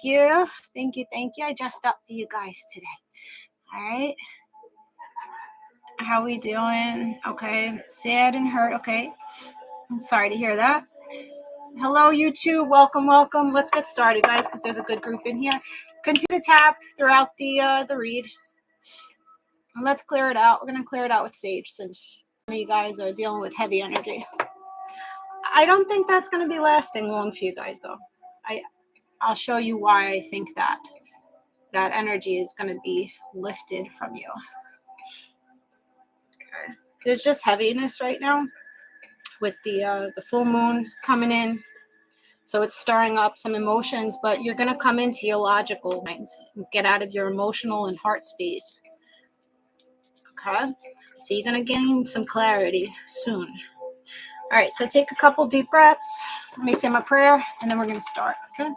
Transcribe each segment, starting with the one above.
you. Thank you. I dressed up for you guys today. All right. How we doing? Okay. Sad and hurt. Okay. I'm sorry to hear that. Hello, you two. Welcome. Let's get started, guys, because there's a good group in here. Continue to tap throughout the read. And let's clear it out. We're going to clear it out with sage since some of you guys are dealing with heavy energy. I don't think that's going to be lasting long for you guys, though. I'll show you why I think that energy is going to be lifted from you. Okay. There's just heaviness right now with the full moon coming in. So it's stirring up some emotions, but you're going to come into your logical mind and get out of your emotional and heart space. Okay. So you're going to gain some clarity soon. All right. So take a couple deep breaths. Let me say my prayer and then we're going to start. Okay.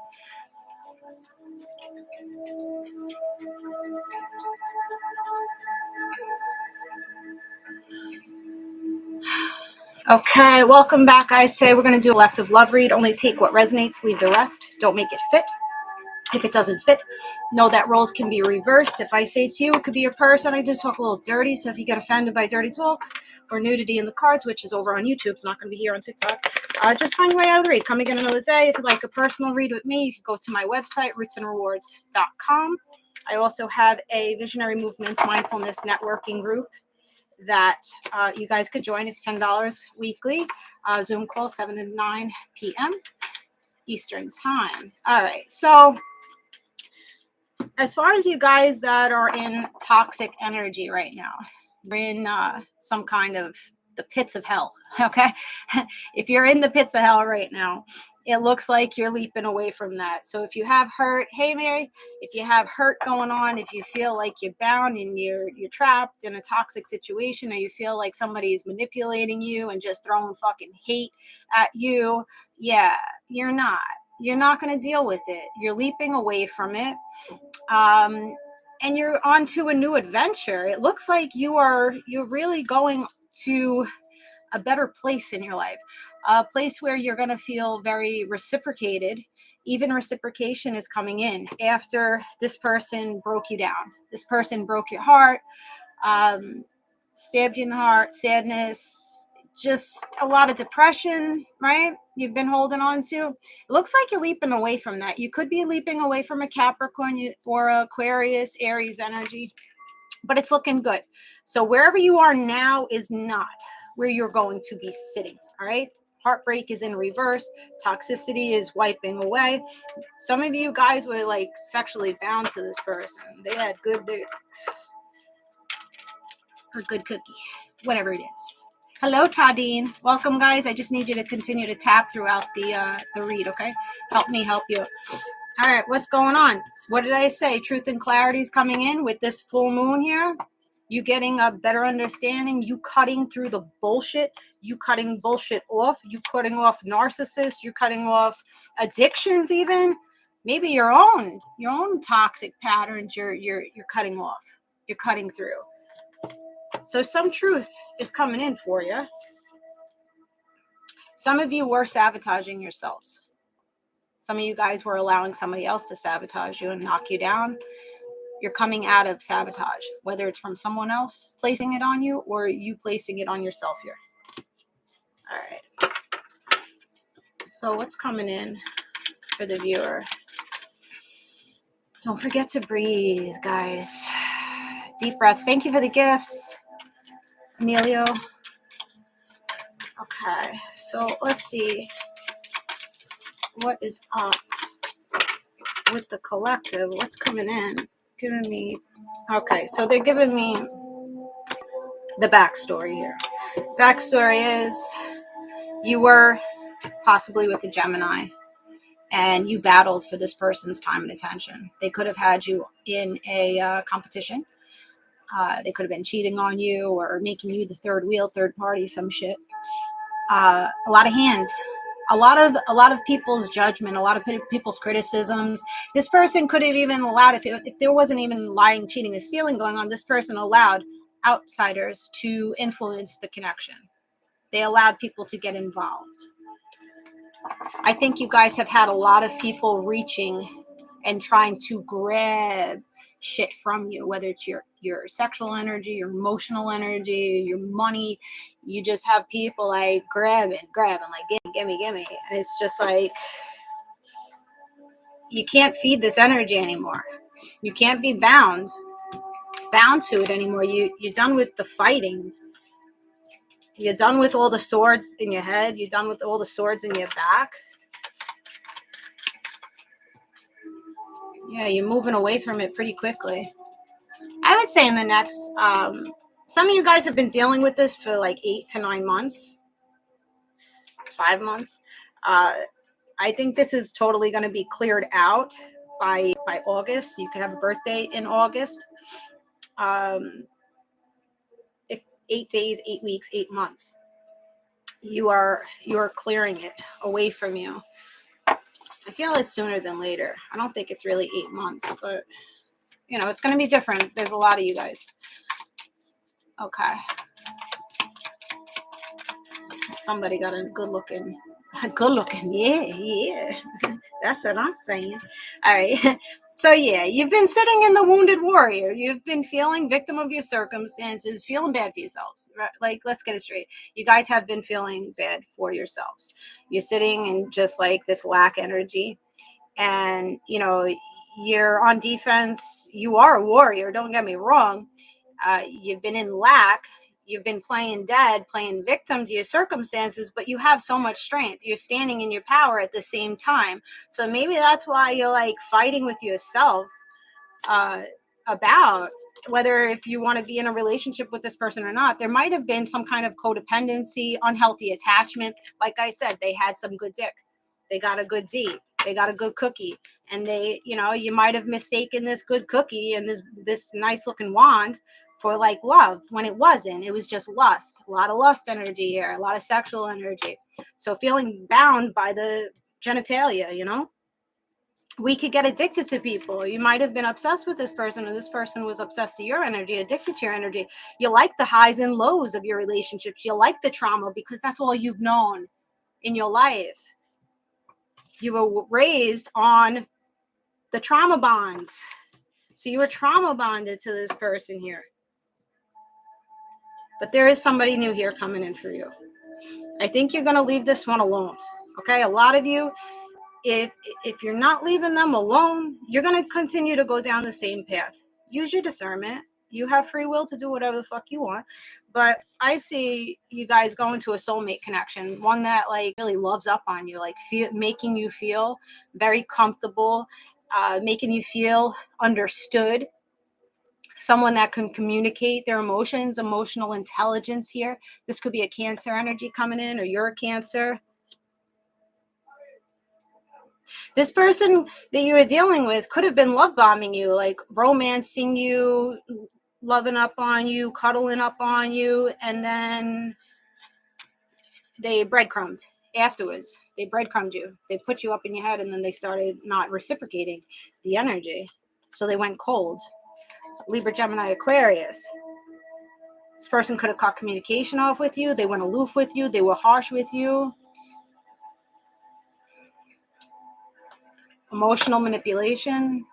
Okay, welcome back, guys. Today we're going to do a collective love read. Only take what resonates, leave the rest. Don't make it fit. If it doesn't fit, know that roles can be reversed. If I say to you, it could be your person. I do talk a little dirty, so if you get offended by dirty talk or nudity in the cards, which is over on YouTube, it's not going to be here on TikTok, just find your way out of the read. Come again another day. If you'd like a personal read with me, you can go to my website, rootsandrewards.com. I also have a Visionary Movements Mindfulness Networking group that you guys could join. It's $10 weekly. Zoom call 7 to 9 p.m. Eastern time. All right. So as far as you guys that are in toxic energy right now, you're in some kind of the pits of hell. Okay. If you're in the pits of hell right now, it looks like you're leaping away from that. So if you have hurt, hey Mary, if you have hurt going on, if you feel like you're bound and you're trapped in a toxic situation, or you feel like somebody's manipulating you and just throwing fucking hate at you, yeah, you're not going to deal with it. You're leaping away from it. And you're on to a new adventure. It looks like you're really going to a better place in your life, a place where you're going to feel very reciprocated. Even reciprocation is coming in after this person broke you down. This person broke your heart, stabbed you in the heart, sadness, just a lot of depression, right? You've been holding on to. It looks like you're leaping away from that. You could be leaping away from a Capricorn or Aquarius, Aries energy, but it's looking good. So wherever you are now is not where you're going to be sitting. All right. Heartbreak is in reverse. Toxicity is wiping away. Some of you guys were like sexually bound to this person. They had good cookie, whatever it is. Hello, Tadine. Welcome, guys. I just need you to continue to tap throughout the read. Okay. Help me help you. All right. What's going on? What did I say? Truth and clarity is coming in with this full moon here. You getting a better understanding, you cutting through the bullshit, you cutting bullshit off, you cutting off narcissists, you cutting off addictions even, maybe your own toxic patterns you're cutting off, you're cutting through. So some truth is coming in for you. Some of you were sabotaging yourselves. Some of you guys were allowing somebody else to sabotage you and knock you down. You're coming out of sabotage, whether it's from someone else placing it on you or you placing it on yourself here. All right. So what's coming in for the viewer? Don't forget to breathe, guys. Deep breaths. Thank you for the gifts, Emilio. Okay. So let's see. What is up with the collective? What's coming in? Giving me, okay, so they're giving me the backstory here. Backstory is you were possibly with a Gemini and you battled for this person's time and attention. They could have had you in a competition. They could have been cheating on you or making you the third wheel, third party, some shit. A lot of hands. A lot of people's judgment, a lot of people's criticisms. This person could have even allowed, if there wasn't even lying, cheating, and stealing going on, this person allowed outsiders to influence the connection. They allowed people to get involved. I think you guys have had a lot of people reaching and trying to grab shit from you, whether it's your sexual energy, your emotional energy, your money. You just have people like grabbing, like gimme, and it's just like, you can't feed this energy anymore. You can't be bound to it anymore. You're done with the fighting. You're done with all the swords in your head. You're done with all the swords in your back. Yeah, you're moving away from it pretty quickly. I would say in the next, some of you guys have been dealing with this for like 8 to 9 months, 5 months. I think this is totally going to be cleared out by August. You could have a birthday in August. If 8 days, 8 weeks, 8 months. You are clearing it away from you. I feel it's sooner than later. I don't think it's really 8 months, but you know, it's going to be different. There's a lot of you guys. Okay. Somebody got a good looking, yeah. That's what I'm saying. All right. So yeah, you've been sitting in the wounded warrior. You've been feeling victim of your circumstances, feeling bad for yourselves. Right? Like, let's get it straight. You guys have been feeling bad for yourselves. You're sitting in just like this lack energy, and you know, you're on defense. You are a warrior. Don't get me wrong. You've been in lack. You've been playing dead, playing victim to your circumstances, but you have so much strength. You're standing in your power at the same time. So maybe that's why you're like fighting with yourself about whether if you want to be in a relationship with this person or not. There might have been some kind of codependency, unhealthy attachment. Like I said, they had some good dick. They got a good D. They got a good cookie. And they, you know, you might have mistaken this good cookie and this nice looking wand for like love when it wasn't. It was just lust. A lot of lust energy here, a lot of sexual energy. So feeling bound by the genitalia, you know, we could get addicted to people. You might have been obsessed with this person, or this person was obsessed to your energy, addicted to your energy. You like the highs and lows of your relationships. You like the trauma because that's all you've known in your life. You were raised on the trauma bonds. So you were trauma bonded to this person here. But there is somebody new here coming in for you. I think you're going to leave this one alone. Okay? A lot of you, if you're not leaving them alone, you're going to continue to go down the same path. Use your discernment. You have free will to do whatever the fuck you want. But I see you guys going to a soulmate connection, one that like really loves up on you, like making you feel very comfortable, making you feel understood. Someone that can communicate their emotions, emotional intelligence here. This could be a Cancer energy coming in, or you're a Cancer. This person that you were dealing with could have been love bombing you, like romancing you, loving up on you, cuddling up on you, and then they breadcrumbed afterwards. They breadcrumbed you. They put you up in your head, and then they started not reciprocating the energy. So they went cold. Libra, Gemini, Aquarius. This person could have cut communication off with you. They went aloof with you. They were harsh with you. Emotional manipulation.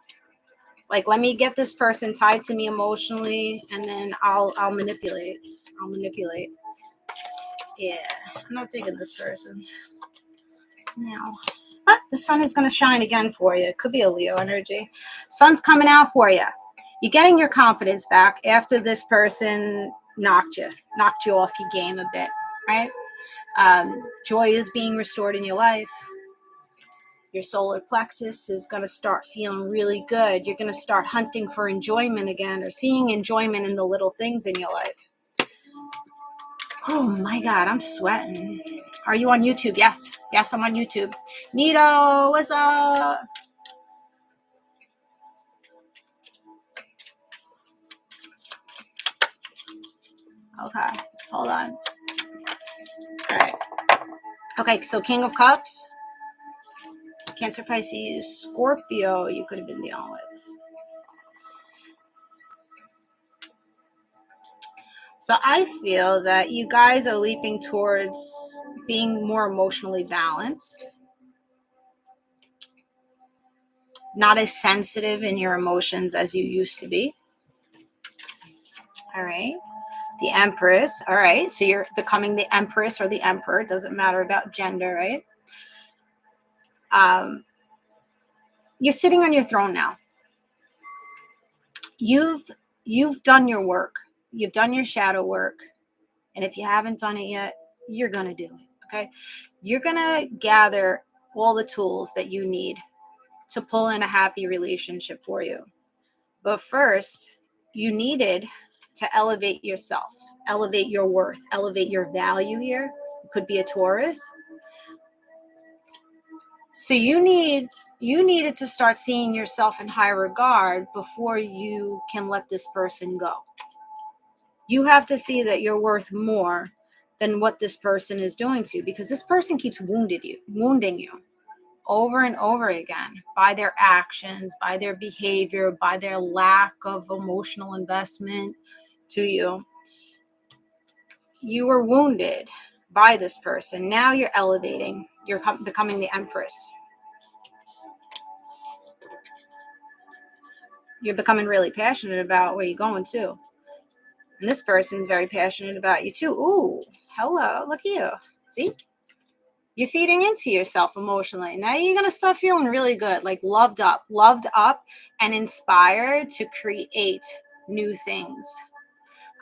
Like, let me get this person tied to me emotionally, and then I'll manipulate. I'll manipulate. Yeah, I'm not taking this person. No. But the sun is going to shine again for you. It could be a Leo energy. Sun's coming out for you. You're getting your confidence back after this person knocked you off your game a bit, right? Joy is being restored in your life. Your solar plexus is going to start feeling really good. You're going to start hunting for enjoyment again, or seeing enjoyment in the little things in your life. Oh my God, I'm sweating. Are you on YouTube? Yes. Yes, I'm on YouTube. Nito, what's up? Okay, hold on. All right. Okay, so King of Cups, Cancer, Pisces, Scorpio, you could have been dealing with. So I feel that you guys are leaping towards being more emotionally balanced. not as sensitive in your emotions as you used to be. All right. The Empress. All right. So you're becoming the Empress or the Emperor. It doesn't matter about gender, right? You're sitting on your throne now. You've done your work. You've done your shadow work. And if you haven't done it yet, you're going to do it. Okay. You're going to gather all the tools that you need to pull in a happy relationship for you. But first, you needed to elevate yourself, elevate your worth, elevate your value here. It could be a Taurus. So you needed to start seeing yourself in high regard before you can let this person go. You have to see that you're worth more than what this person is doing to you, because this person keeps wounding you over and over again by their actions, by their behavior, by their lack of emotional investment to you. You were wounded by this person. Now you're elevating. You're becoming the Empress. You're becoming really passionate about where you're going too. And this person's very passionate about you too. Ooh, hello, look at you. See? You're feeding into yourself emotionally. Now you're going to start feeling really good, like loved up and inspired to create new things.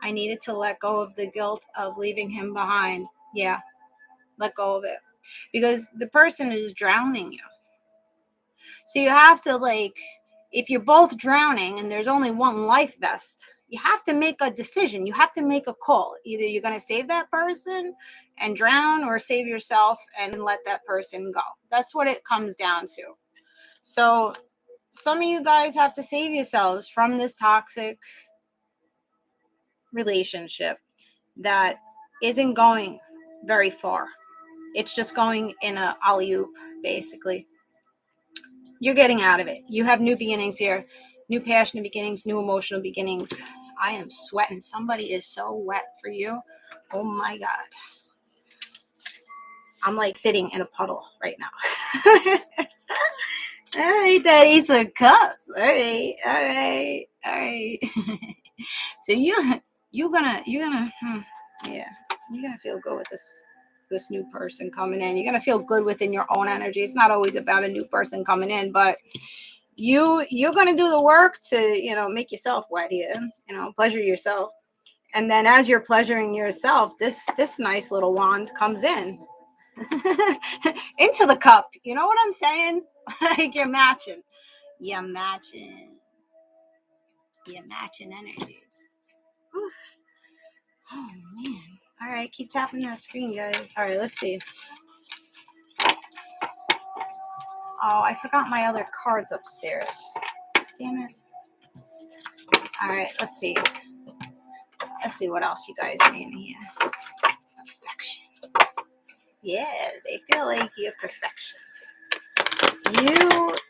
I needed to let go of the guilt of leaving him behind. Yeah, let go of it. Because the person is drowning you. So you have to, like, if you're both drowning and there's only one life vest, you have to make a decision. You have to make a call. Either you're going to save that person and drown, or save yourself and let that person go. That's what it comes down to. So some of you guys have to save yourselves from this toxic relationship that isn't going very far. It's just going in a alley-oop, basically. You're getting out of it. You have new beginnings here. New passionate beginnings, new emotional beginnings. I am sweating. Somebody is so wet for you. Oh my God. I'm like sitting in a puddle right now. All right, that Ace of Cups. All right. So you're gonna feel good with this new person coming in. You're gonna feel good within your own energy. It's not always about a new person coming in, but you're gonna do the work to make yourself wet here. Pleasure yourself, and then as you're pleasuring yourself, this nice little wand comes in into the cup. You know what I'm saying? Like you're matching energies. Whew. Oh man. All right, keep tapping that screen, guys. All right, let's see. Oh, I forgot my other cards upstairs. Damn it. All right, let's see. Let's see what else you guys need in here. Perfection. Yeah, they feel like you're perfection.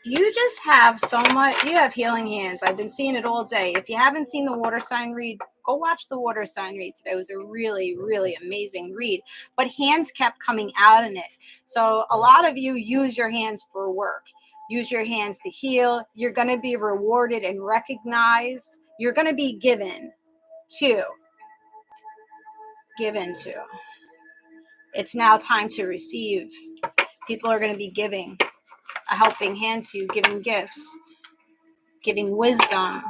You just have so much. You have healing hands. I've been seeing it all day. If you haven't seen the water sign read, go watch the water sign read today. It was a really, really amazing read. But hands kept coming out in it. So a lot of you use your hands for work. Use your hands to heal. You're going to be rewarded and recognized. You're going to be given to. It's now time to receive. People are going to be giving a helping hand to you, giving gifts, giving wisdom.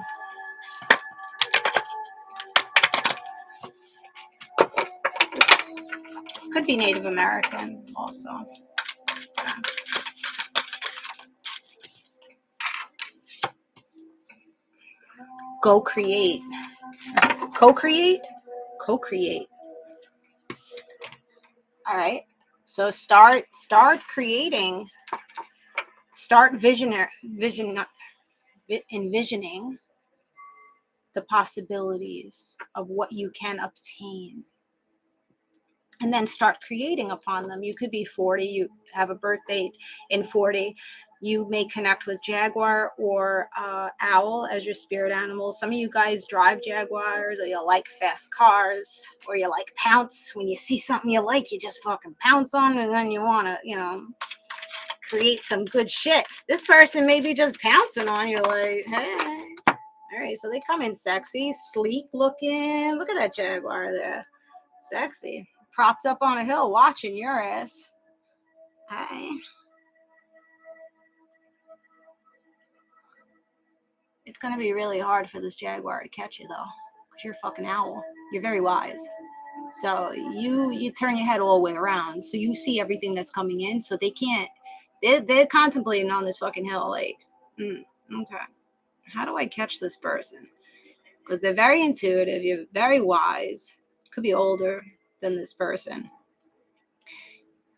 Could be Native American also. Yeah. Go create. Co-create. All right. So start creating. Start envisioning the possibilities of what you can obtain. And then start creating upon them. You could be 40, you have a birthday in 40. You may connect with Jaguar or Owl as your spirit animal. Some of you guys drive Jaguars, or you like fast cars, or you like pounce. When you see something you like, you just fucking pounce on it, and then you want to, create some good shit. This person may be just pouncing on you like, hey. All right, so they come in sexy, sleek looking. Look at that jaguar there. Sexy. Propped up on a hill watching your ass. Hi. It's going to be really hard for this jaguar to catch you, though, because you're a fucking owl. You're very wise. So you turn your head all the way around, so you see everything that's coming in, so they can't. They're contemplating on this fucking hill like, okay, how do I catch this person? Because they're very intuitive, you're very wise, could be older than this person.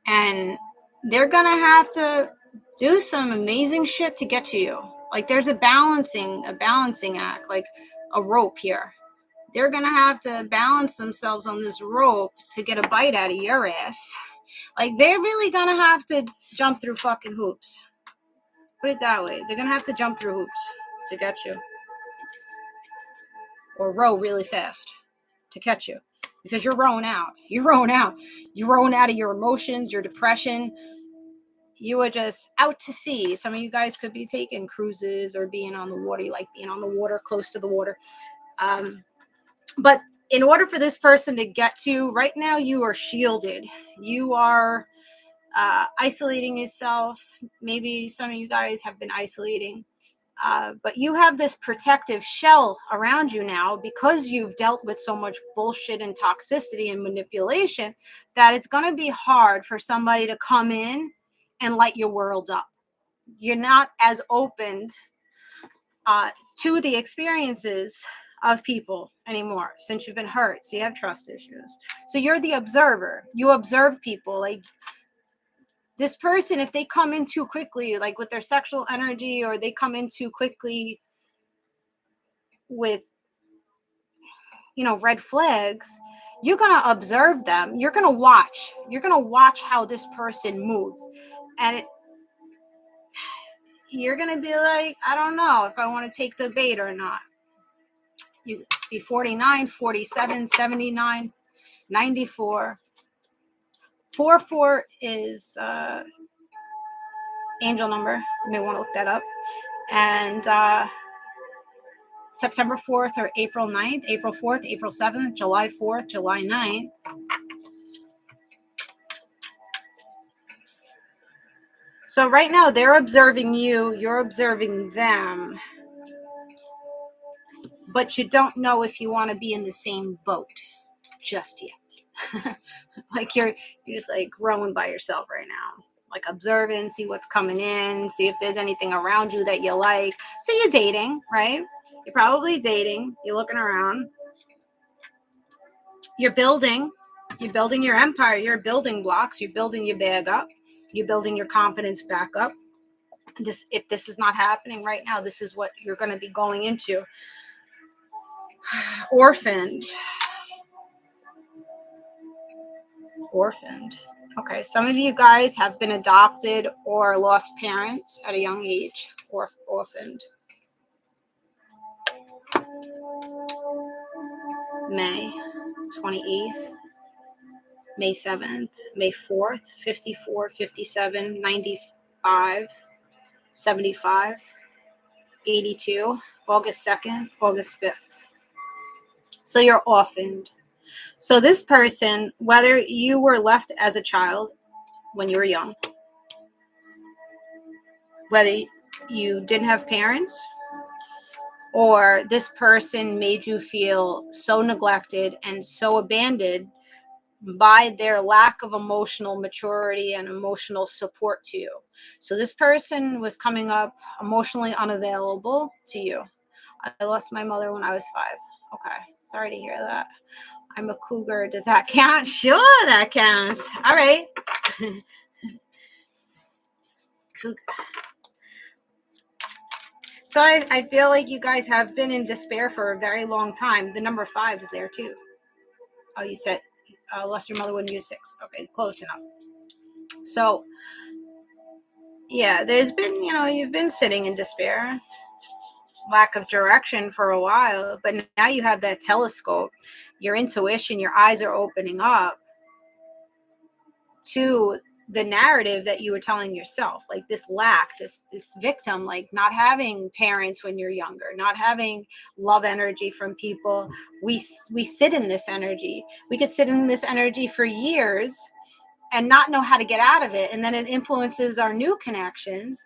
And they're going to have to do some amazing shit to get to you. Like there's a balancing act, like a rope here. They're going to have to balance themselves on this rope to get a bite out of your ass. Like they're really going to have to jump through fucking hoops. Put it that way. They're going to have to jump through hoops to get you. Or row really fast to catch you. Because you're rowing out. You're rowing out. You're rowing out of your emotions, your depression. You are just out to sea. Some of you guys could be taking cruises or being on the water. You like being on the water, close to the water. But in order for this person to get to you, right now you are shielded. You are isolating yourself. Maybe some of you guys have been isolating. But you have this protective shell around you now because you've dealt with so much bullshit and toxicity and manipulation that it's going to be hard for somebody to come in and light your world up. You're not as opened to the experiences of people anymore since you've been hurt. So you have trust issues. So you're the observer. You observe people. Like this person, if they come in too quickly, like with their sexual energy, or they come in too quickly with, red flags, you're going to observe them. You're going to watch. You're going to watch how this person moves. And you're going to be like, I don't know if I want to take the bait or not. You be 49, 47, 79, 94. 44 is angel number. You may want to look that up. And September 4th or April 9th, April 4th, April 7th, July 4th, July 9th. So right now they're observing you, you're observing them, but you don't know if you want to be in the same boat just yet. Like you're just like rowing by yourself right now, like observing, see what's coming in, see if there's anything around you that you like. So you're dating, right? You're probably dating, you're looking around, you're building your empire, you're building blocks, you're building your bag up, you're building your confidence back up. If this is not happening right now, this is what you're going to be going into. Orphaned. Okay, some of you guys have been adopted or lost parents at a young age, or orphaned. May 28th, May 7th, May 4th, 54, 57, 95, 75, 82, August 2nd, August 5th. So you're orphaned. So this person, whether you were left as a child when you were young, whether you didn't have parents, or this person made you feel so neglected and so abandoned by their lack of emotional maturity and emotional support to you. So this person was coming up emotionally unavailable to you. I lost my mother when I was 5. Okay, sorry to hear that. I'm a cougar. Does that count? Sure, that counts. All right. Cougar. So I feel like you guys have been in despair for a very long time. The number 5 is there too. Oh, you said lost your mother when you were 6. Okay, close enough. So, yeah, there's been, you've been sitting in despair, lack of direction for a while, but now you have that telescope, your intuition, your eyes are opening up to the narrative that you were telling yourself, like this lack, this victim, like not having parents when you're younger, not having love energy from people. We sit in this energy. We could sit in this energy for years and not know how to get out of it, and then it influences our new connections,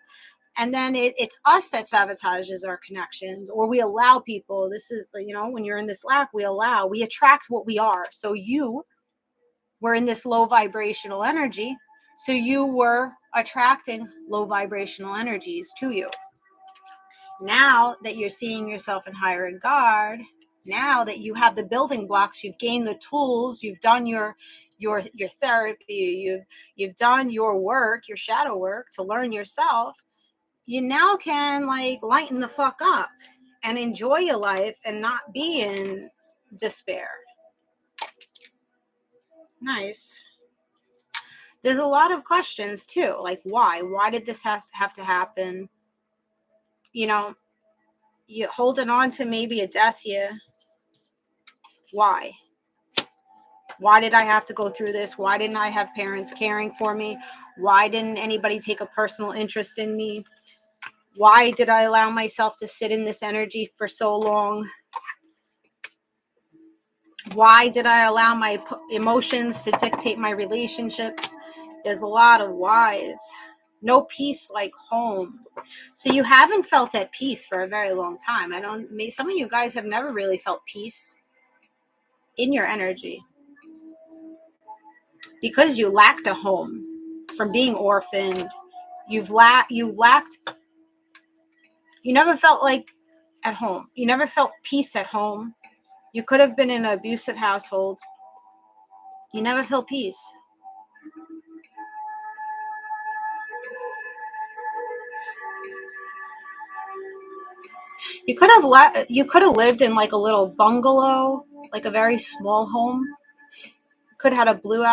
and then it's us that sabotages our connections, or we allow people. This is, when you're in this lack, we attract what we are. So you were in this low vibrational energy, so you were attracting low vibrational energies to you. Now that you're seeing yourself in higher regard, now that you have the building blocks, you've gained the tools, you've done your therapy, you've done your work, your shadow work to learn yourself, you now can like lighten the fuck up and enjoy your life and not be in despair. Nice. There's a lot of questions too, like why did this have to happen? You're holding on to maybe a death here. Why did I have to go through this? Why didn't I have parents caring for me? Why didn't anybody take a personal interest in me? Why did I allow myself to sit in this energy for so long? Why did I allow my emotions to dictate my relationships? There's a lot of whys. No peace like home. So you haven't felt at peace for a very long time. Some of you guys have never really felt peace in your energy because you lacked a home from being orphaned. You never felt like at home. You never felt peace at home. You could have been in an abusive household. You never felt peace. You could have lived in like a little bungalow, like a very small home. Could have had a blue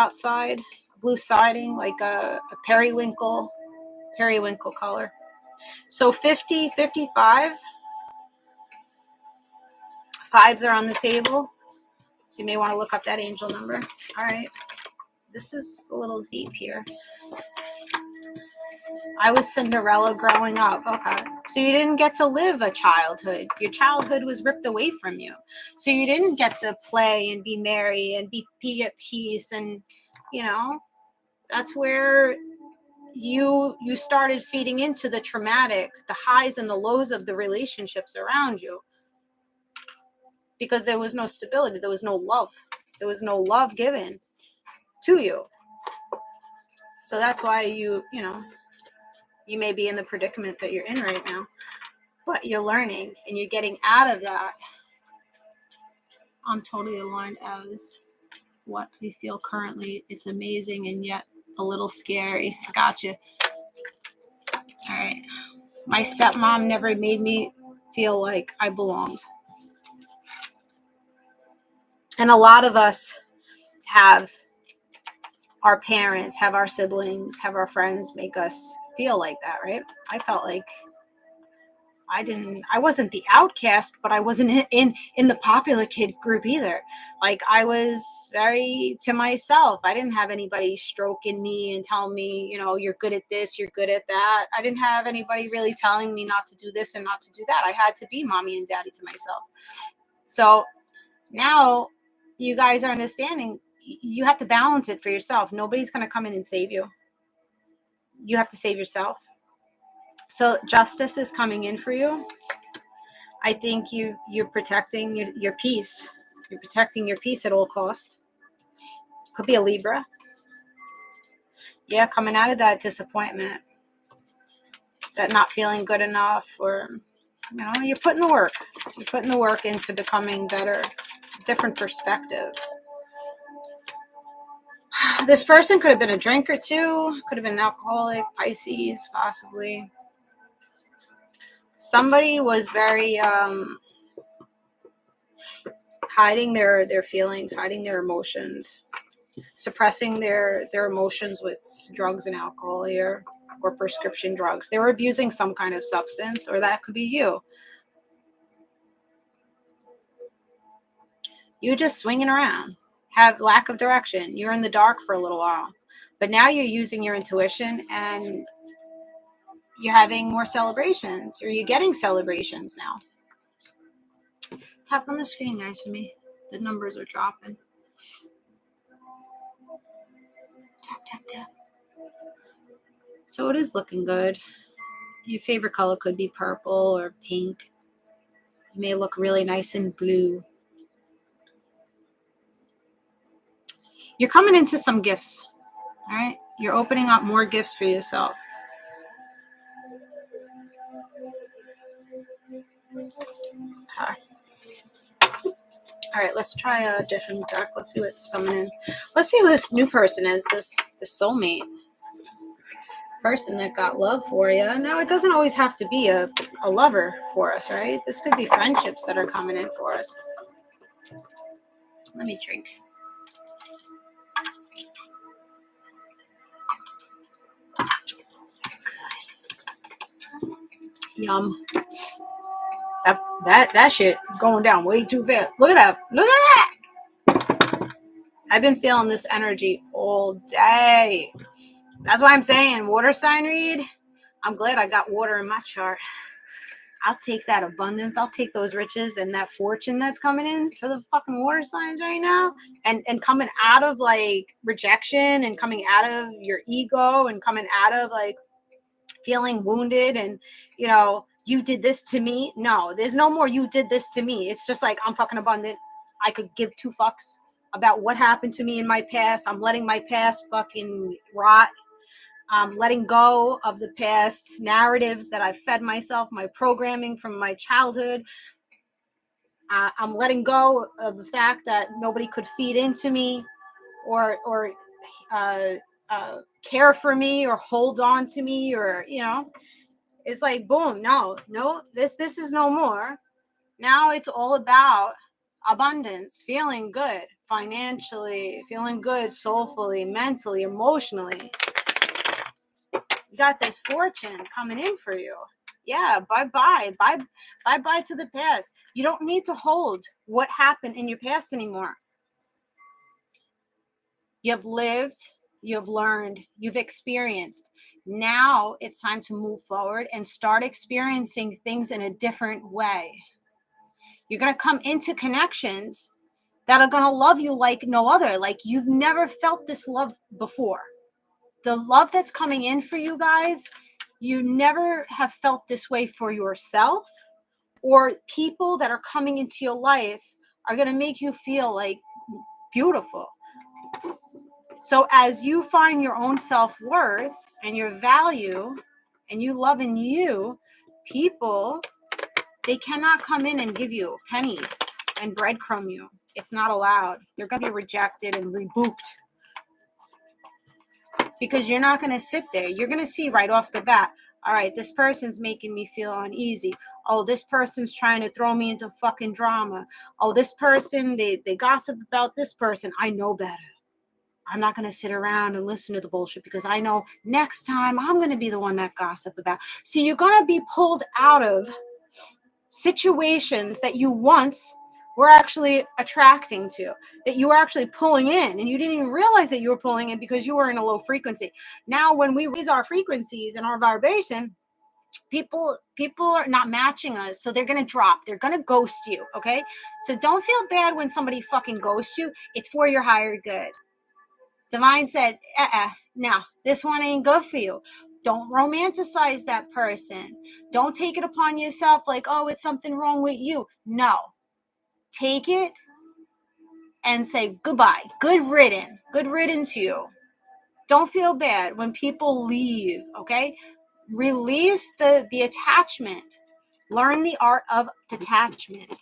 siding, like a periwinkle color. So 50, 55, fives are on the table. So you may want to look up that angel number. All right. This is a little deep here. I was Cinderella growing up. Okay. So you didn't get to live a childhood. Your childhood was ripped away from you. So you didn't get to play and be merry and be at peace. And, that's where you started feeding into the traumatic, the highs and the lows of the relationships around you. Because there was no stability. There was no love. There was no love given to you. So that's why you may be in the predicament that you're in right now, but you're learning and you're getting out of that. I'm totally aligned as what we feel currently. It's amazing and yet a little scary. Gotcha. All right. My stepmom never made me feel like I belonged. And a lot of us have our parents, have our siblings, have our friends make us feel like that, right? I felt like I wasn't the outcast, but I wasn't in the popular kid group either. Like I was very to myself. I didn't have anybody stroking me and telling me, you're good at this, you're good at that. I didn't have anybody really telling me not to do this and not to do that. I had to be mommy and daddy to myself. So now you guys are understanding you have to balance it for yourself. Nobody's going to come in and save you. You have to save yourself. So justice is coming in for you. I think you're protecting your peace. You're protecting your peace at all cost. Could be a Libra. Yeah, coming out of that disappointment, that not feeling good enough, or you're putting the work. You're putting the work into becoming better, different perspective. This person could have been a drinker too. Could have been an alcoholic, Pisces, possibly. Somebody was very hiding their feelings, hiding their emotions, suppressing their emotions with drugs and alcohol here, or prescription drugs. They were abusing some kind of substance, or that could be you. You're just swinging around, have lack of direction. You're in the dark for a little while. But now you're using your intuition and you're having more celebrations, or you're getting celebrations now. Tap on the screen, guys, for me. The numbers are dropping. Tap, tap, tap. So it is looking good. Your favorite color could be purple or pink. You may look really nice in blue. You're coming into some gifts, all right? You're opening up more gifts for yourself. Okay. All right, let's try a different deck. Let's see what's coming in. Let's see who this new person is, this soulmate. This person that got love for you. Now, it doesn't always have to be a lover for us, right? This could be friendships that are coming in for us. Let me drink. That's good. Yum. That shit going down way too fast. Look at that. Look at that. I've been feeling this energy all day. That's why I'm saying water sign read. I'm glad I got water in my chart. I'll take that abundance. I'll take those riches and that fortune that's coming in for the fucking water signs right now. And coming out of like rejection and coming out of your ego and coming out of like feeling wounded and, you know, you did this to me. No, there's no more you did this to me. It's just like I'm fucking abundant. I could give two fucks about what happened to me in my past. I'm letting my past fucking rot. I'm letting go of the past narratives that I fed myself, my programming from my childhood. I'm letting go of the fact that nobody could feed into me or care for me or hold on to me, or, you know, it's like, boom, no, this is no more. Now it's all about abundance, feeling good financially, feeling good soulfully, mentally, emotionally. You got this fortune coming in for you. Yeah, bye-bye to the past. You don't need to hold what happened in your past anymore. You've lived, you've learned, you've experienced. Now it's time to move forward and start experiencing things in a different way. You're going to come into connections that are going to love you like no other. Like you've never felt this love before. The love that's coming in for you guys, you never have felt this way for yourself, or people that are coming into your life are going to make you feel like beautiful. So as you find your own self-worth and your value and you love in you, people, they cannot come in and give you pennies and breadcrumb you. It's not allowed. They're going to be rejected and rebooked. Because you're not going to sit there. You're going to see right off the bat, all right, this person's making me feel uneasy. Oh, this person's trying to throw me into fucking drama. Oh, this person, they gossip about this person. I know better. I'm not going to sit around and listen to the bullshit because I know next time I'm going to be the one that gossip about. So you're going to be pulled out of situations that you once were actually attracting to, that you were actually pulling in, and you didn't even realize that you were pulling in because you were in a low frequency. Now, when we raise our frequencies and our vibration, people are not matching us, so they're going to drop. They're going to ghost you, okay? So don't feel bad when somebody fucking ghosts you. It's for your higher good. Divine said, no, this one ain't good for you. Don't romanticize that person. Don't take it upon yourself like, oh, it's something wrong with you. No. Take it and say goodbye. Good riddance to you. Don't feel bad when people leave, okay? Release the attachment. Learn the art of detachment.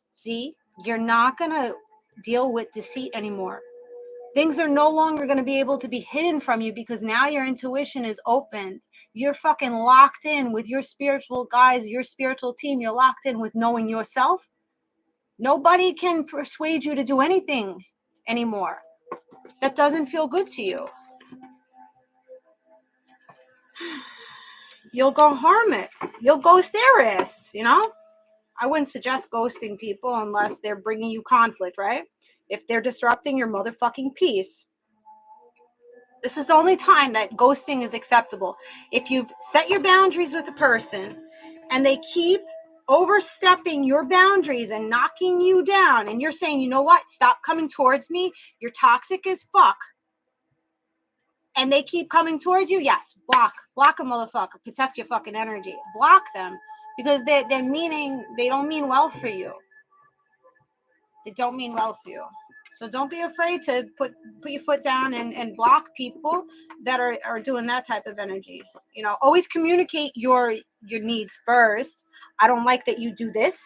See, you're not going to deal with deceit anymore. Things are no longer going to be able to be hidden from you because now your intuition is opened. You're fucking locked in with your spiritual guides, your spiritual team. You're locked in with knowing yourself. Nobody can persuade you to do anything anymore that doesn't feel good to you. You'll go harm it. You'll ghost their ass, you know? I wouldn't suggest ghosting people unless they're bringing you conflict, right? If they're disrupting your motherfucking peace, This is the only time that ghosting is acceptable. If you've set your boundaries with a person and they keep overstepping your boundaries and knocking you down, and you're saying, you know what, stop coming towards me, you're toxic as fuck, and they keep coming towards you, yes, block a motherfucker, protect your fucking energy, block them, because they don't mean well for you. They don't mean well for you. So don't be afraid to put your foot down and block people that are doing that type of energy. You know, always communicate your needs first. I don't like that you do this.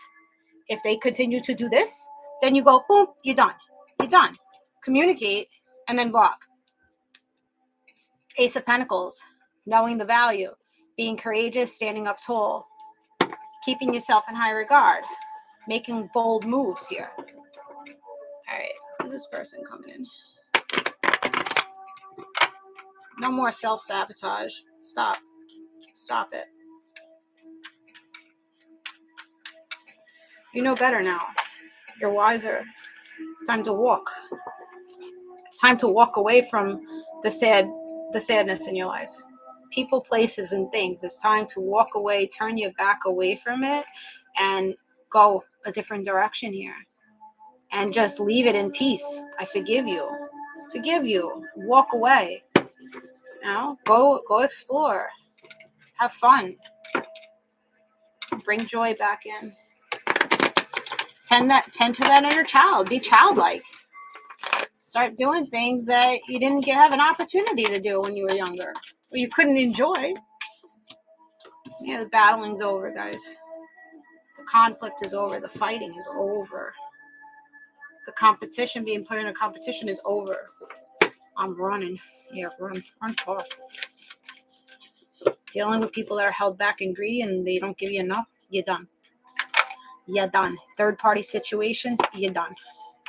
If they continue to do this, then you go, boom, you're done. You're done. Communicate and then block. Ace of Pentacles, knowing the value, being courageous, standing up tall, keeping yourself in high regard, making bold moves here. All right, who's this person coming in? No more self-sabotage. Stop it. You know better now. You're wiser. It's time to walk. It's time to walk away from the sadness in your life. People, places, and things. It's time to walk away, turn your back away from it, and go a different direction here. And just leave it in peace. I forgive you. Walk away. You know, go explore. Have fun. Bring joy back in. Tend to that inner child. Be childlike. Start doing things that you didn't have an opportunity to do when you were younger, or you couldn't enjoy. Yeah, the battling's over, guys. The conflict is over. The fighting is over. The competition, being put in a competition, is over. I'm running. Yeah, run far. Dealing with people that are held back and greedy and they don't give you enough, you're done. You're done. Third party situations, you're done.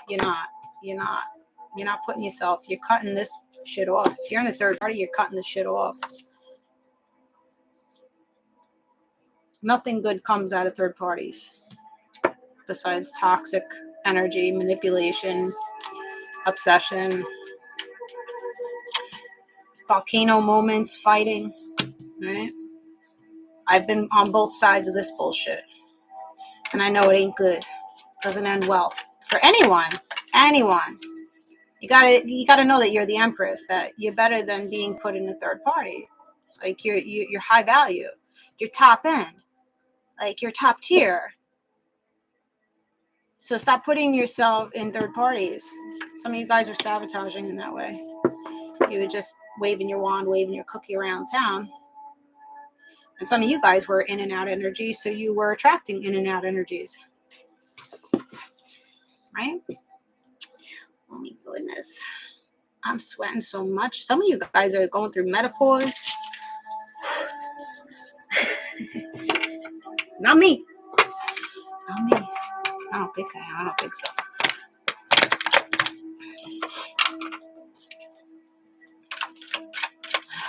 You're not putting yourself, you're cutting this shit off. If you're in a third party, you're cutting this shit off. Nothing good comes out of third parties besides toxic energy, manipulation, obsession, volcano moments, fighting, right? I've been on both sides of this bullshit, and I know it ain't good. It doesn't end well for anyone. You gotta know that you're the empress, that you're better than being put in a third party. Like you're high value, you're top end, like you're top tier. So stop putting yourself in third parties. Some of you guys are sabotaging in that way. You were just waving your wand, waving your cookie around town. And some of you guys were in and out energy, so you were attracting in and out energies. Right? Oh my goodness. I'm sweating so much. Some of you guys are going through menopause. Not me. I don't think so.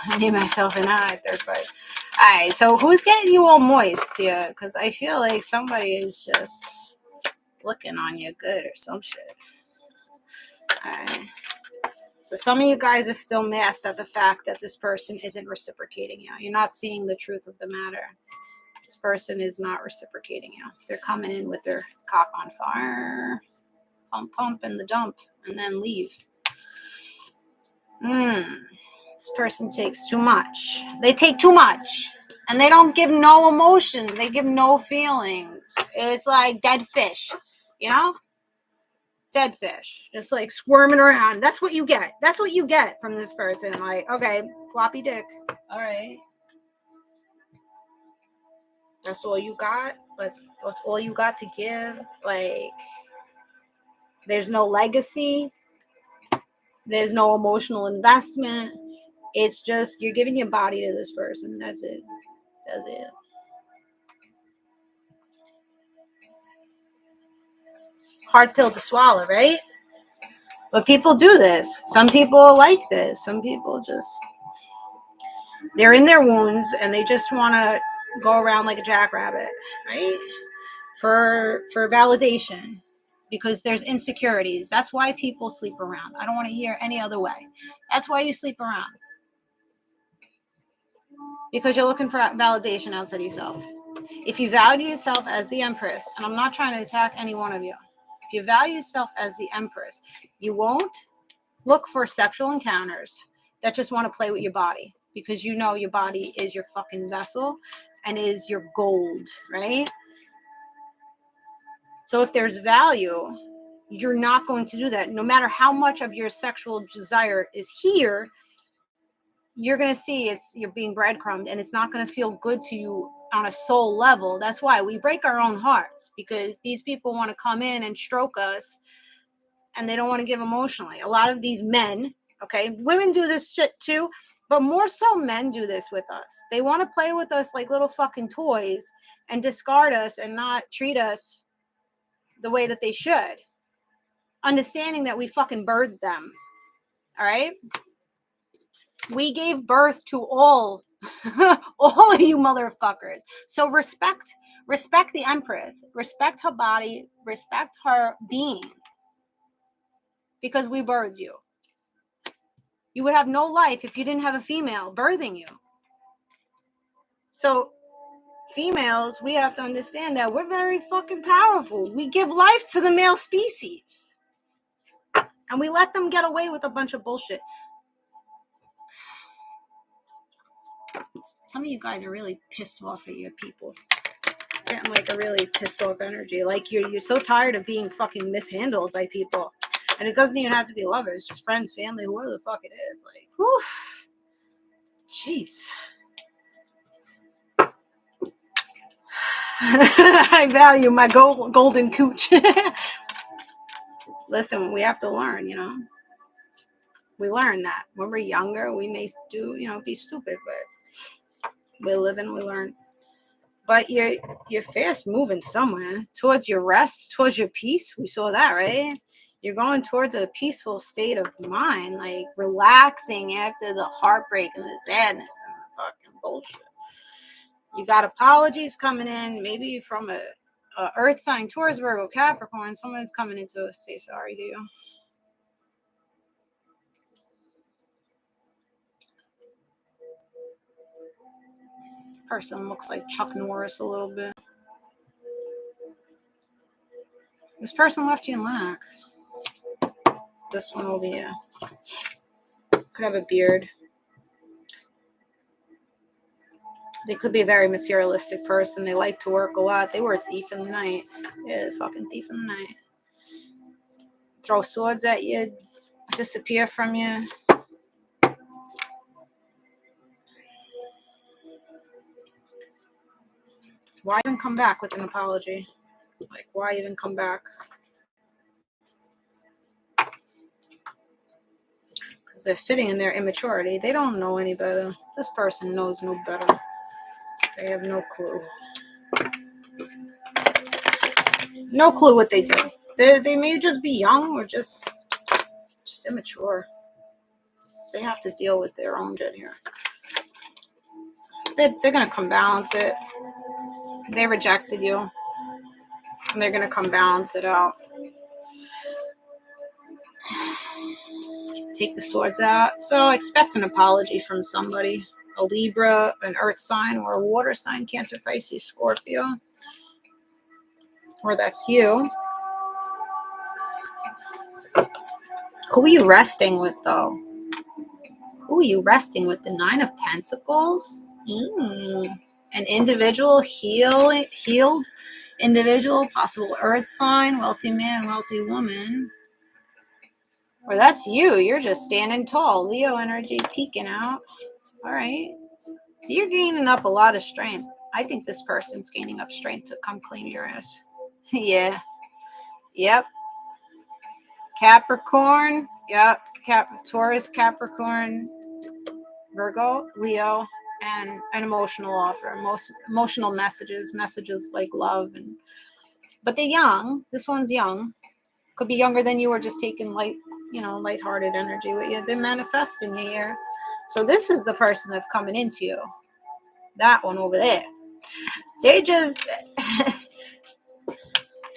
I need myself an eye, third party. Alright, so who's getting you all moist here? Because I feel like somebody is just looking on you good or some shit. Alright. So some of you guys are still masked at the fact that this person isn't reciprocating you. You're not seeing the truth of the matter. This person is not reciprocating you. They're coming in with their cock on fire. Pump and the dump. And then leave. This person takes too much. They take too much. And they don't give no emotion. They give no feelings. It's like dead fish. You know? Dead fish. Just like squirming around. That's what you get. That's what you get from this person. Like, okay, floppy dick. All right. That's all you got? That's all you got to give? Like, there's no legacy. There's no emotional investment. It's just you're giving your body to this person. That's it. Hard pill to swallow, right? But people do this. Some people like this. Some people they're in their wounds and they just want to go around like a jackrabbit, right? For validation. because there's insecurities. That's why people sleep around. I don't want to hear any other way. That's why you sleep around. Because you're looking for validation outside yourself. If you value yourself as the Empress, and I'm not trying to attack any one of you, if you value yourself as the Empress, you won't look for sexual encounters that just want to play with your body, because you know your body is your fucking vessel and is your gold, right? So if there's value, you're not going to do that. No matter how much of your sexual desire is here, you're going to see you're being breadcrumbed, and it's not going to feel good to you on a soul level. That's why we break our own hearts, because these people want to come in and stroke us, and they don't want to give emotionally. A lot of these men, okay, women do this shit too, but more so men do this with us. They want to play with us like little fucking toys and discard us and not treat us the way that they should, understanding that we fucking birthed them. All right, we gave birth to all of you motherfuckers. So respect the Empress, respect her body, respect her being, because we birthed you. You would have no life if you didn't have a female birthing you. So females, we have to understand that we're very fucking powerful. We give life to the male species, and we let them get away with a bunch of bullshit. Some of you guys are really pissed off at your people. Getting like a really pissed off energy. Like you're so tired of being fucking mishandled by people. And it doesn't even have to be lovers, just friends, family, whoever the fuck it is. Like, whew. Jeez. I value my golden cooch. Listen, we have to learn, We learn that. When we're younger, we may be stupid, but we live and we learn. But you're fast moving somewhere towards your rest, towards your peace. We saw that, right? You're going towards a peaceful state of mind, like relaxing after the heartbreak and the sadness and the fucking bullshit. You got apologies coming in, maybe from a Earth sign, Taurus, Virgo, Capricorn. Someone's coming in to say sorry to you. Person looks like Chuck Norris a little bit. This person left you in lack. This one over here could have a beard. They could be a very materialistic person. They like to work a lot. They were a thief in the night. Yeah, fucking thief in the night. Throw swords at you, disappear from you. Why even come back with an apology? Like, why even come back? Because they're sitting in their immaturity. They don't know any better. This person knows no better. They have no clue. No clue what they do. They may just be young or just immature. They have to deal with their own shit here. They're going to come balance it. They rejected you. And they're going to come balance it out. Take the swords out. So expect an apology from somebody. A Libra, an Earth sign, or a water sign, Cancer, Pisces, Scorpio. Or that's you. Who are you resting with, though? Who are you resting with? The Nine of Pentacles? An individual, healed individual, possible Earth sign, wealthy man, wealthy woman. Or that's you. You're just standing tall. Leo energy peeking out. All right. So you're gaining up a lot of strength. I think this person's gaining up strength to come clean your ass. Yeah. Yep. Capricorn. Yep. Taurus, Capricorn, Virgo, Leo, and an emotional offer. Emotional messages like love. But they're young. This one's young. Could be younger than you, or just taking lighthearted energy with you. They're manifesting you here. So this is the person that's coming into you. That one over there. They just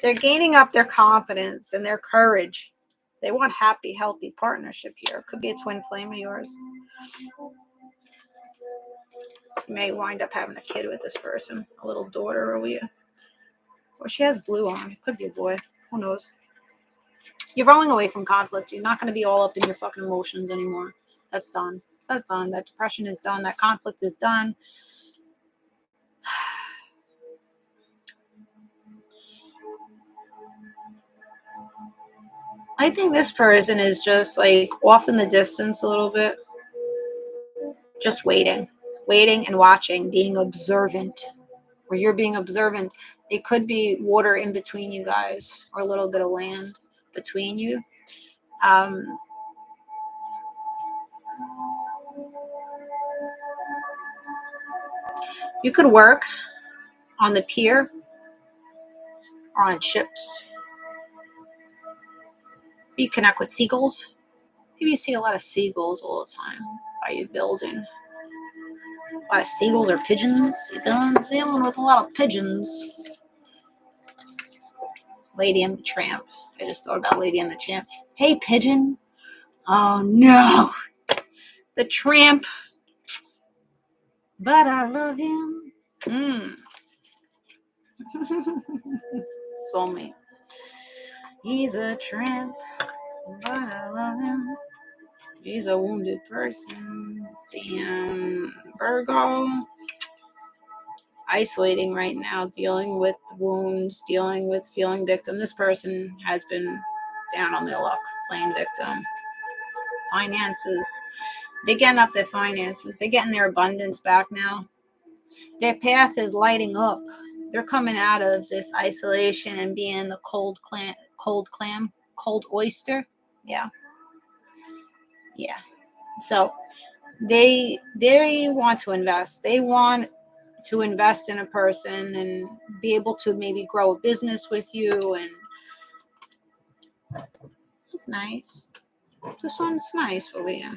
They're gaining up their confidence and their courage. They want happy, healthy partnership here. It could be a twin flame of yours. You may wind up having a kid with this person, a little daughter, or she has blue on. It could be a boy. Who knows? You're rolling away from conflict. You're not going to be all up in your fucking emotions anymore. That's done. That's done. That depression is done. That conflict is done. I think this person is just like off in the distance a little bit. Just waiting and watching, being observant. Where you're being observant. It could be water in between you guys or a little bit of land between you. You could work on the pier or on ships. You connect with seagulls. Maybe you see a lot of seagulls all the time by your building. A lot of seagulls or pigeons. You're dealing with a lot of pigeons. Lady and the Tramp. I just thought about Lady and the Tramp. Hey, pigeon. Oh, no. The tramp. But I love him. Soulmate. He's a tramp, but I love him. He's a wounded person. Damn. Virgo. Isolating right now, dealing with wounds, dealing with feeling victim. This person has been down on their luck, playing victim. Finances. They're getting up their finances. They're getting their abundance back now. Their path is lighting up. They're coming out of this isolation and being the cold oyster. Yeah. So they want to invest. They want to invest in a person and be able to maybe grow a business with you. And it's nice. This one's nice over here.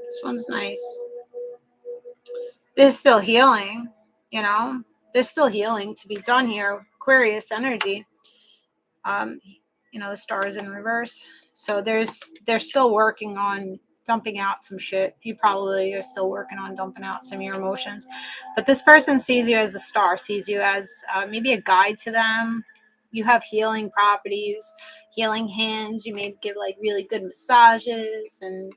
This one's nice. There's still healing, There's still healing to be done here. Aquarius energy. The star is in reverse. So they're still working on dumping out some shit. You probably are still working on dumping out some of your emotions. But this person sees you as a star, sees you as maybe a guide to them. You have healing properties, healing hands. You may give like really good massages and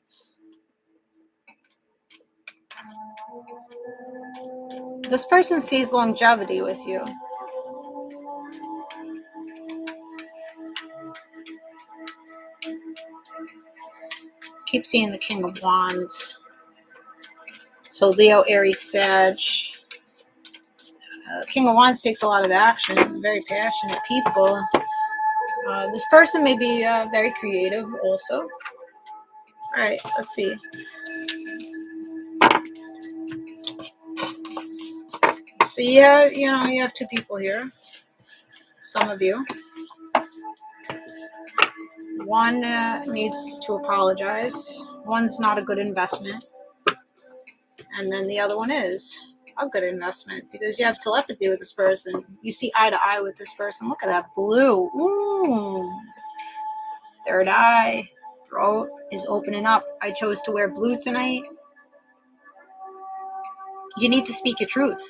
this person sees longevity with you. Keep seeing the King of Wands. So Leo, Aries, Sag. King of Wands takes a lot of action. Very passionate people. This person may be very creative also. All right, let's see. So you have two people here. Some of you. One needs to apologize. One's not a good investment. And then the other one is a good investment because you have telepathy with this person. You see eye to eye with this person. Look at that blue. Ooh. Third eye. Throat is opening up. I chose to wear blue tonight. You need to speak your truth.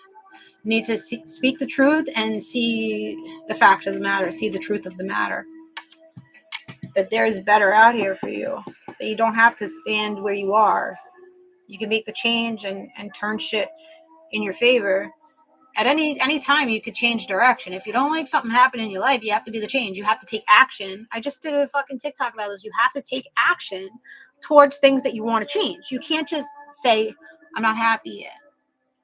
You need to speak the truth and see the fact of the matter. See the truth of the matter. That there is better out here for you. That you don't have to stand where you are. You can make the change and turn shit in your favor. At any time, you could change direction. If you don't like something happening in your life, you have to be the change. You have to take action. I just did a fucking TikTok about this. You have to take action towards things that you want to change. You can't just say, I'm not happy yet.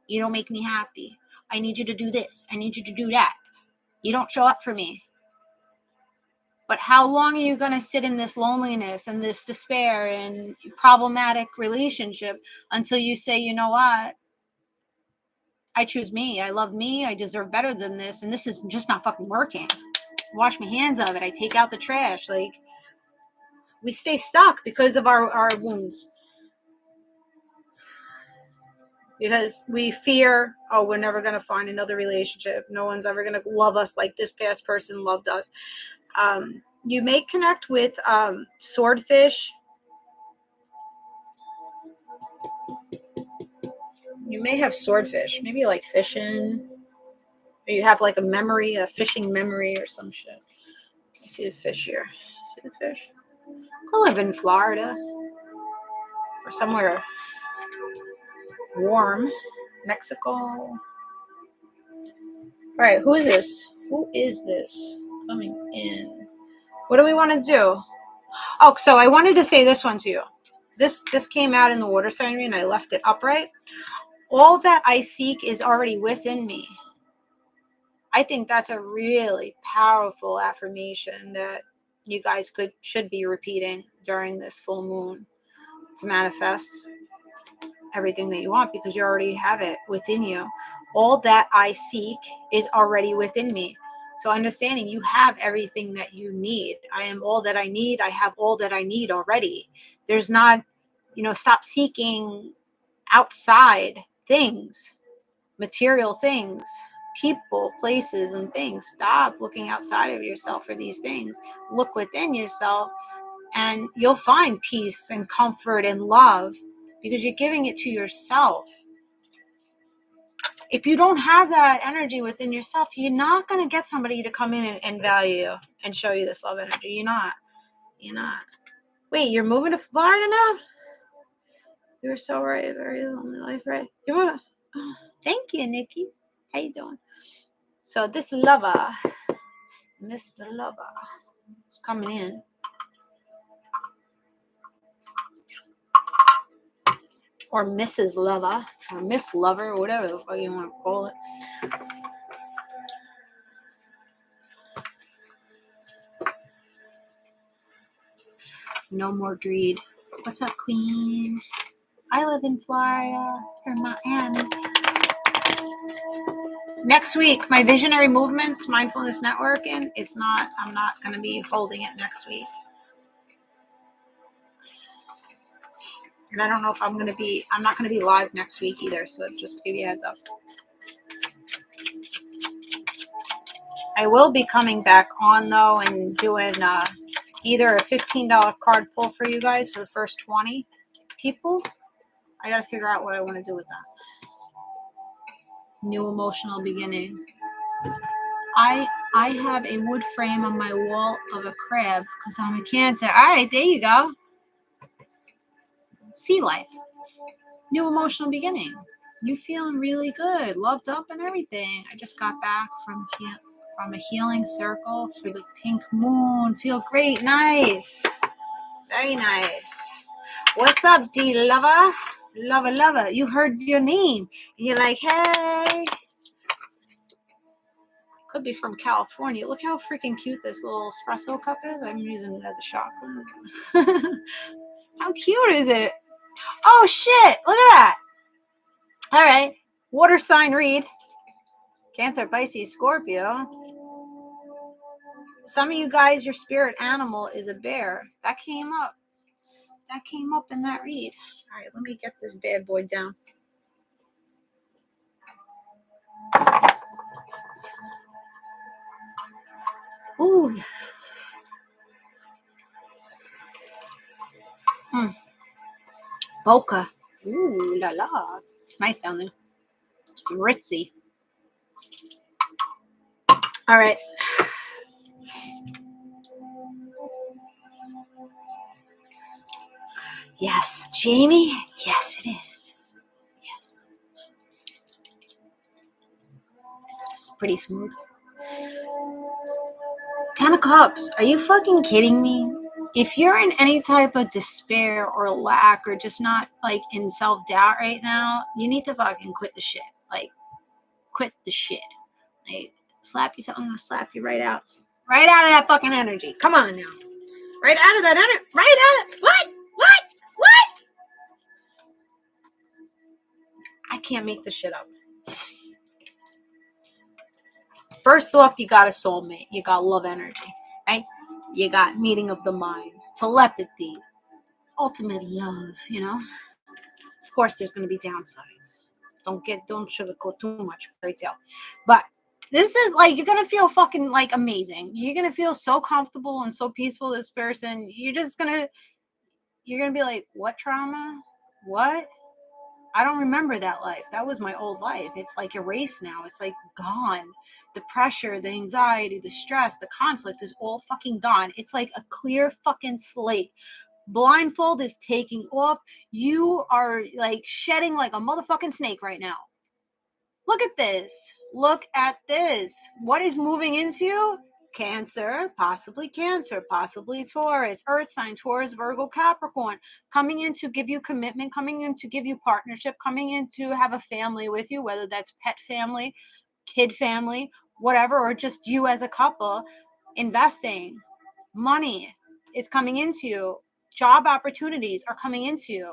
You don't make me happy. I need you to do this. I need you to do that. You don't show up for me. But how long are you going to sit in this loneliness and this despair and problematic relationship until you say, you know what? I choose me. I love me. I deserve better than this. And this is just not fucking working. Wash my hands of it. I take out the trash. Like, we stay stuck because of our wounds. because we fear, oh, we're never going to find another relationship. No one's ever going to love us like this past person loved us. You may connect with swordfish. You may have swordfish, maybe like fishing. Or you have like a memory, a fishing memory or some shit. I see the fish here. See the fish? I live in Florida or somewhere warm. Mexico. All right, who is this? Who is this coming in? What do we want to do? Oh, so I wanted to say this one to you. This came out in the water sign and I left it upright. All that I seek is already within me. I think that's a really powerful affirmation that you guys should be repeating during this full moon to manifest everything that you want, because you already have it within you. All that I seek is already within me. So understanding you have everything that you need. I am all that I need. I have all that I need already. There's not, stop seeking outside things, material things, people, places, and things. Stop looking outside of yourself for these things. Look within yourself and you'll find peace and comfort and love, because you're giving it to yourself. If you don't have that energy within yourself, you're not going to get somebody to come in and value you and show you this love energy. You're not. Wait, you're moving to Florida now? You were so right. Very lonely life, right? You're moving. Oh, thank you, Nikki. How you doing? So this lover, Mr. Lover, is coming in. Or Mrs. Lover, or Miss Lover, or whatever the fuck you want to call it. No more greed. What's up, Queen? I live in Florida, or Miami. Next week, my Visionary Movements, Mindfulness Networking, I'm not going to be holding it next week. And I don't know if I'm not going to be live next week either, so just to give you a heads up. I will be coming back on, though, and doing either a $15 card pull for you guys for the first 20 people. I got to figure out what I want to do with that. New emotional beginning. I have a wood frame on my wall of a crab because I'm a Cancer. All right, there you go. Sea life. New emotional beginning. You feeling really good, loved up and everything. I just got back from a healing circle for the pink moon. Feel great. Nice. Very nice. What's up, D lover? Lover. You heard your name. You're like, hey. Could be from California. Look how freaking cute this little espresso cup is. I'm using it as a shot. How cute is it? Oh, shit. Look at that. All right. Water sign read. Cancer, Pisces, Scorpio. Some of you guys, your spirit animal is a bear. That came up. In that read. All right, let me get this bad boy down. Ooh. Boca. Ooh, la la. It's nice down there. It's ritzy. All right. Yes, Jamie. Yes, it is. Yes. It's pretty smooth. 10 of Cups. Are you fucking kidding me? If you're in any type of despair or lack or just not like in self-doubt right now, you need to fucking quit the shit. Like, quit the shit. Like, slap you. I'm gonna slap you right out of that fucking energy. Come on now. Right out of that energy. Right out of what? I can't make this shit up. First off, you got a soulmate. You got love energy, right? You got meeting of the minds, telepathy, ultimate love, Of course, there's going to be downsides. Don't sugarcoat too much fairy tale. But this is like, you're gonna feel fucking like amazing. You're gonna feel so comfortable and so peaceful. This person, you're gonna be like, what trauma? What? I don't remember that life. That was my old life. It's like erased now. It's like gone. The pressure, the anxiety, the stress, the conflict is all fucking gone. It's like a clear fucking slate. Blindfold is taking off. You are like shedding like a motherfucking snake right now. Look at this. Look at this. What is moving into you? Cancer, possibly Taurus, Earth sign, Taurus, Virgo, Capricorn, coming in to give you commitment, coming in to give you partnership, coming in to have a family with you, whether that's pet family, kid family, whatever, or just you as a couple. Investing, money is coming into you. Job opportunities are coming into you.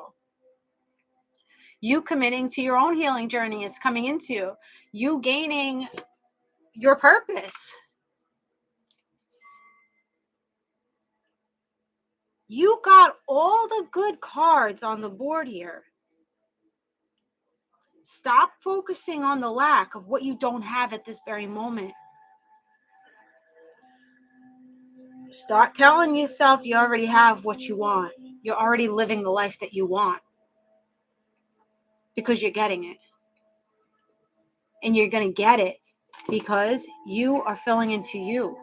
You committing to your own healing journey is coming into you. You gaining your purpose. You got all the good cards on the board here. Stop focusing on the lack of what you don't have at this very moment. Start telling yourself you already have what you want. You're already living the life that you want. Because you're getting it. And you're going to get it because you are filling into you.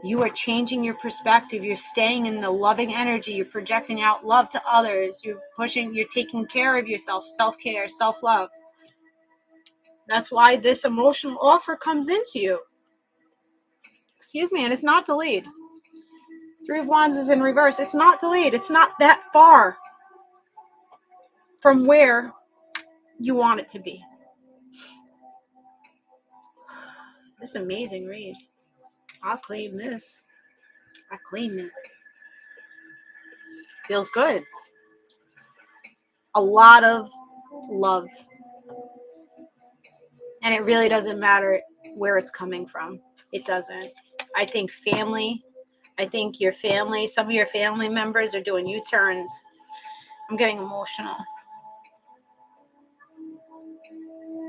You are changing your perspective. You're staying in the loving energy. You're projecting out love to others. You're taking care of yourself, self-care, self-love. That's why this emotional offer comes into you. Excuse me, and it's not delayed. Three of Wands is in reverse. It's not delayed. It's not that far from where you want it to be. This amazing read. I'll claim this. I claim it. Feels good. A lot of love. And it really doesn't matter where it's coming from. It doesn't. I think family. I think your family, some of your family members are doing U-turns. I'm getting emotional.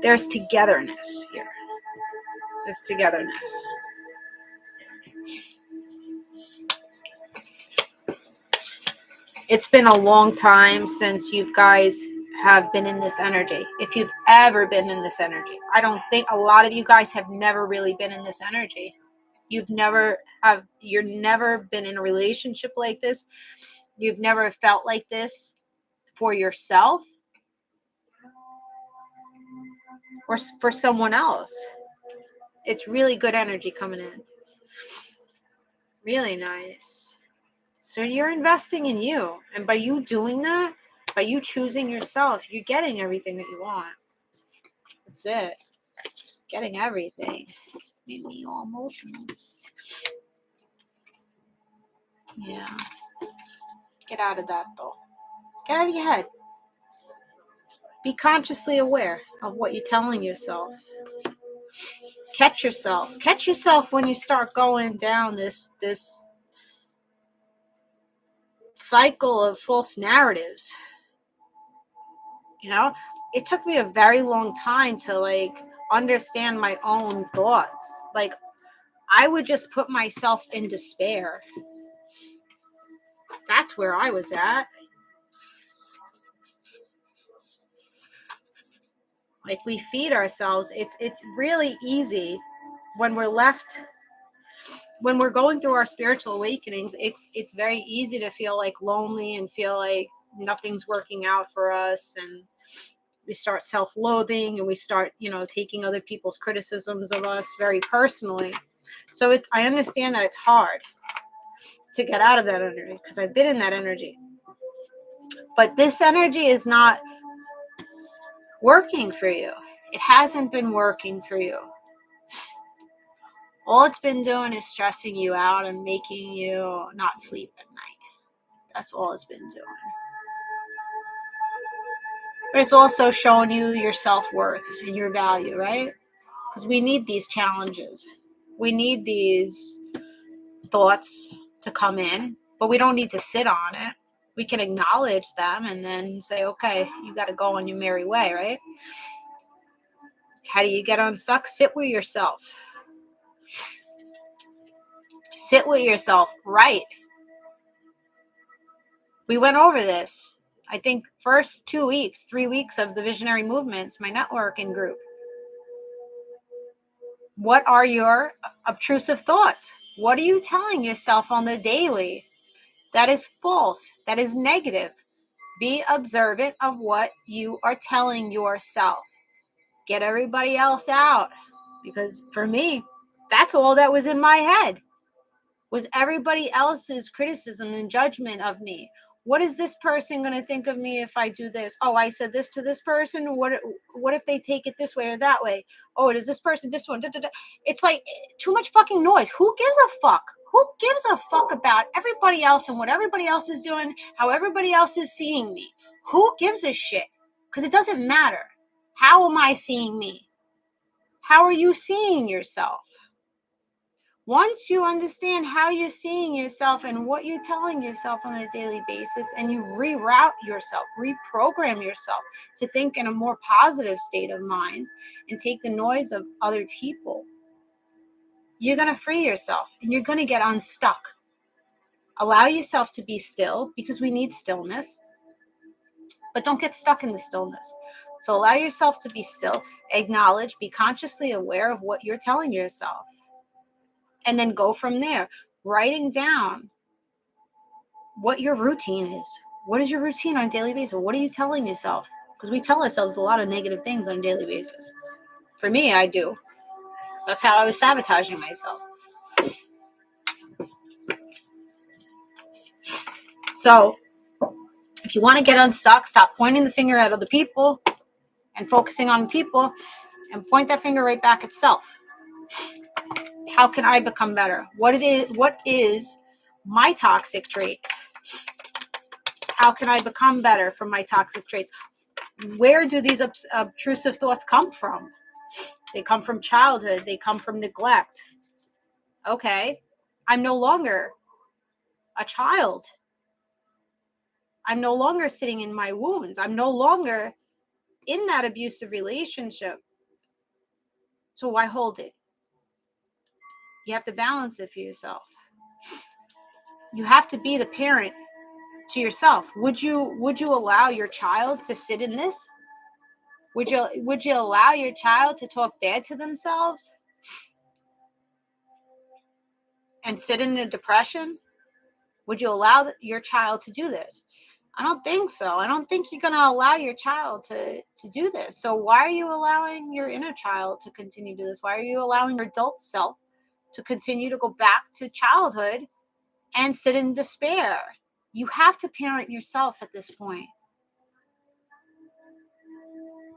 There's togetherness here. There's togetherness. It's been a long time since you guys have been in this energy. If you've ever been in this energy. I don't think a lot of you guys have never really been in this energy. You're never been in a relationship like this. You've never felt like this for yourself or for someone else. It's really good energy coming in. Really nice. So you're investing in you. And by you doing that, by you choosing yourself, you're getting everything that you want. That's it. Getting everything. Made me all emotional. Yeah. Get out of that, though. Get out of your head. Be consciously aware of what you're telling yourself. Catch yourself. Catch yourself when you start going down this cycle of false narratives. You know, it took me a very long time to understand my own thoughts. I would just put myself in despair. That's where I was at. We feed ourselves. It's really easy when we're going through our spiritual awakenings. It's very easy to feel lonely and feel like nothing's working out for us, and we start self-loathing and we start taking other people's criticisms of us very personally. So I understand that it's hard to get out of that energy because I've been in that energy. But this energy is not working for you. It hasn't been working for you. All it's been doing is stressing you out and making you not sleep at night. That's all it's been doing. But it's also showing you your self-worth and your value, right? Because we need these challenges. We need these thoughts to come in, but we don't need to sit on it. We can acknowledge them and then say, okay, you got to go on your merry way, right? How do you get unstuck? Sit with yourself. Sit with yourself. Right. We went over this. I think first 2 weeks, 3 weeks of the Visionary Movements, my networking group. What are your obtrusive thoughts? What are you telling yourself on the daily that is false, that is negative? Be observant of what you are telling yourself. Get everybody else out. Because for me, that's all that was in my head, was everybody else's criticism and judgment of me. What is this person going to think of me if I do this? Oh, I said this to this person. What if they take it this way or that way? Oh, does this person this one? Da, da, da. It's like too much fucking noise. Who gives a fuck? Who gives a fuck about everybody else and what everybody else is doing, how everybody else is seeing me? Who gives a shit? Because it doesn't matter. How am I seeing me? How are you seeing yourself? Once you understand how you're seeing yourself and what you're telling yourself on a daily basis, and you reroute yourself, reprogram yourself to think in a more positive state of mind and take the noise of other people, you're going to free yourself and you're going to get unstuck. Allow yourself to be still, because we need stillness, but don't get stuck in the stillness. So allow yourself to be still, acknowledge, be consciously aware of what you're telling yourself. And then go from there, writing down what your routine is. What is your routine on a daily basis? What are you telling yourself? Because we tell ourselves a lot of negative things on a daily basis. For me, I do. That's how I was sabotaging myself. So if you want to get unstuck, stop pointing the finger at other people and focusing on people, and point that finger right back at self. How can I become better? What is my toxic traits? How can I become better from my toxic traits? Where do these obtrusive thoughts come from? They come from childhood. They come from neglect. Okay, I'm no longer a child. I'm no longer sitting in my wounds. I'm no longer in that abusive relationship. So why hold it? You have to balance it for yourself. You have to be the parent to yourself. Would you allow your child to sit in this? Would you allow your child to talk bad to themselves and sit in a depression? Would you allow your child to do this? I don't think so. I don't think you're going to allow your child to do this. So why are you allowing your inner child to continue to do this? Why are you allowing your adult self to continue to go back to childhood and sit in despair? You have to parent yourself at this point.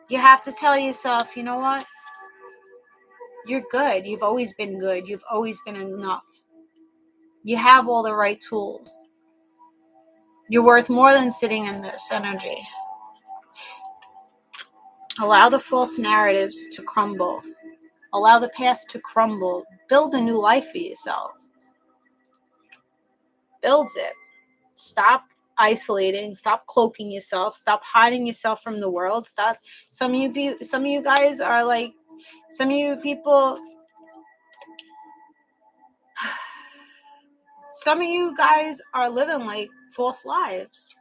You have to tell yourself, you know what? You're good. You've always been good. You've always been enough. You have all the right tools. You're worth more than sitting in this energy. Allow the false narratives to crumble. Allow the past to crumble. Build a new life for yourself. Build it. Stop isolating. Stop cloaking yourself. Stop hiding yourself from the world. Stop. Some of you guys are like, some of you people, some of you guys are living like false lives.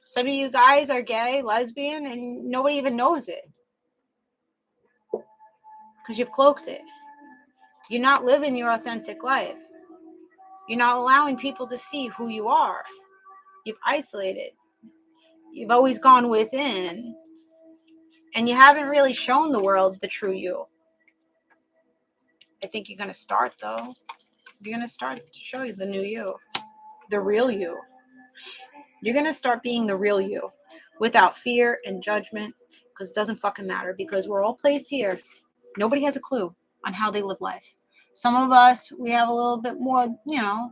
Some of you guys are gay, lesbian, and nobody even knows it. Because you've cloaked it. You're not living your authentic life. You're not allowing people to see who you are. You've isolated. You've always gone within. And you haven't really shown the world the true you. I think you're going to start, though. You're going to start to show you the new you. The real you. You're going to start being the real you. Without fear and judgment. Because it doesn't fucking matter. Because we're all placed here. Nobody has a clue on how they live life. Some of us, we have a little bit more, a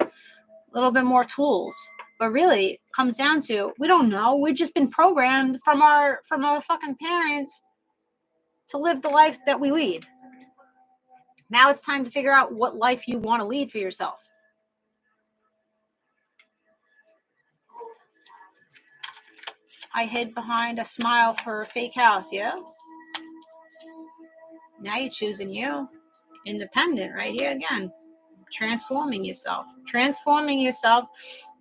little bit more tools. But really, it comes down to, we don't know. We've just been programmed from our fucking parents to live the life that we lead. Now it's time to figure out what life you want to lead for yourself. I hid behind a smile for a fake house, yeah? Now you're choosing you. Independent, right here again. Transforming yourself,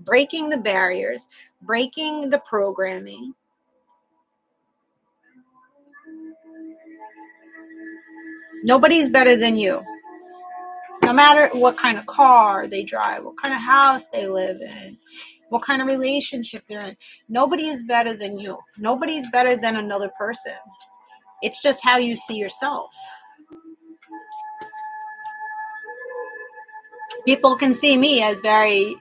breaking the barriers, breaking the programming. Nobody's better than you. No matter what kind of car they drive, what kind of house they live in, what kind of relationship they're in. Nobody is better than you. Nobody's better than another person. It's just how you see yourself. People can see me as very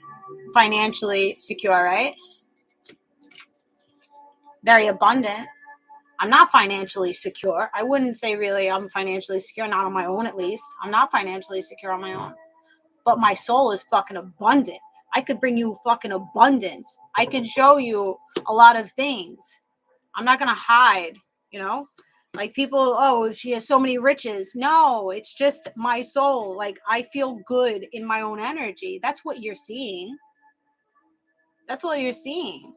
financially secure, right? Very abundant. I'm not financially secure. I wouldn't say really I'm financially secure, not on my own at least. I'm not financially secure on my own. But my soul is fucking abundant. I could bring you fucking abundance. I could show you a lot of things. I'm not going to hide, you know? Like people, oh, she has so many riches. No, it's just my soul. Like I feel good in my own energy. That's what you're seeing. That's what you're seeing.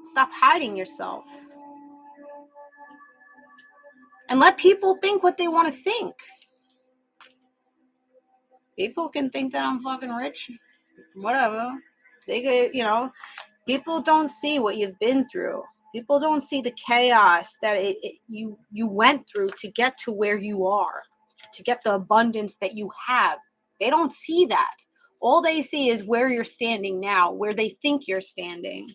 Stop hiding yourself. And let people think what they want to think. People can think that I'm fucking rich. Whatever. They could, you know, people don't see what you've been through. People don't see the chaos that you went through to get to where you are, to get the abundance that you have. They don't see that. All they see is where you're standing now, where they think you're standing.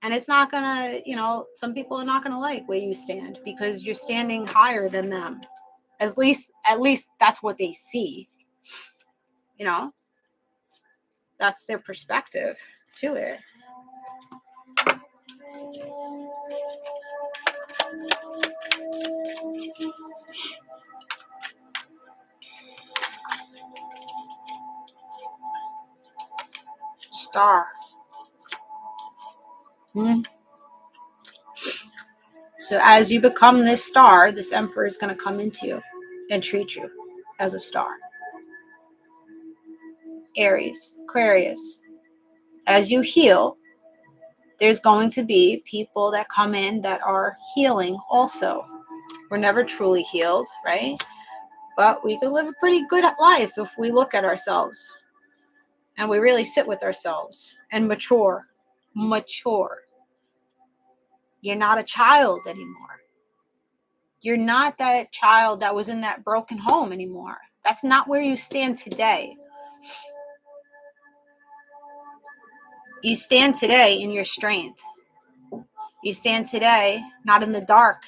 And it's not gonna, you know, some people are not gonna like where you stand because you're standing higher than them. At least that's what they see. You know, that's their perspective to it. Star. So as you become this star, this emperor is going to come into you and treat you as a star. Aries, Aquarius. As you heal, there's going to be people that come in that are healing also. We're never truly healed, right? But we can live a pretty good life if we look at ourselves and we really sit with ourselves and mature. You're not a child anymore. You're not that child that was in that broken home anymore. That's not where you stand today. You stand today in your strength. You stand today not in the dark.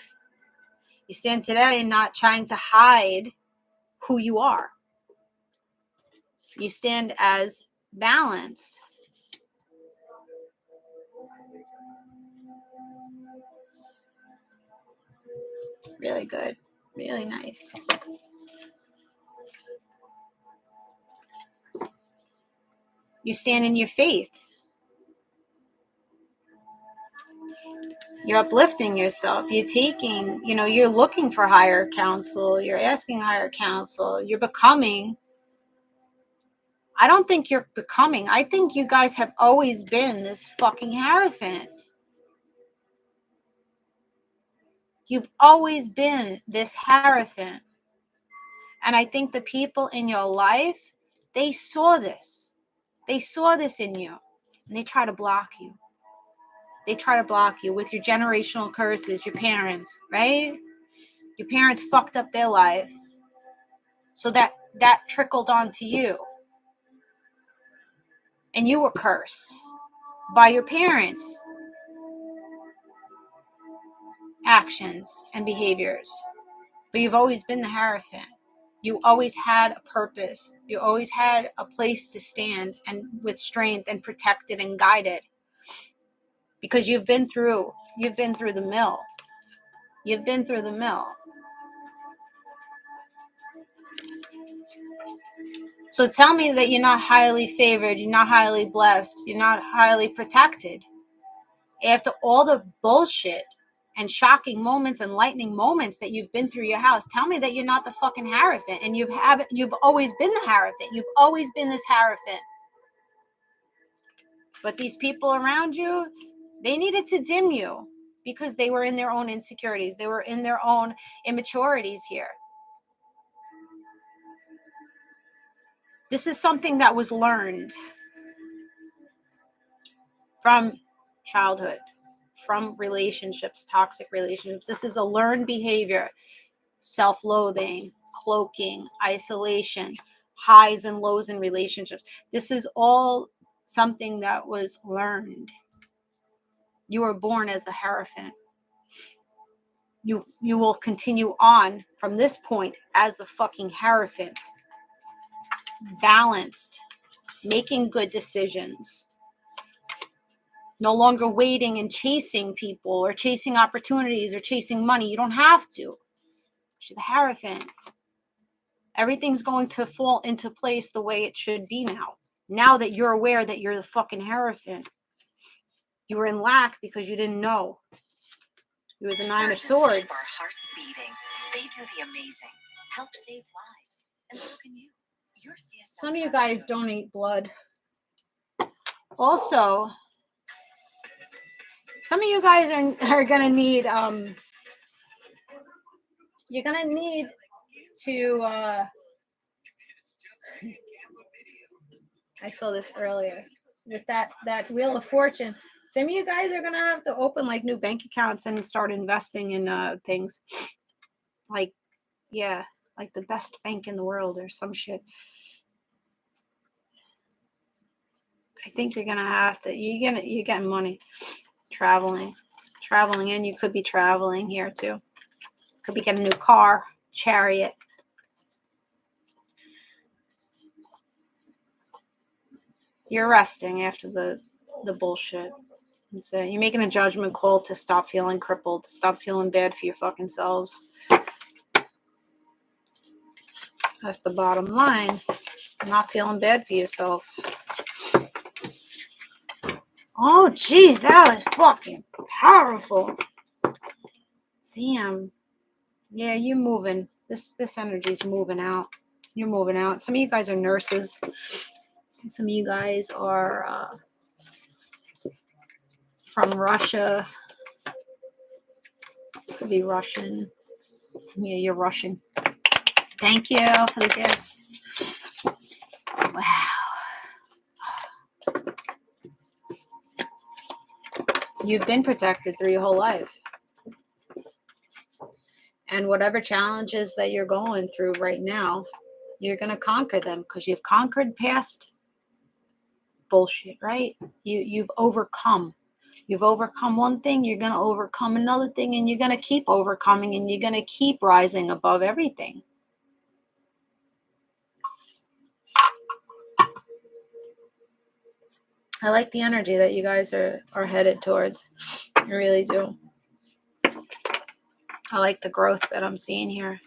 You stand today not trying to hide who you are. You stand as balanced. Really good. Really nice. You stand in your faith. You're uplifting yourself. You're taking, you're looking for higher counsel. You're asking higher counsel. You're becoming. I don't think you're becoming. I think you guys have always been this fucking hierophant. You've always been this hierophant. And I think the people in your life, they saw this. They saw this in you. And they try to block you. They try to block you with your generational curses, your parents, right? Your parents fucked up their life. So that trickled onto you. And you were cursed by your parents' actions and behaviors. But you've always been the hierophant. You always had a purpose. You always had a place to stand and with strength and protected and guided. Because you've been through the mill. You've been through the mill. So tell me that you're not highly favored, you're not highly blessed, you're not highly protected. After all the bullshit and shocking moments and lightning moments that you've been through your house. Tell me that you're not the fucking hierophant, and you've always been the hierophant. You've always been this hierophant. But these people around you, they needed to dim you because they were in their own insecurities. They were in their own immaturities here. This is something that was learned from childhood, from relationships, toxic relationships. This is a learned behavior. Self-loathing, cloaking, isolation, highs and lows in relationships. This is all something that was learned. You were born as the hierophant. You will continue on from this point as the fucking hierophant. Balanced, making good decisions. No longer waiting and chasing people or chasing opportunities or chasing money. You don't have to. You're the hierophant. Everything's going to fall into place the way it should be now. Now that you're aware that you're the fucking hierophant. You were in lack because you didn't know. You were the Nine of Swords. Keep our hearts beating. They do the amazing. Help save lives. And so can you. Your CSL. Some of you guys donate blood. Also, some of you guys are gonna need you're gonna need to I saw this earlier with that Wheel of Fortune. Some of you guys are gonna have to open like new bank accounts and start investing in things like, yeah, like the best bank in the world or some shit. I think you're gonna have to. You're getting money, traveling, and you could be traveling here too. Could be getting a new car, chariot. You're resting after the bullshit. You're making a judgment call to stop feeling crippled, to stop feeling bad for your fucking selves. That's the bottom line. Not feeling bad for yourself. Oh, geez, that was fucking powerful. Damn. Yeah, you're moving. This energy's moving out. You're moving out. Some of you guys are nurses. Some of you guys are from Russia. Could be Russian. Yeah, you're Russian. Thank you for the gifts. Wow. You've been protected through your whole life. And whatever challenges that you're going through right now, you're going to conquer them because you've conquered past bullshit, right? You've overcome. You've overcome one thing, you're going to overcome another thing, and you're going to keep overcoming, and you're going to keep rising above everything. I like the energy that you guys are headed towards. I really do. I like the growth that I'm seeing here.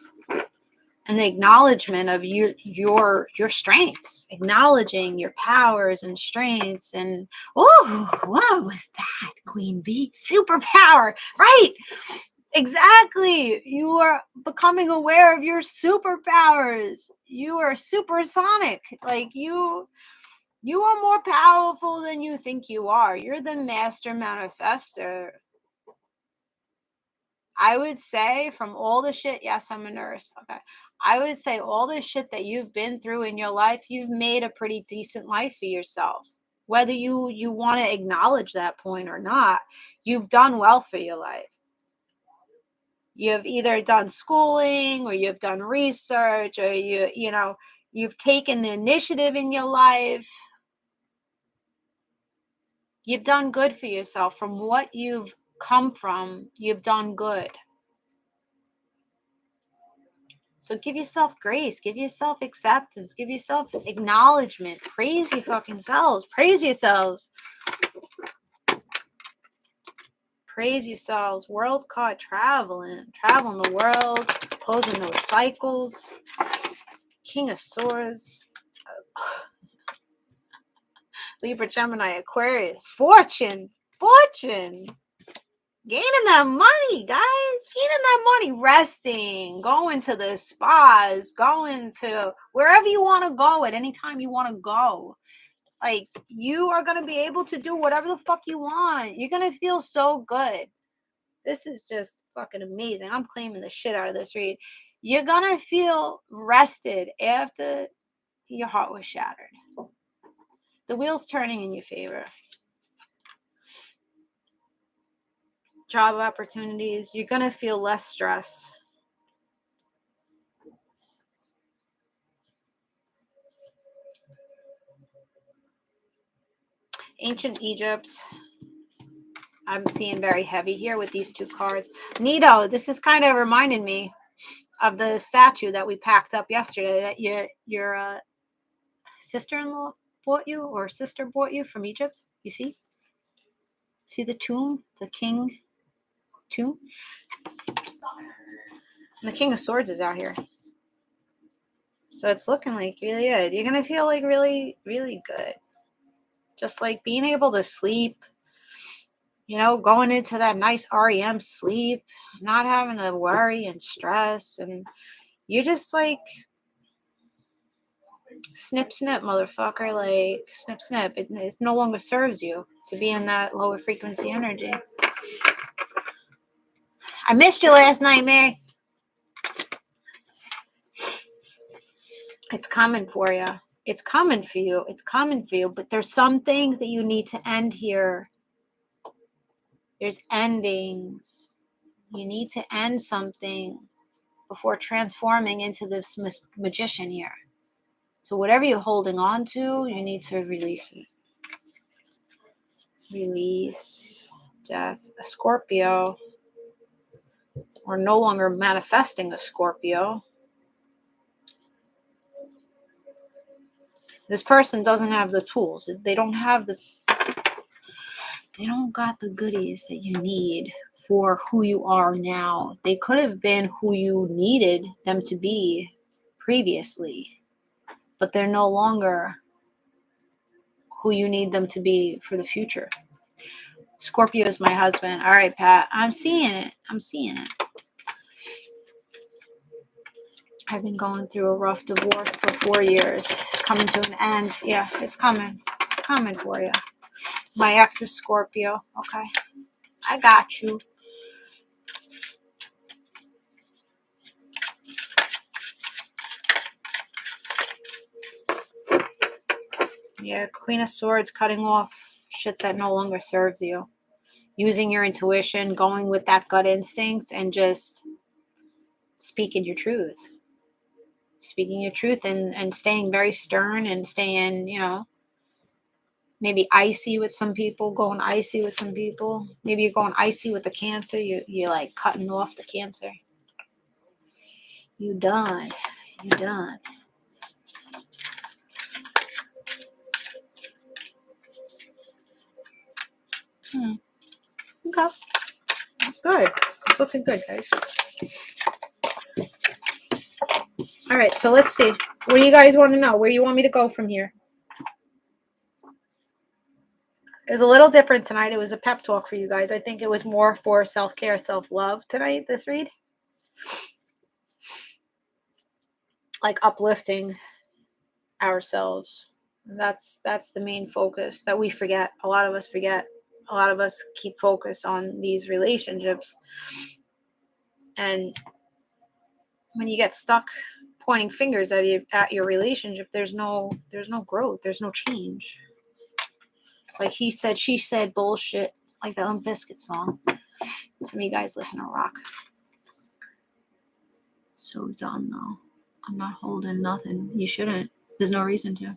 And the acknowledgement of your strengths. Acknowledging your powers and strengths. And, oh, what was that, Queen Bee? Superpower, right? Exactly. You are becoming aware of your superpowers. You are supersonic. Like you are more powerful than you think you are. You're the master manifester. I would say from all the shit, yes, I'm a nurse. Okay. I would say all the shit that you've been through in your life, you've made a pretty decent life for yourself. Whether you want to acknowledge that point or not, you've done well for your life. You've either done schooling or you've done research or you've taken the initiative in your life. You've done good for yourself. From what you've come from, you've done good. So give yourself grace, give yourself acceptance, give yourself acknowledgement. Praise your fucking selves. Praise yourselves. Praise yourselves. World card traveling the world, closing those cycles. King of Swords. Libra, Gemini, Aquarius. Fortune. Gaining that money, guys. Gaining that money. Resting. Going to the spas. Going to wherever you want to go at any time you want to go. Like, you are going to be able to do whatever the fuck you want. You're going to feel so good. This is just fucking amazing. I'm claiming the shit out of this read. You're going to feel rested after your heart was shattered. The wheel's turning in your favor. Job opportunities. You're going to feel less stress. Ancient Egypt. I'm seeing very heavy here with these two cards. Nito, this is kind of reminding me of the statue that we packed up yesterday that your sister-in-law bought you, or sister bought you from Egypt. You see? See the tomb? The king tomb? And the King of Swords is out here. So it's looking like really good. You're going to feel like really, really good. Just like being able to sleep, you know, going into that nice REM sleep, not having to worry and stress. And you're just like, snip, snip, motherfucker. Like, snip, snip. It no longer serves you to be in that lower frequency energy. I missed you last night, Mary. It's coming for you. It's coming for you. It's coming for you. But there's some things that you need to end here. There's endings. You need to end something before transforming into this magician here. So whatever you're holding on to, you need to release it. Release. Death. A Scorpio. Or no longer manifesting a Scorpio. This person doesn't have the tools. They don't got the goodies that you need for who you are now. They could have been who you needed them to be previously, but they're no longer who you need them to be for the future. Scorpio is my husband. All right, Pat. I'm seeing it. I've been going through a rough divorce for 4 years. It's coming to an end. Yeah, it's coming. It's coming for you. My ex is Scorpio. Okay. I got you. Yeah, Queen of Swords, cutting off shit that no longer serves you. Using your intuition, going with that gut instinct, and just speaking your truth. Speaking your truth and staying very stern and staying, you know, maybe icy with some people, going icy with some people. Maybe you're going icy with the Cancer. You're like cutting off the Cancer. You done. Okay. It's good. It's looking good, guys. All right, so let's see. What do you guys want to know? Where you want me to go from here? It was a little different tonight. It was a pep talk for you guys. I think it was more for self-care, self-love tonight, this read. Like uplifting ourselves. That's the main focus that we forget. A lot of us forget. A lot of us keep focus on these relationships. And when you get stuck pointing fingers at your relationship, there's no growth. There's no change. It's like he said, she said bullshit, like the Limp Bizkit song. Some of you guys listen to rock. So done, though. I'm not holding nothing. You shouldn't. There's no reason to.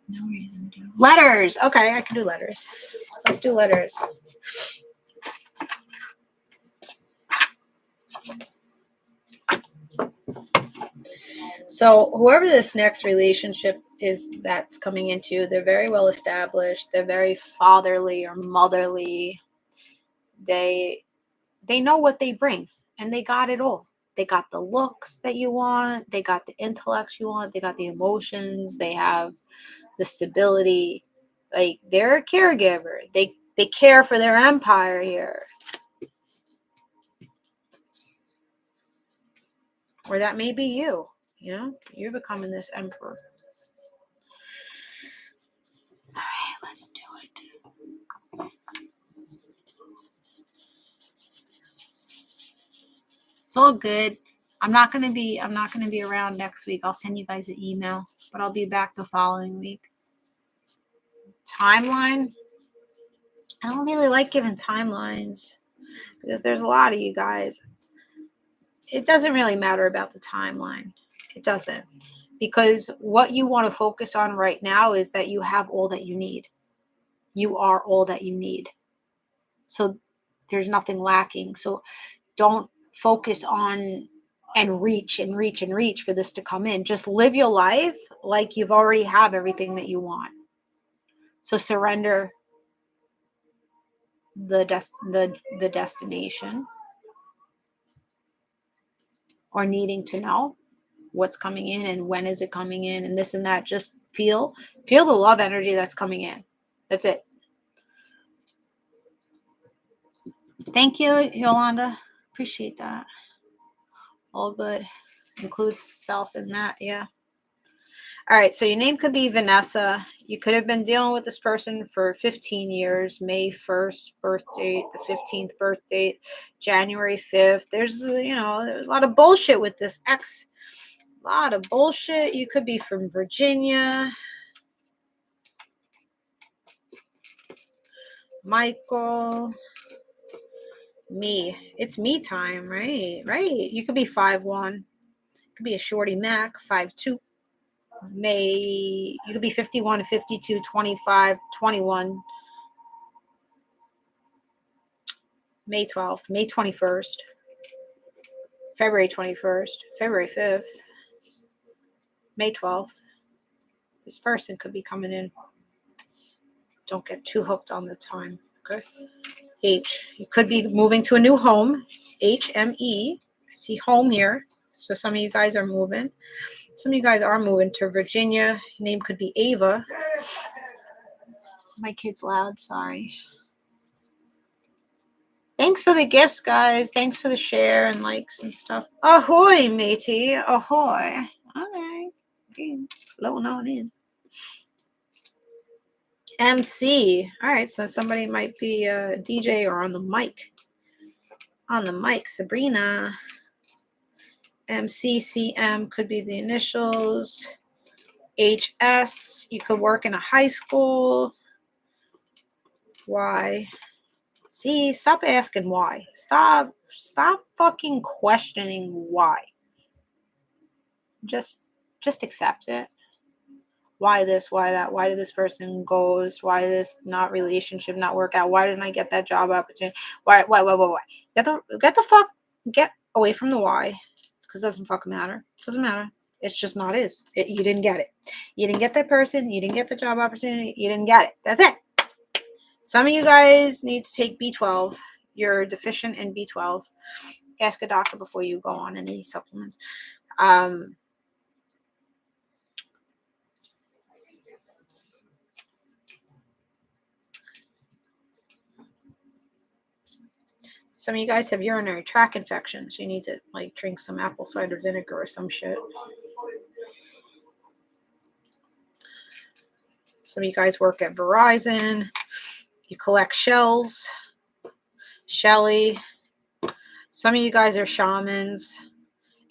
No reason to. Letters. Okay, I can do letters. Let's do letters. So whoever this next relationship is that's coming into, they're very well established. They're very fatherly or motherly. They know what they bring, and they got it all. They got the looks that you want. They got the intellect you want. They got the emotions. They have the stability. Like, they're a caregiver. They They care for their empire here. Or that may be you. You know, you're becoming this emperor. All right, let's do it. It's all good. I'm not gonna be around next week. I'll send you guys an email, but I'll be back the following week. Timeline. I don't really like giving timelines because there's a lot of you guys. It doesn't really matter about the timeline. It doesn't. Because what you want to focus on right now is that you have all that you need. You are all that you need. So there's nothing lacking. So don't focus on and reach for this to come in. Just live your life like you've already have everything that you want. So surrender the destination or needing to know what's coming in and when is it coming in and this and that. Just feel the love energy that's coming in. That's it. Thank you, Yolanda. Appreciate that. All good. Includes self in that. Yeah. All right. So your name could be Vanessa. You could have been dealing with this person for 15 years. May 1st birth date, the 15th birth date, January 5th. There's a lot of bullshit with this ex. A lot of bullshit. You could be from Virginia. Michael. Me. It's me time, right? Right. You could be 5'1". Could be a shorty Mac, 5'2". You could be 51, 52, 25, 21. May 12th, May 21st, February 21st, February 5th, May 12th. This person could be coming in. Don't get too hooked on the time, okay? H. You could be moving to a new home. HME. I see home here. So some of you guys are moving. Some of you guys are moving to Virginia. Your name could be Ava. My kid's loud, sorry. Thanks for the gifts, guys. Thanks for the share and likes and stuff. Ahoy, matey. Ahoy. All right. Okay. Floating on in. MC. All right. So somebody might be a DJ or on the mic. On the mic, Sabrina. MCCM could be the initials. HS. You could work in a high school. Y. See, stop asking why. Stop fucking questioning why. Just accept it. Why this? Why that? Why did this person ghost? Why this not relationship not work out? Why didn't I get that job opportunity? Why? Get away from the why, because it doesn't fucking matter. It doesn't matter. It's just not is. You didn't get it. You didn't get that person. You didn't get the job opportunity. You didn't get it. That's it. Some of you guys need to take B12. You're deficient in B12. Ask a doctor before you go on any supplements. Some of you guys have urinary tract infections. You need to drink some apple cider vinegar or some shit. Some of you guys work at Verizon. You collect shells. Shelly. Some of you guys are shamans.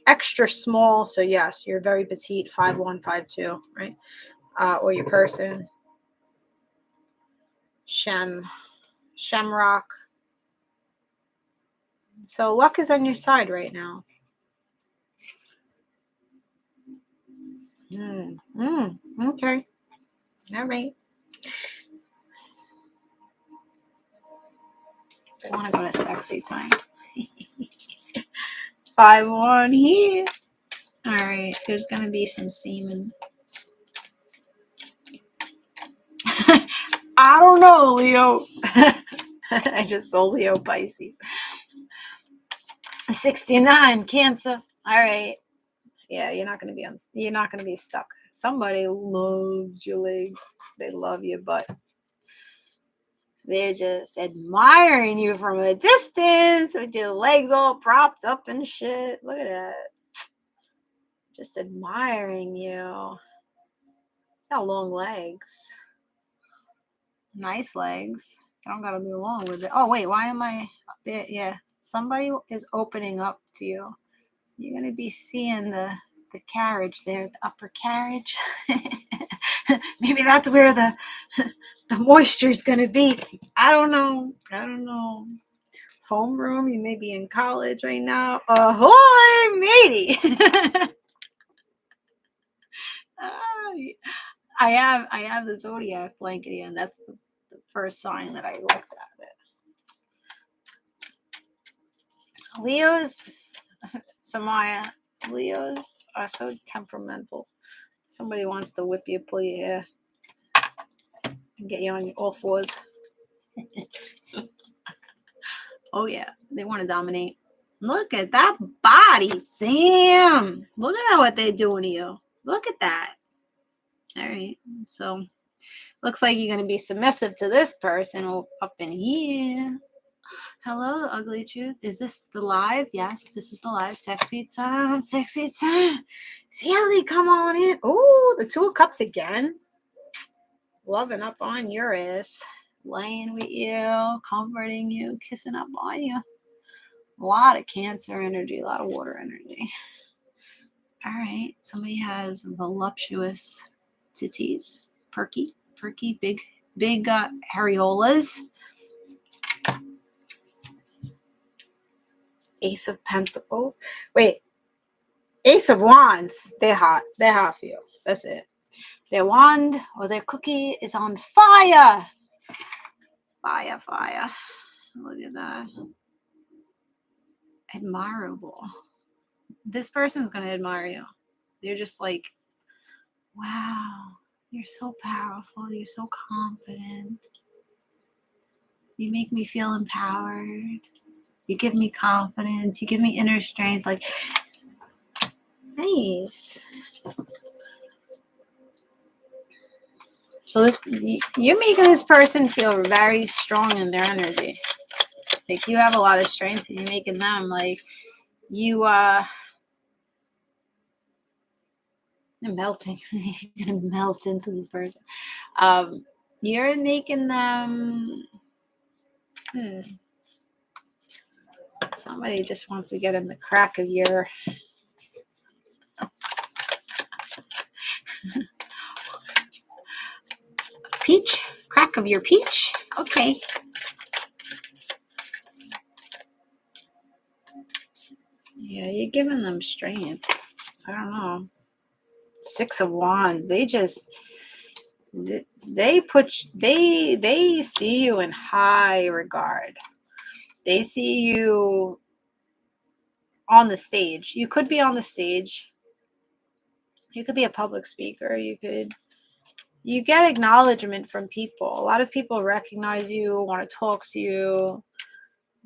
Extra small. So yes, you're very petite, 5'1", 5'2", right? Or your person. Shamrock. So luck is on your side right now. Okay. All right. I want to go to sexy time. 5'1" here. All right. There's going to be some semen. I don't know, Leo. I just sold Leo Pisces. 69 Cancer. All right. Yeah, you're not gonna be stuck. Somebody loves your legs. They love your butt. They're just admiring you from a distance with your legs all propped up and shit. Look at that. Just admiring you. Got long legs. Nice legs. I don't gotta be long with it. Oh, wait, why am I there? Yeah, somebody is opening up to you. You're gonna be seeing the carriage there, the upper carriage. Maybe that's where the moisture is gonna be. I don't know. Homeroom, you may be in college right now. Ahoy, matey! I have the Zodiac blanket here, and that's the first sign that I looked at it. Leos, Samaya, Leos are so temperamental. Somebody wants to whip you, pull your hair, and get you on all fours. Oh yeah, they want to dominate. Look at that body. Damn. Look at what they're doing to you. Look at that. All right. So looks like you're going to be submissive to this person up in here. Hello, ugly truth. Is this the live? Yes, this is the live. Sexy time. Sexy time. See how they come on in? Oh, the Two of Cups again. Loving up on your ass. Laying with you. Comforting you. Kissing up on you. A lot of Cancer energy. A lot of water energy. All right. Somebody has voluptuous titties. Perky, big areolas. Ace of Pentacles. Wait. Ace of Wands. They're hot. They're hot for you. That's it. Their wand or their cookie is on fire. Fire. Look at that. Admirable. This person's going to admire you. They're just like, wow, you're so powerful. You're so confident. You make me feel empowered. You give me confidence. You give me inner strength. Like, nice. So you're making this person feel very strong in their energy. Like you have a lot of strength, and you're making them like you're melting. You're gonna melt into this person. You're making them. Somebody just wants to get in the crack of your. Peach? Crack of your peach? Okay. Yeah, you're giving them strength. I don't know. Six of Wands. They see you in high regard. They see you on the stage. You could be on the stage. You could be a public speaker. You get acknowledgement from people. A lot of people recognize you, want to talk to you.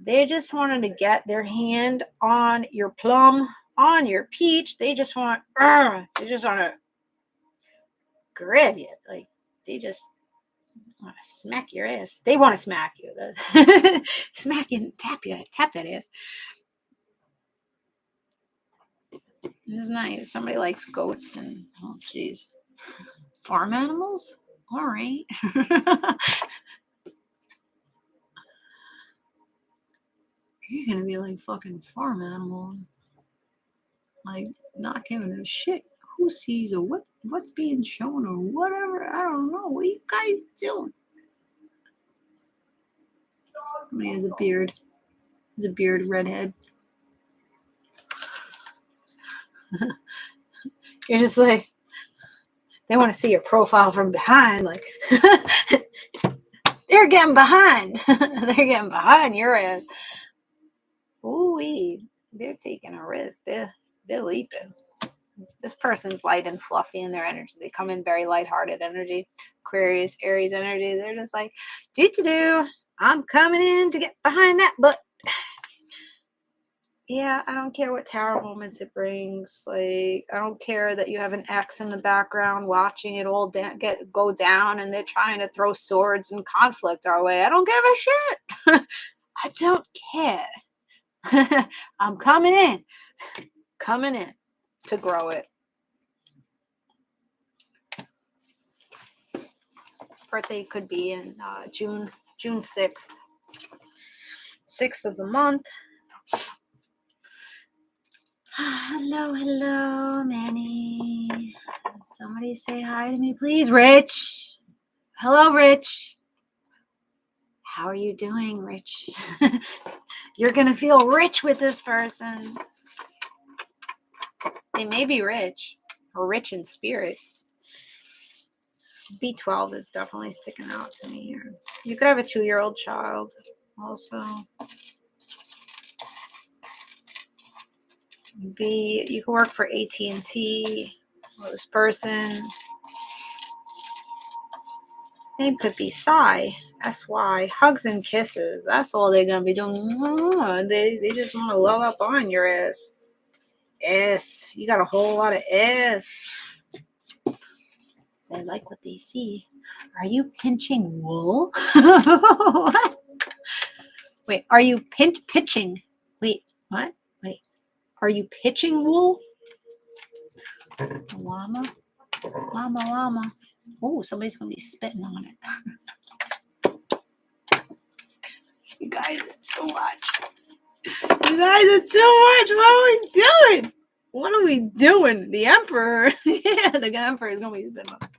They just wanted to get their hand on your plum, on your peach. They just want to grab you. Like, they just want to smack your ass. They want to smack you. Smack you and tap that ass. This is nice. Somebody likes goats and, oh, jeez. Farm animals? All right. You're going to be like fucking farm animal. Like, not giving a shit who sees or what's being shown or whatever. I don't know. What are you guys doing? Somebody has a beard. There's a beard, redhead. You're just like, they want to see your profile from behind. Like, they're getting behind. They're getting behind your ass. Ooh-wee. They're taking a risk. They're leaping. This person's light and fluffy in their energy. They come in very lighthearted energy. Aquarius, Aries energy. They're just like, do. I'm coming in to get behind that butt. Yeah, I don't care what tarot moments it brings. Like, I don't care that you have an ex in the background watching it all go down, and they're trying to throw swords and conflict our way. I don't give a shit. I don't care. I'm coming in to grow it. Birthday could be in June 6th. 6th of the month. Hello, Manny. Somebody say hi to me, please. Rich. Hello, Rich. How are you doing, Rich? You're going to feel rich with this person. They may be rich or rich in spirit. B12 is definitely sticking out to me here. You could have a 2-year-old child also. You can work for AT&T. This person. Name could be Psy. S-Y. Hugs and kisses. That's all they're going to be doing. They just want to love up on your ass. S. You got a whole lot of S. They like what they see. Are you pinching wool? What? Wait, are you pitching? Wait, what? Wait, are you pitching wool? Llama? Llama. Oh, somebody's going to be spitting on it. You guys, it's too much. You guys, it's too much. What are we doing? The Emperor. Yeah, the Emperor is going to be spitting on it.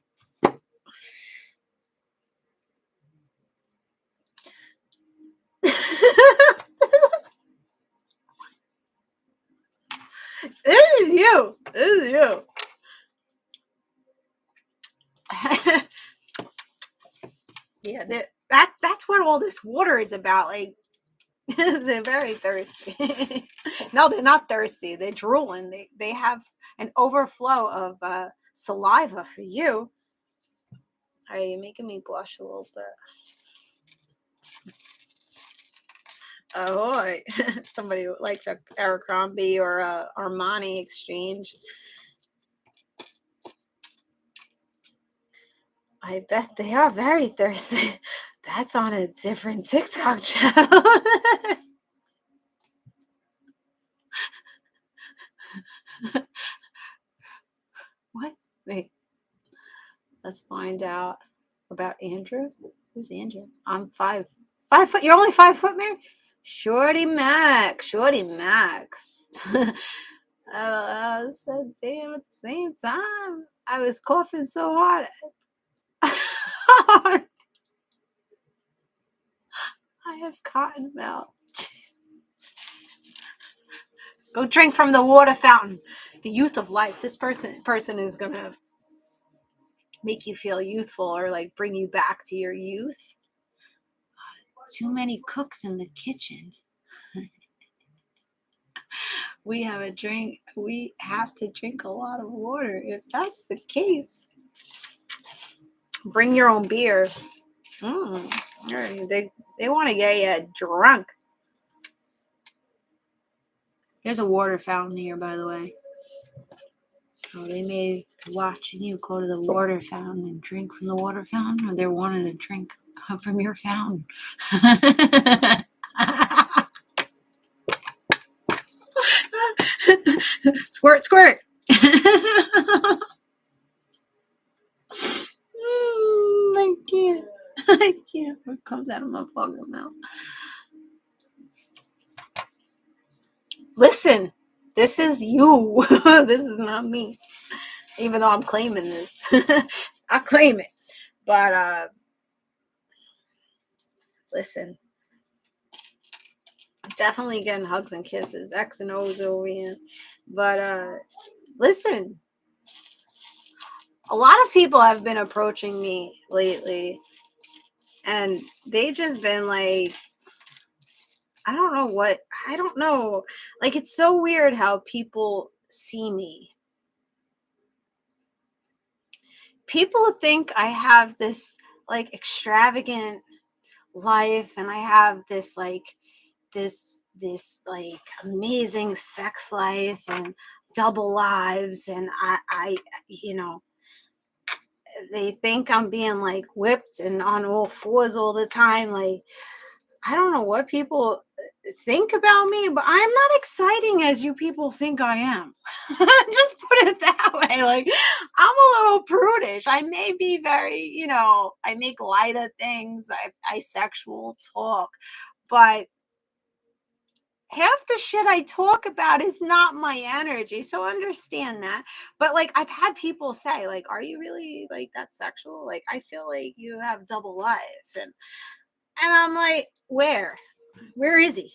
This is you. Yeah, that's what all this water is about. Like, they're very thirsty. No, they're not thirsty. They're drooling. They have an overflow of saliva for you. Are you making me blush a little bit? Ahoy. Somebody who likes a Abercrombie or a Armani exchange. I bet they are very thirsty. That's on a different TikTok channel. What? Wait. Let's find out about Andrew. Who's Andrew? I'm 5 foot. You're only 5 foot, Mary? Shorty Max. I was so damn at the same time. I was coughing so hard. I have cotton mouth. Go drink from the water fountain. The youth of life. This person is gonna make you feel youthful or like bring you back to your youth. Too many cooks in the kitchen. We have to drink a lot of water. If that's the case, bring your own beer. They want to get you drunk. There's a water fountain here, by the way. So they may be watching you go to the water fountain and drink from the water fountain, or they're wanting to drink from your fountain. Squirt. I can't. What comes out of my fucking mouth? Listen, this is you. This is not me. Even though I'm claiming this. I claim it. But listen. Definitely getting hugs and kisses. X and O's over here. But listen. A lot of people have been approaching me lately. And they just been like, I don't know. Like, it's so weird how people see me. People think I have this like extravagant life, and I have this like this this like amazing sex life and double lives, and I they think I'm being like whipped and on all fours all the time. Like, I don't know what people think about me, but I'm not exciting as you people think I am. Just put it that way. Like, I'm a little prudish. I may be very, I make light of things. I sexual talk, but half the shit I talk about is not my energy. So understand that. But like, I've had people say, like, are you really like that sexual? Like, I feel like you have double life. And I'm like, where is he?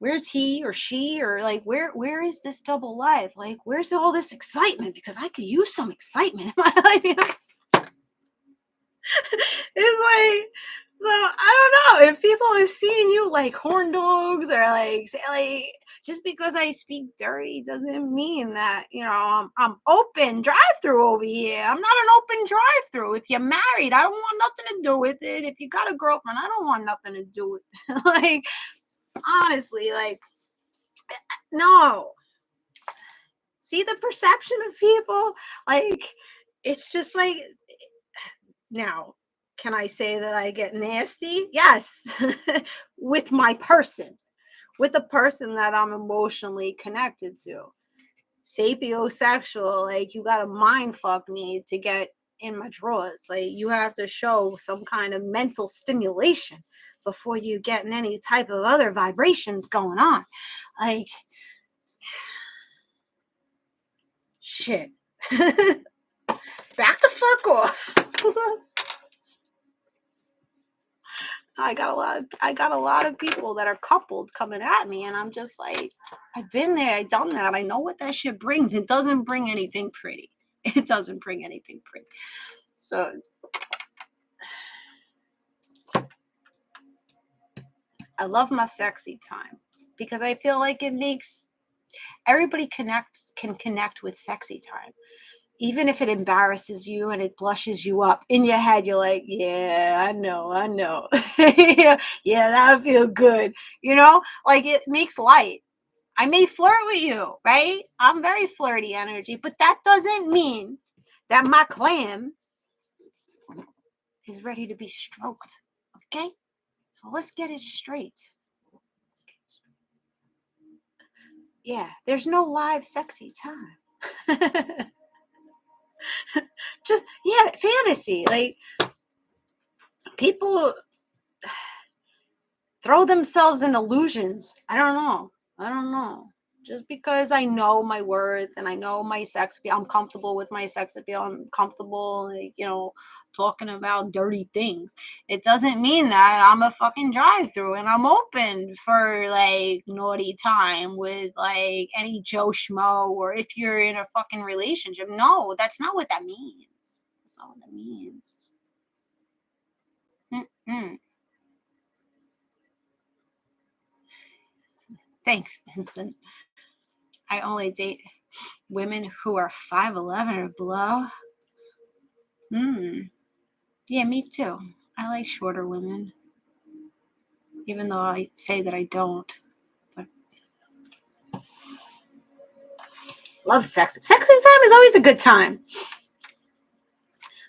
Where's he or she? Or like, where is this double life? Like, where's all this excitement? Because I could use some excitement in my life. It's like, so I don't know if people are seeing you like horn dogs, or like say, like, just because I speak dirty doesn't mean that I'm open drive through over here. I'm not an open drive through. If you're married, I don't want nothing to do with it. If you got a girlfriend, I don't want nothing to do with it. Like, honestly, like, no. See the perception of people? Like, it's just like, now, can I say that I get nasty? Yes. With my person, with the person that I'm emotionally connected to. Sapiosexual, like, you gotta mind fuck me to get in my drawers. Like, you have to show some kind of mental stimulation before you getting any type of other vibrations going on. Like, shit. Back the fuck off. I got a lot of people that are coupled coming at me, and I'm just like, I've been there, I've done that. I know what that shit brings. It doesn't bring anything pretty. It doesn't bring anything pretty. So I love my sexy time because I feel like it makes everybody can connect with sexy time. Even if it embarrasses you and it blushes you up, in your head, you're like, yeah, I know. Yeah, that would feel good. Like, it makes light. I may flirt with you, right? I'm very flirty energy, but that doesn't mean that my clam is ready to be stroked. Okay? So let's get it straight. Yeah, there's no live sexy time. Just, yeah, fantasy. Like, people throw themselves in illusions. I don't know. Just because I know my worth and I know my sex appeal, I'm comfortable with my sex appeal. I'm comfortable, like, talking about dirty things. It doesn't mean that I'm a fucking drive-through and I'm open for like naughty time with like any Joe Schmo, or if you're in a fucking relationship. No, that's not what that means. That's not what that means. Mm-mm. Thanks, Vincent. I only date women who are 5'11" or below. Yeah, me too. I like shorter women, even though I say that I don't. But love sex. Sexy time is always a good time.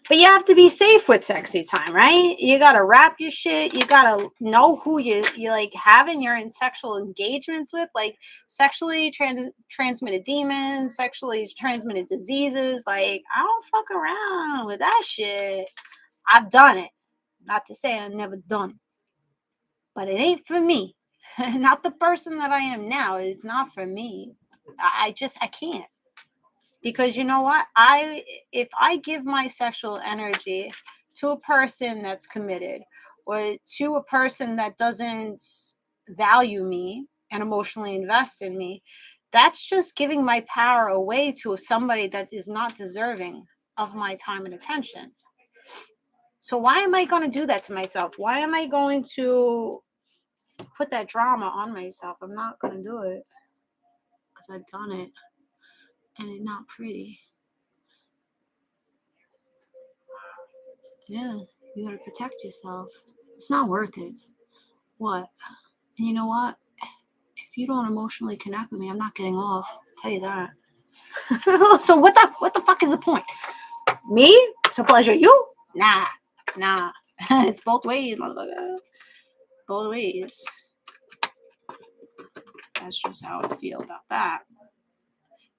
But you have to be safe with sexy time, right? You gotta wrap your shit. You gotta know who you like having your sexual engagements with, like sexually transmitted demons, sexually transmitted diseases. Like, I don't fuck around with that shit. I've done it. Not to say I've never done it, but it ain't for me. Not the person that I am now. It's not for me. I can't. Because you know what? If I give my sexual energy to a person that's committed, or to a person that doesn't value me and emotionally invest in me, that's just giving my power away to somebody that is not deserving of my time and attention. So why am I going to do that to myself? Why am I going to put that drama on myself? I'm not going to do it because I've done it and it's not pretty. Yeah, you got to protect yourself. It's not worth it. What? And you know what? you don't emotionally connect with me, I'm not getting off. I'll tell you that. So what the fuck is the point? Me to pleasure you? Nah. It's both ways, motherfucker. Both ways. That's just how I feel about that.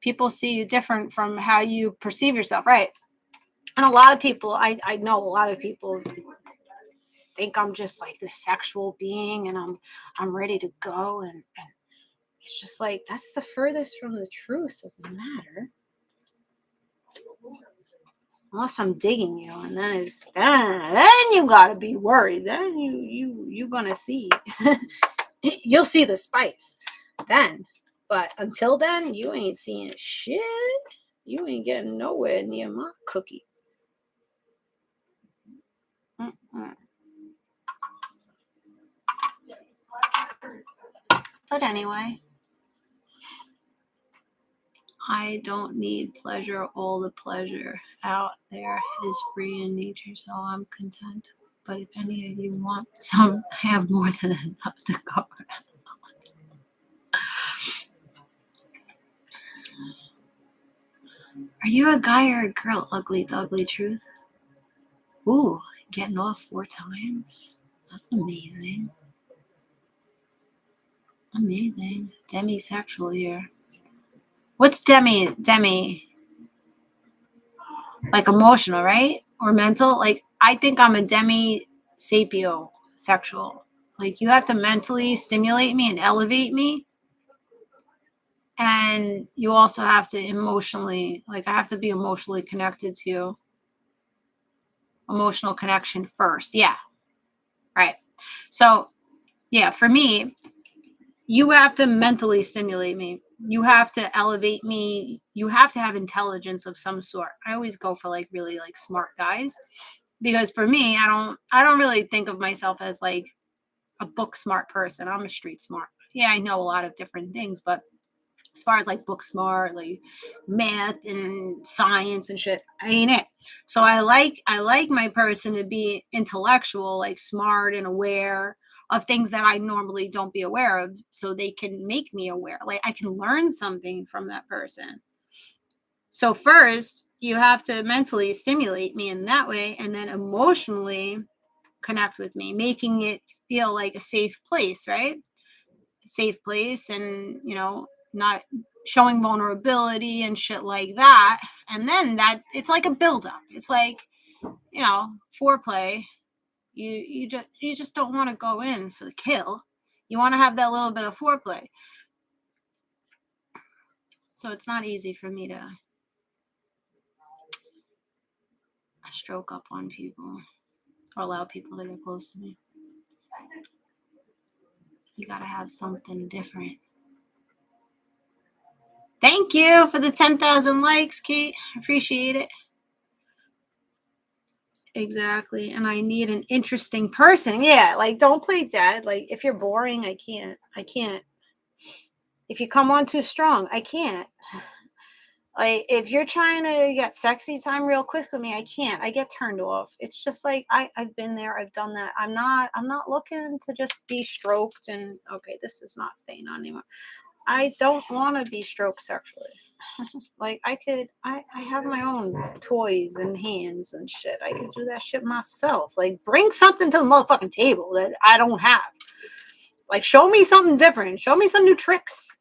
People see you different from how you perceive yourself, right? And a lot of people, I know a lot of people think I'm just like this sexual being and I'm ready to go, and it's just like that's the furthest from the truth of the matter. Unless I'm digging you, and then you gotta be worried. Then you gonna see. You'll see the spice then. But until then, you ain't seeing shit. You ain't getting nowhere near my cookie. Mm-mm. But anyway, I don't need pleasure. All the pleasure out there is free in nature, so I'm content. But if any of you want some, I have more than enough to cover. Are you a guy or a girl? Ugly truth. Ooh, getting off 4 times. That's amazing. Amazing. Demisexual here. What's demi? Like emotional, right? Or mental? Like, I think I'm a demi-sapiosexual. Like, you have to mentally stimulate me and elevate me. And you also have to emotionally, like, I have to be emotionally connected to you. Emotional connection first. Yeah. Right. So, yeah, for me, you have to mentally stimulate me. You have to elevate me. You have to have intelligence of some sort. I always go for like really like smart guys, because for me, I don't really think of myself as like a book smart person. I'm a street smart. Yeah, I know a lot of different things, but as far as like book smart, like math and science and shit, I ain't it. So I like my person to be intellectual, like smart and aware of things that I normally don't be aware of, so they can make me aware. Like I can learn something from that person. So first, you have to mentally stimulate me in that way, and then emotionally connect with me, making it feel like a safe place, right? Safe place, and not showing vulnerability and shit like that. And then that it's like a buildup. It's like foreplay. You just don't want to go in for the kill. You want to have that little bit of foreplay. So it's not easy for me to stroke up on people or allow people to get close to me. You gotta have something different. Thank you for the 10,000 likes, Kate. Appreciate it. Exactly. And I need an interesting person. Yeah, like don't play dead. Like if you're boring, I can't. If you come on too strong, I can't. Like if you're trying to get sexy time real quick with me, I can't. I get turned off. It's just like I've been there, I've done that. I'm not looking to just be stroked and okay, this is not staying on anymore. I don't want to be stroked sexually. Like I have my own toys and hands and shit. I could do that shit myself. Like bring something to the motherfucking table that I don't have. Like show me something different. Show me some new tricks,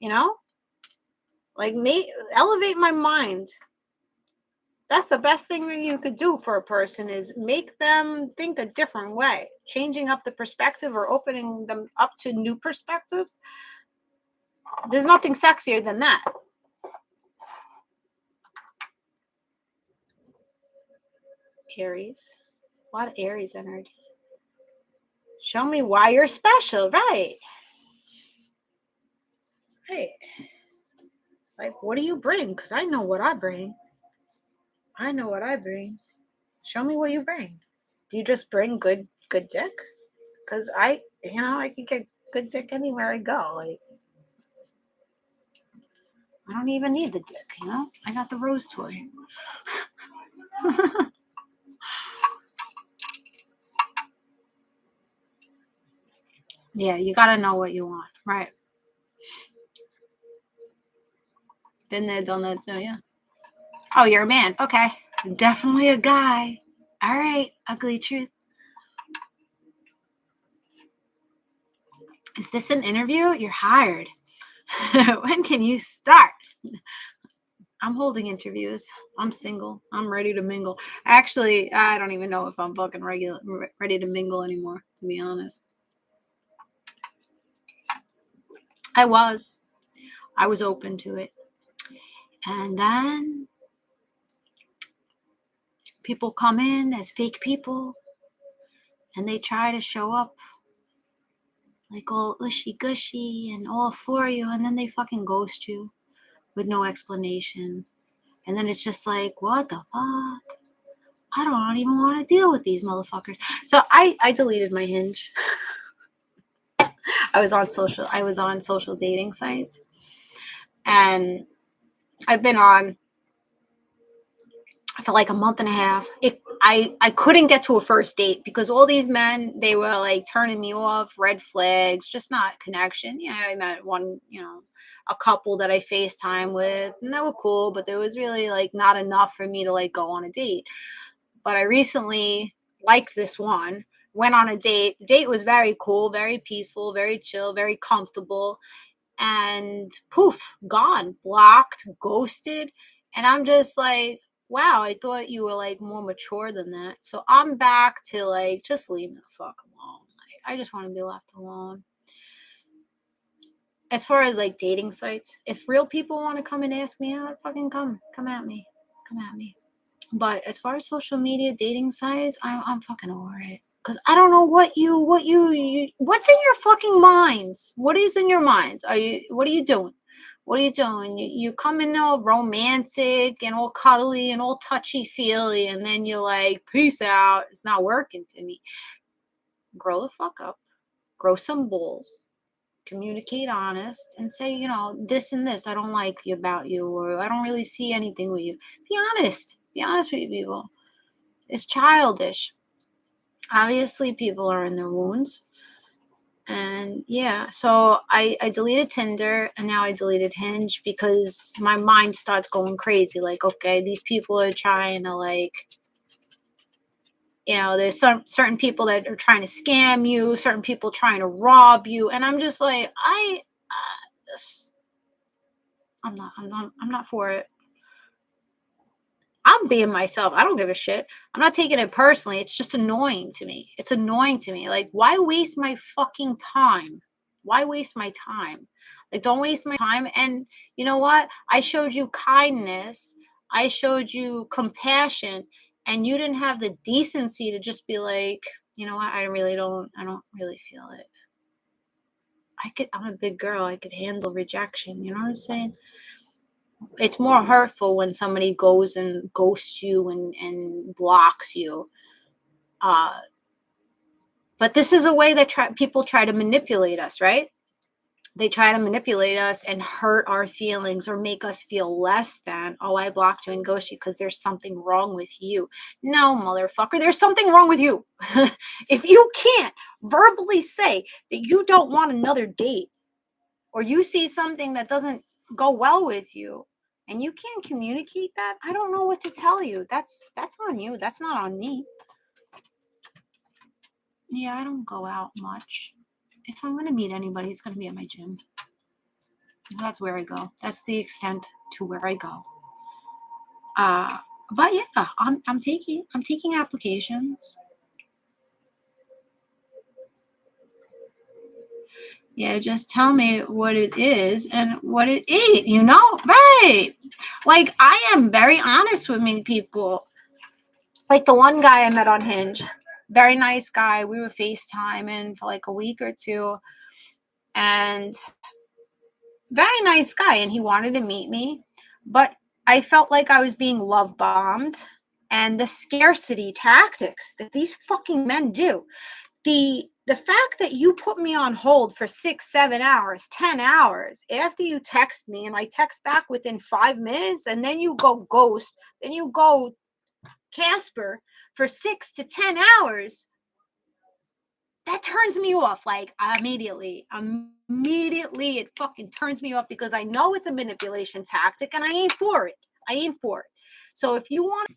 Like elevate my mind. That's the best thing that you could do for a person is make them think a different way. Changing up the perspective or opening them up to new perspectives. There's nothing sexier than that. Aries. A lot of Aries energy. Show me why you're special, right? Hey, like, what do you bring? Because I know what I bring. Show me what you bring. Do you just bring good dick? Because I can get good dick anywhere I go. Like, I don't even need the dick, I got the rose toy. Yeah, you got to know what you want, right? Been there, done that too, yeah. Oh, you're a man. Okay. Definitely a guy. All right. Ugly truth. Is this an interview? You're hired. When can you start? I'm holding interviews. I'm single. I'm ready to mingle. Actually, I don't even know if I'm fucking ready to mingle anymore, to be honest. I was open to it. And then people come in as fake people and they try to show up like all ushy gushy and all for you, and then they fucking ghost you with no explanation. And then it's just like, what the fuck? I don't even want to deal with these motherfuckers. So I deleted my Hinge. I was on social dating sites. And I've been on for like a month and a half. I couldn't get to a first date because all these men, they were like turning me off, red flags, just not connection. Yeah, I met one, a couple that I FaceTime with, and they were cool, but there was really like not enough for me to like go on a date. But I recently, like this one, went on a date. The date was very cool, very peaceful, very chill, very comfortable. And poof, gone, blocked, ghosted. And I'm just like, wow, I thought you were like more mature than that. So I'm back to like, just leave me the fuck alone. Like, I just want to be left alone. As far as like dating sites, if real people want to come and ask me out, fucking come at me. Come at me. But as far as social media dating sites, I'm fucking over it. Because I don't know what's in your fucking minds. What is in your minds? What are you doing? What are you doing? You come in all romantic and all cuddly and all touchy-feely, and then you're like, peace out. It's not working for me. Grow the fuck up. Grow some balls. Communicate honest and say, this and this I don't like about you, or I don't really see anything with you. Be honest. Be honest with people. It's childish. Obviously, people are in their wounds. And yeah, so I deleted Tinder and now I deleted Hinge because my mind starts going crazy. Like, okay, these people are trying to like, there's some certain people that are trying to scam you, certain people trying to rob you. And I'm just like, I'm not for it. I'm being myself. I don't give a shit. I'm not taking it personally. It's just annoying to me. It's annoying to me. Like, why waste my fucking time? Why waste my time? Like, don't waste my time. And you know what? I showed you kindness. I showed you compassion. And you didn't have the decency to just be like, you know what? I don't really feel it. I'm a big girl. I could handle rejection. You know what I'm saying? It's more hurtful when somebody goes and ghosts you and blocks you. But this is a way that people try to manipulate us, right? They try to manipulate us and hurt our feelings or make us feel less than, oh, I blocked you and ghosted you because there's something wrong with you. No, motherfucker, there's something wrong with you. If you can't verbally say that you don't want another date, or you see something that doesn't go well with you, and you can't communicate that, I don't know what to tell you. That's on you. That's not on me. Yeah, I don't go out much. If I'm going to meet anybody, it's going to be at my gym. That's where I go. That's the extent to where I go. But yeah, I'm taking applications. Yeah, just tell me what it is and what it ain't, right? Like, I am very honest with many people. Like the one guy I met on Hinge, very nice guy. We were FaceTiming for like a week or two, and very nice guy. And he wanted to meet me, but I felt like I was being love bombed. And the scarcity tactics that these fucking men do. The fact that you put me on hold for 6, 7 hours, 10 hours after you text me, and I text back within 5 minutes, and then you go ghost, then you go Casper for 6 to 10 hours. that turns me off. Like immediately it fucking turns me off because I know it's a manipulation tactic and I ain't for it. So if you want,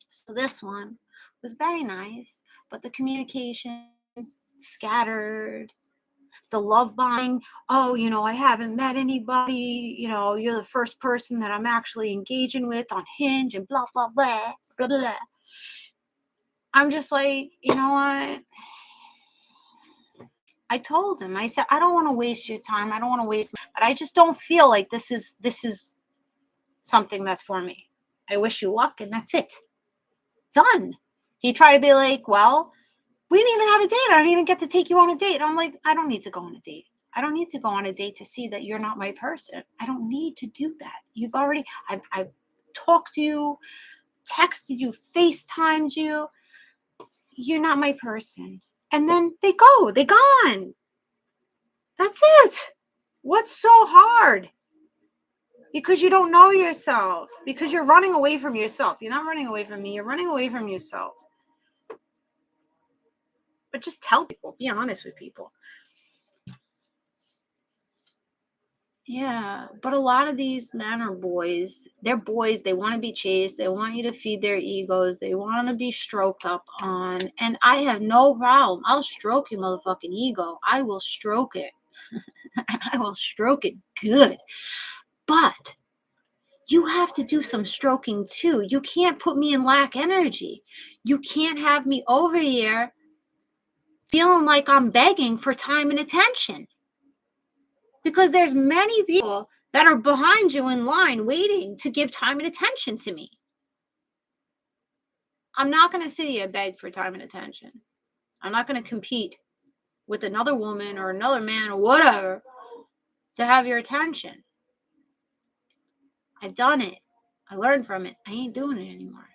so this one was very nice, but the communication scattered. The love bombing, oh, I haven't met anybody, you're the first person that I'm actually engaging with on Hinge and blah, blah, blah, blah, blah, blah. I'm just like, you know what? I told him, I said, I don't want to waste your time. I don't want to waste, but I just don't feel like this is something that's for me. I wish you luck, and that's it. Done. He tried to be like, well, we didn't even have a date. I don't even get to take you on a date. I'm like, I don't need to go on a date. I don't need to go on a date to see that you're not my person. I don't need to do that. I've talked to you, texted you, FaceTimed you. You're not my person. And then they're gone. That's it. What's so hard? Because you don't know yourself. Because you're running away from yourself. You're not running away from me. You're running away from yourself. But just tell people. Be honest with people. Yeah, but a lot of these men are boys. They're boys. They want to be chased. They want you to feed their egos. They want to be stroked up on. And I have no problem. I'll stroke your motherfucking ego. I will stroke it. I will stroke it good. But you have to do some stroking too. You can't put me in lack energy. You can't have me over here feeling like I'm begging for time and attention. Because there's many people that are behind you in line waiting to give time and attention to me. I'm not going to sit here and beg for time and attention. I'm not going to compete with another woman or another man or whatever to have your attention. I've done it. I learned from it. I ain't doing it anymore.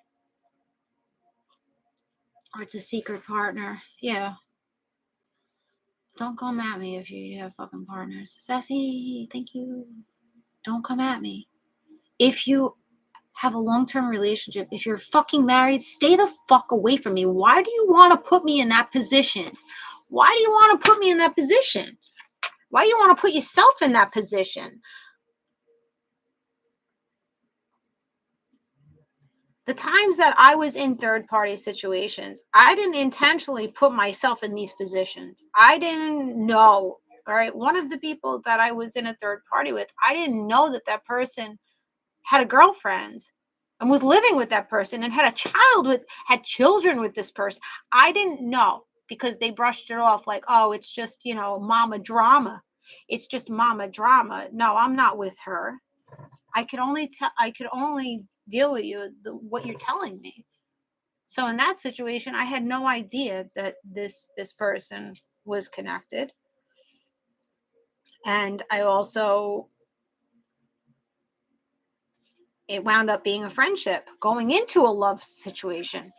Or it's a secret partner. Yeah. Don't come at me if you have fucking partners. Sassy, thank you. Don't come at me. If you have a long-term relationship, if you're fucking married, stay the fuck away from me. Why do you want to put me in that position? Why do you want to put me in that position? Why do you want to put yourself in that position? The times that I was in third-party situations, I didn't intentionally put myself in these positions. I didn't know. All right. One of the people that I was in a third party with, I didn't know that person had a girlfriend and was living with that person and had children with this person. I didn't know because they brushed it off like, oh, it's just, mama drama. It's just mama drama. No, I'm not with her. I could only deal with you what you're telling me. So in that situation, I had no idea that this person was connected. And I also, it wound up being a friendship going into a love situation.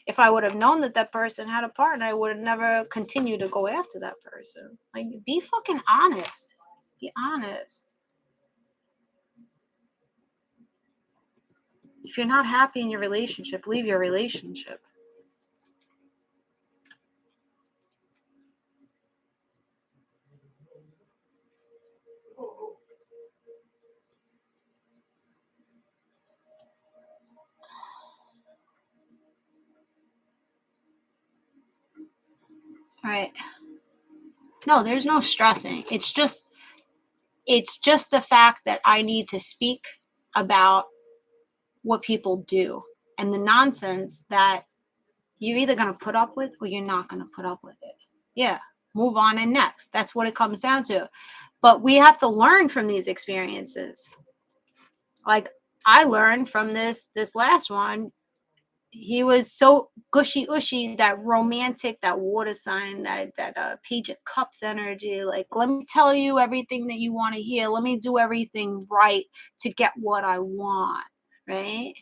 If I would have known that person had a partner, I would have never continued to go after that person. Like, be fucking honest. Be honest. If you're not happy in your relationship, leave your relationship. All right. No, there's no stressing. It's just the fact that I need to speak about what people do and the nonsense that you're either going to put up with or you're not going to put up with it. Yeah, move on and next. That's what it comes down to. But we have to learn from these experiences. Like I learned from this last one. He was so gushy, that romantic, that water sign, that Page of Cups energy. Like, let me tell you everything that you want to hear. Let me do everything right to get what I want, right?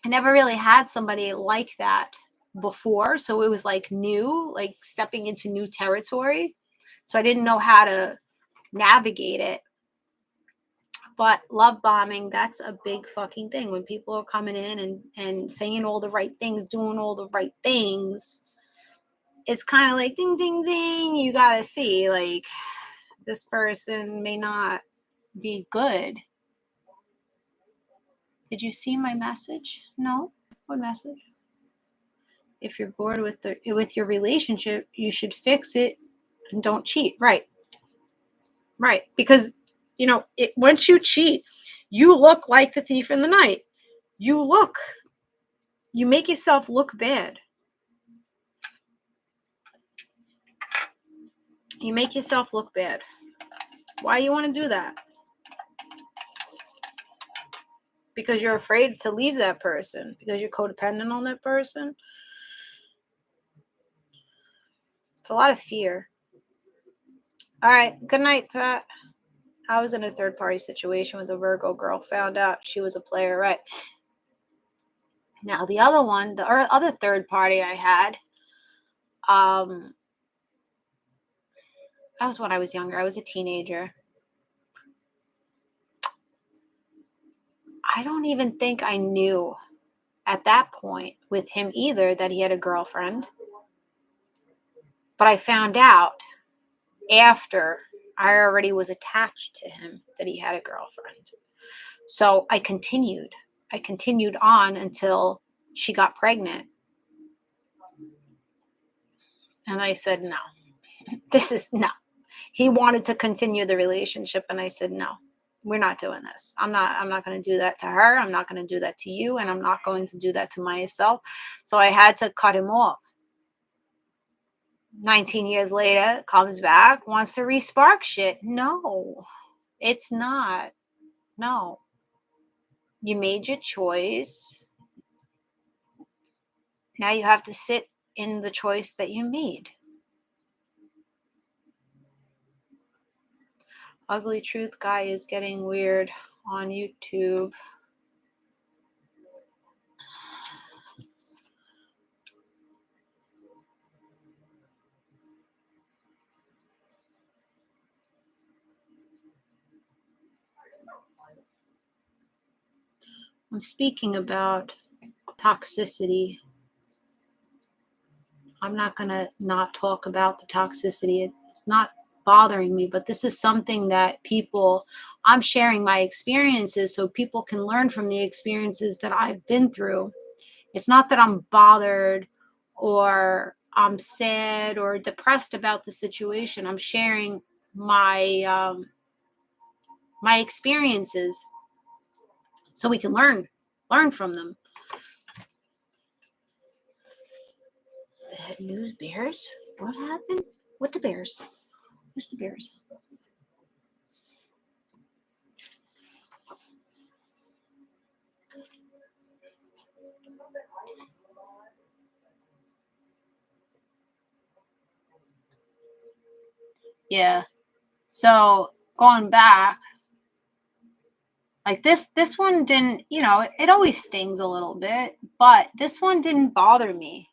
I never really had somebody like that before. So it was like new, like stepping into new territory. So I didn't know how to navigate it. But love bombing, that's a big fucking thing. When people are coming in and saying all the right things, doing all the right things, it's kind of like ding, ding, ding. You got to see, like, this person may not be good. Did you see my message? No? What message? If you're bored with your relationship, you should fix it and don't cheat. Right. Right. Because, once you cheat, you look like the thief in the night. You make yourself look bad. You make yourself look bad. Why you want to do that? Because you're afraid to leave that person. Because you're codependent on that person. It's a lot of fear. All right. Good night, Pat. I was in a third-party situation with a Virgo girl. Found out she was a player, right? Now, the other one, the other third party I had, that was when I was younger. I was a teenager. I don't even think I knew at that point with him either that he had a girlfriend. But I found out after I already was attached to him that he had a girlfriend. So I continued on until she got pregnant. And I said, no, no. He wanted to continue the relationship. And I said, no, we're not doing this. I'm not going to do that to her. I'm not going to do that to you. And I'm not going to do that to myself. So I had to cut him off. 19 years later, comes back, wants to re-spark shit. No, it's not. No. You made your choice. Now you have to sit in the choice that you made. Ugly Truth Guy is getting weird on YouTube. I'm speaking about toxicity. I'm not going to not talk about the toxicity. It's not bothering me, but this is something that I'm sharing my experiences so people can learn from the experiences that I've been through. It's not that I'm bothered or I'm sad or depressed about the situation. I'm sharing my my experiences so we can learn from them. Bad news bears? What happened? What the bears? Who's the bears? Yeah. So going back, like this one didn't, it always stings a little bit, but this one didn't bother me.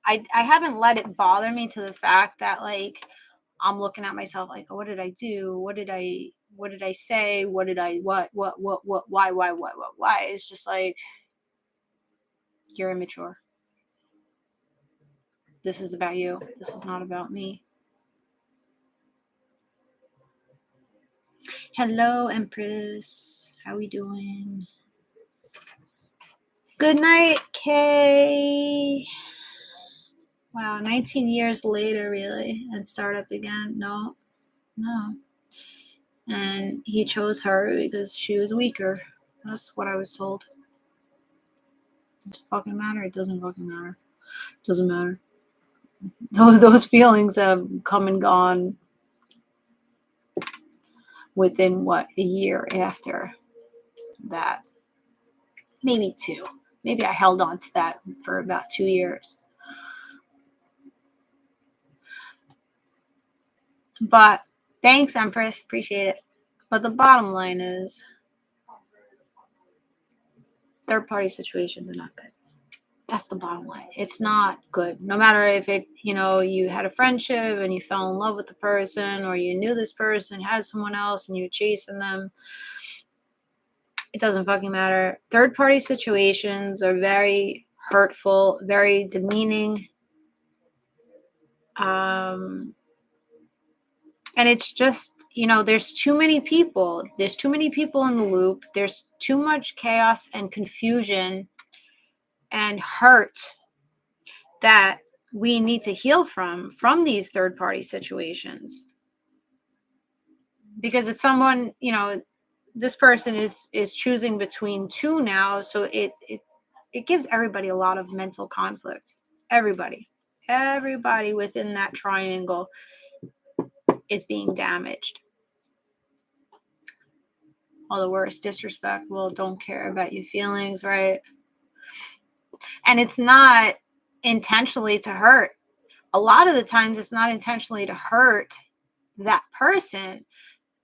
I haven't let it bother me to the fact that, like, I'm looking at myself like, oh, what did I do? What did I say? What? Why? It's just like, you're immature. This is about you. This is not about me. Hello, Empress. How we doing? Good night, Kay. Wow, 19 years later, really, and start up again? No. And he chose her because she was weaker. That's what I was told. Does it fucking matter? It doesn't fucking matter. It doesn't matter. Those feelings have come and gone within, a year after that? Maybe 2. Maybe I held on to that for about 2 years. But thanks, Empress. Appreciate it. But the bottom line is, third-party situations are not good. That's the bottom line. It's not good. No matter if you had a friendship and you fell in love with the person, or you knew this person had someone else and you're chasing them. It doesn't fucking matter. Third party situations are very hurtful, very demeaning. And it's just, there's too many people. There's too many people in the loop. There's too much chaos and confusion and hurt that we need to heal from these third party situations. Because it's someone, this person is choosing between two now. So it gives everybody a lot of mental conflict. Everybody within that triangle is being damaged. All the worst, disrespectful, don't care about your feelings, right? And it's not intentionally to hurt. A lot of the times it's not intentionally to hurt that person.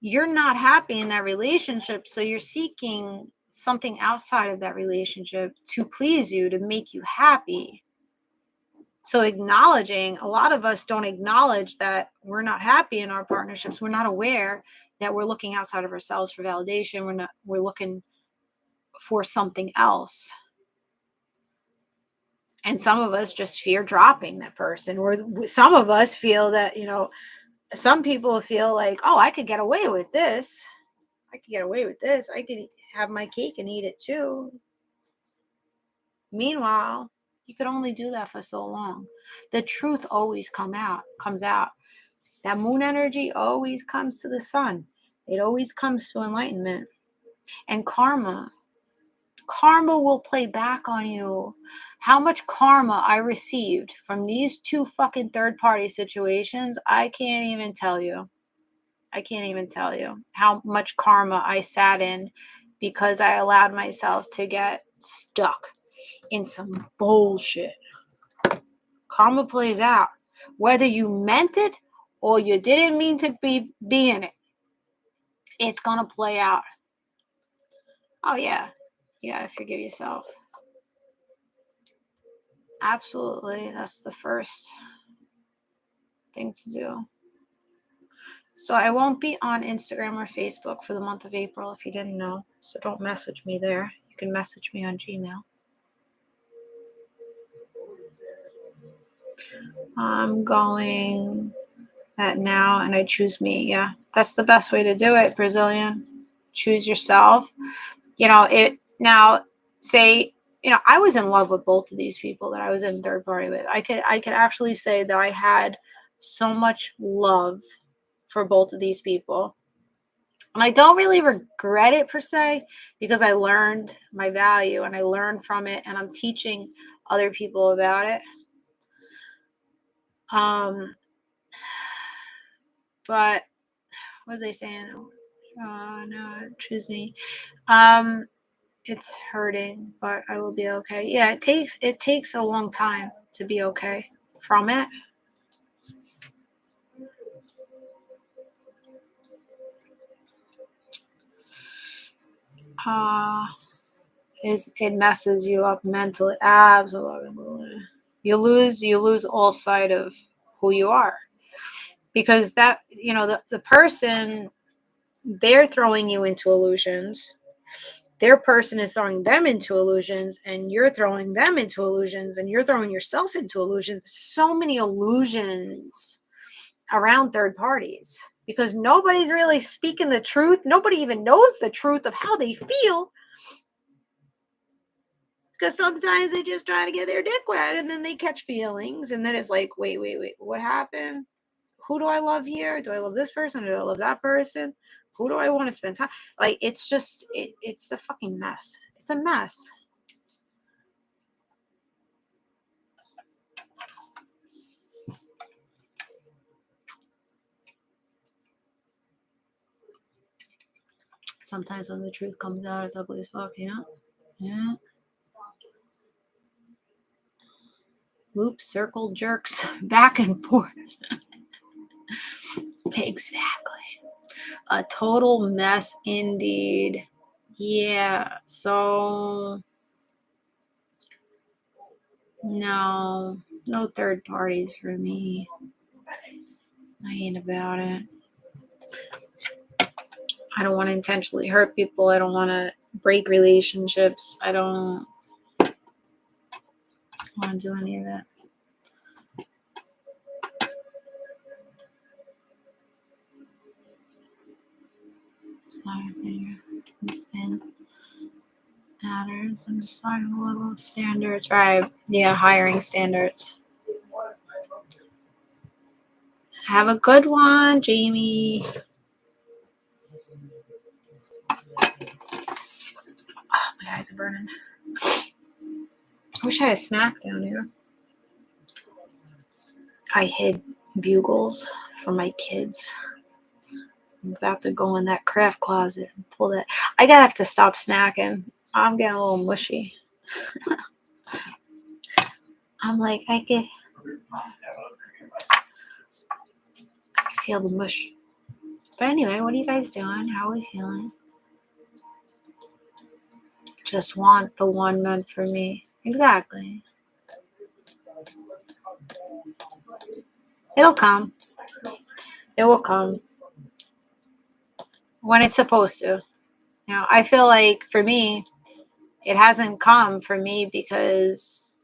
You're not happy in that relationship, so you're seeking something outside of that relationship to please you, to make you happy. So acknowledging, a lot of us don't acknowledge that we're not happy in our partnerships. We're not aware that we're looking outside of ourselves for validation. We're looking for something else. And some of us just fear dropping that person, or some of us feel that, some people feel like, oh, I could get away with this. I could have my cake and eat it too. Meanwhile, you could only do that for so long. The truth always comes out. That moon energy always comes to the sun. It always comes to enlightenment. And karma will play back on you. How much karma I received from these two fucking third party situations, I can't even tell you. How much karma I sat in because I allowed myself to get stuck in some bullshit. Karma plays out. Whether you meant it or you didn't mean to be in it, it's going to play out. Oh, yeah. You got to forgive yourself. Absolutely. That's the first thing to do. So I won't be on Instagram or Facebook for the month of April, if you didn't know. So don't message me there. You can message me on Gmail. I'm going at now, and I choose me. Yeah, that's the best way to do it, Brazilian. Choose yourself. I was in love with both of these people that I was in third party with. I could actually say that I had so much love for both of these people. And I don't really regret it per se, because I learned my value and I learned from it, and I'm teaching other people about it. But what was I saying? No, choose me. It's hurting, but I will be okay. Yeah, it takes a long time to be okay from it. It messes you up mentally. Absolutely. You lose all sight of who you are, because that, the person, they're throwing you into illusions. Their person is throwing them into illusions, and you're throwing them into illusions, and you're throwing yourself into illusions. So many illusions around third parties, because nobody's really speaking the truth. Nobody even knows the truth of how they feel, because sometimes they just try to get their dick wet, and then they catch feelings, and then it's like, wait, what happened? Who do I love here? Do I love this person? Do I love that person? Who do I want to spend time? Like, it's just, it's a fucking mess. It's a mess. Sometimes when the truth comes out, it's ugly as fuck, Yeah. Loop, circle, jerks, back and forth. Exactly. A total mess indeed. Yeah, so no third parties for me. I ain't about it. I don't want to intentionally hurt people. I don't want to break relationships. I don't want to do any of that. Sorry for your instant matters. I'm just talking a little standards. Right. Yeah, hiring standards. Have a good one, Jamie. Oh, my eyes are burning. I wish I had a snack down here. I hid bugles for my kids. I'm about to go in that craft closet and pull that. I gotta have to stop snacking. I'm getting a little mushy. I'm like, I can feel the mush. But anyway, what are you guys doing? How are we feeling? Just want the one meant for me. Exactly. It'll come. It will come when it's supposed to. Now, I feel like for me, it hasn't come for me because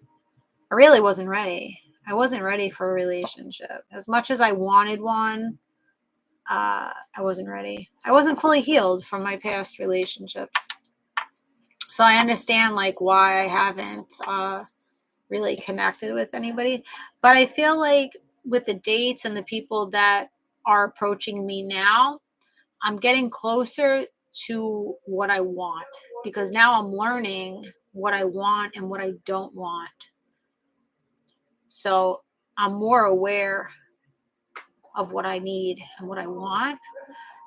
I really wasn't ready. I wasn't ready for a relationship. As much as I wanted one, I wasn't ready. I wasn't fully healed from my past relationships. So I understand like why I haven't really connected with anybody. But I feel like with the dates and the people that are approaching me now, I'm getting closer to what I want because now I'm learning what I want and what I don't want. So I'm more aware of what I need and what I want.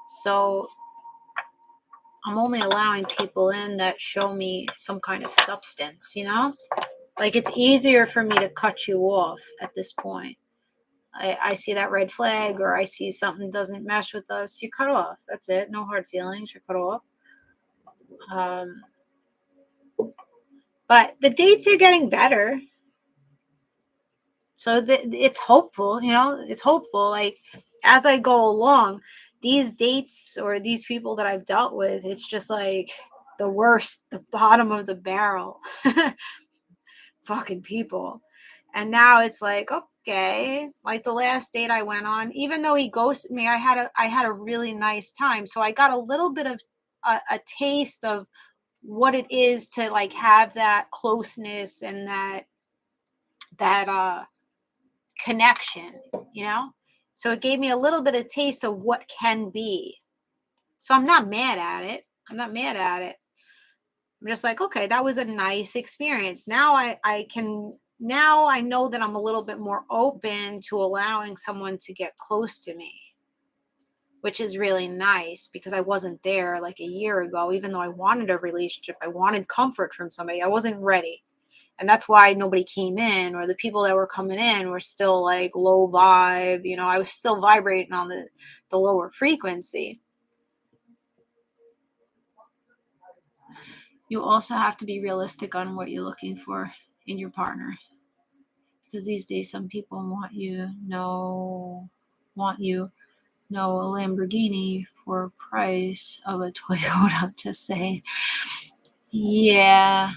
So I'm only allowing people in that show me some kind of substance, you know? Like it's easier for me to cut you off at this point. I see that red flag or I see something doesn't mesh with us, you cut off. That's it. No hard feelings. You're cut off. But the dates are getting better. So it's hopeful, you know, it's hopeful. Like as I go along, these dates or these people that I've dealt with, it's just like the worst, the bottom of the barrel fucking people. And now it's like, okay, like the last date I went on, even though he ghosted me, I had a really nice time. So I got a little bit of a taste of what it is to like have that closeness and that connection, you know? So it gave me a little bit of taste of what can be. So I'm not mad at it. I'm not mad at it. I'm just like, okay, that was a nice experience. Now now I know that I'm a little bit more open to allowing someone to get close to me, which is really nice because I wasn't there like a year ago. Even though I wanted a relationship, I wanted comfort from somebody. I wasn't ready. And that's why nobody came in, or the people that were coming in were still like low vibe. You know, I was still vibrating on the lower frequency. You also have to be realistic on what you're looking for in your partner. Because these days some people want a Lamborghini for a price of a Toyota. I'm just saying. Yeah.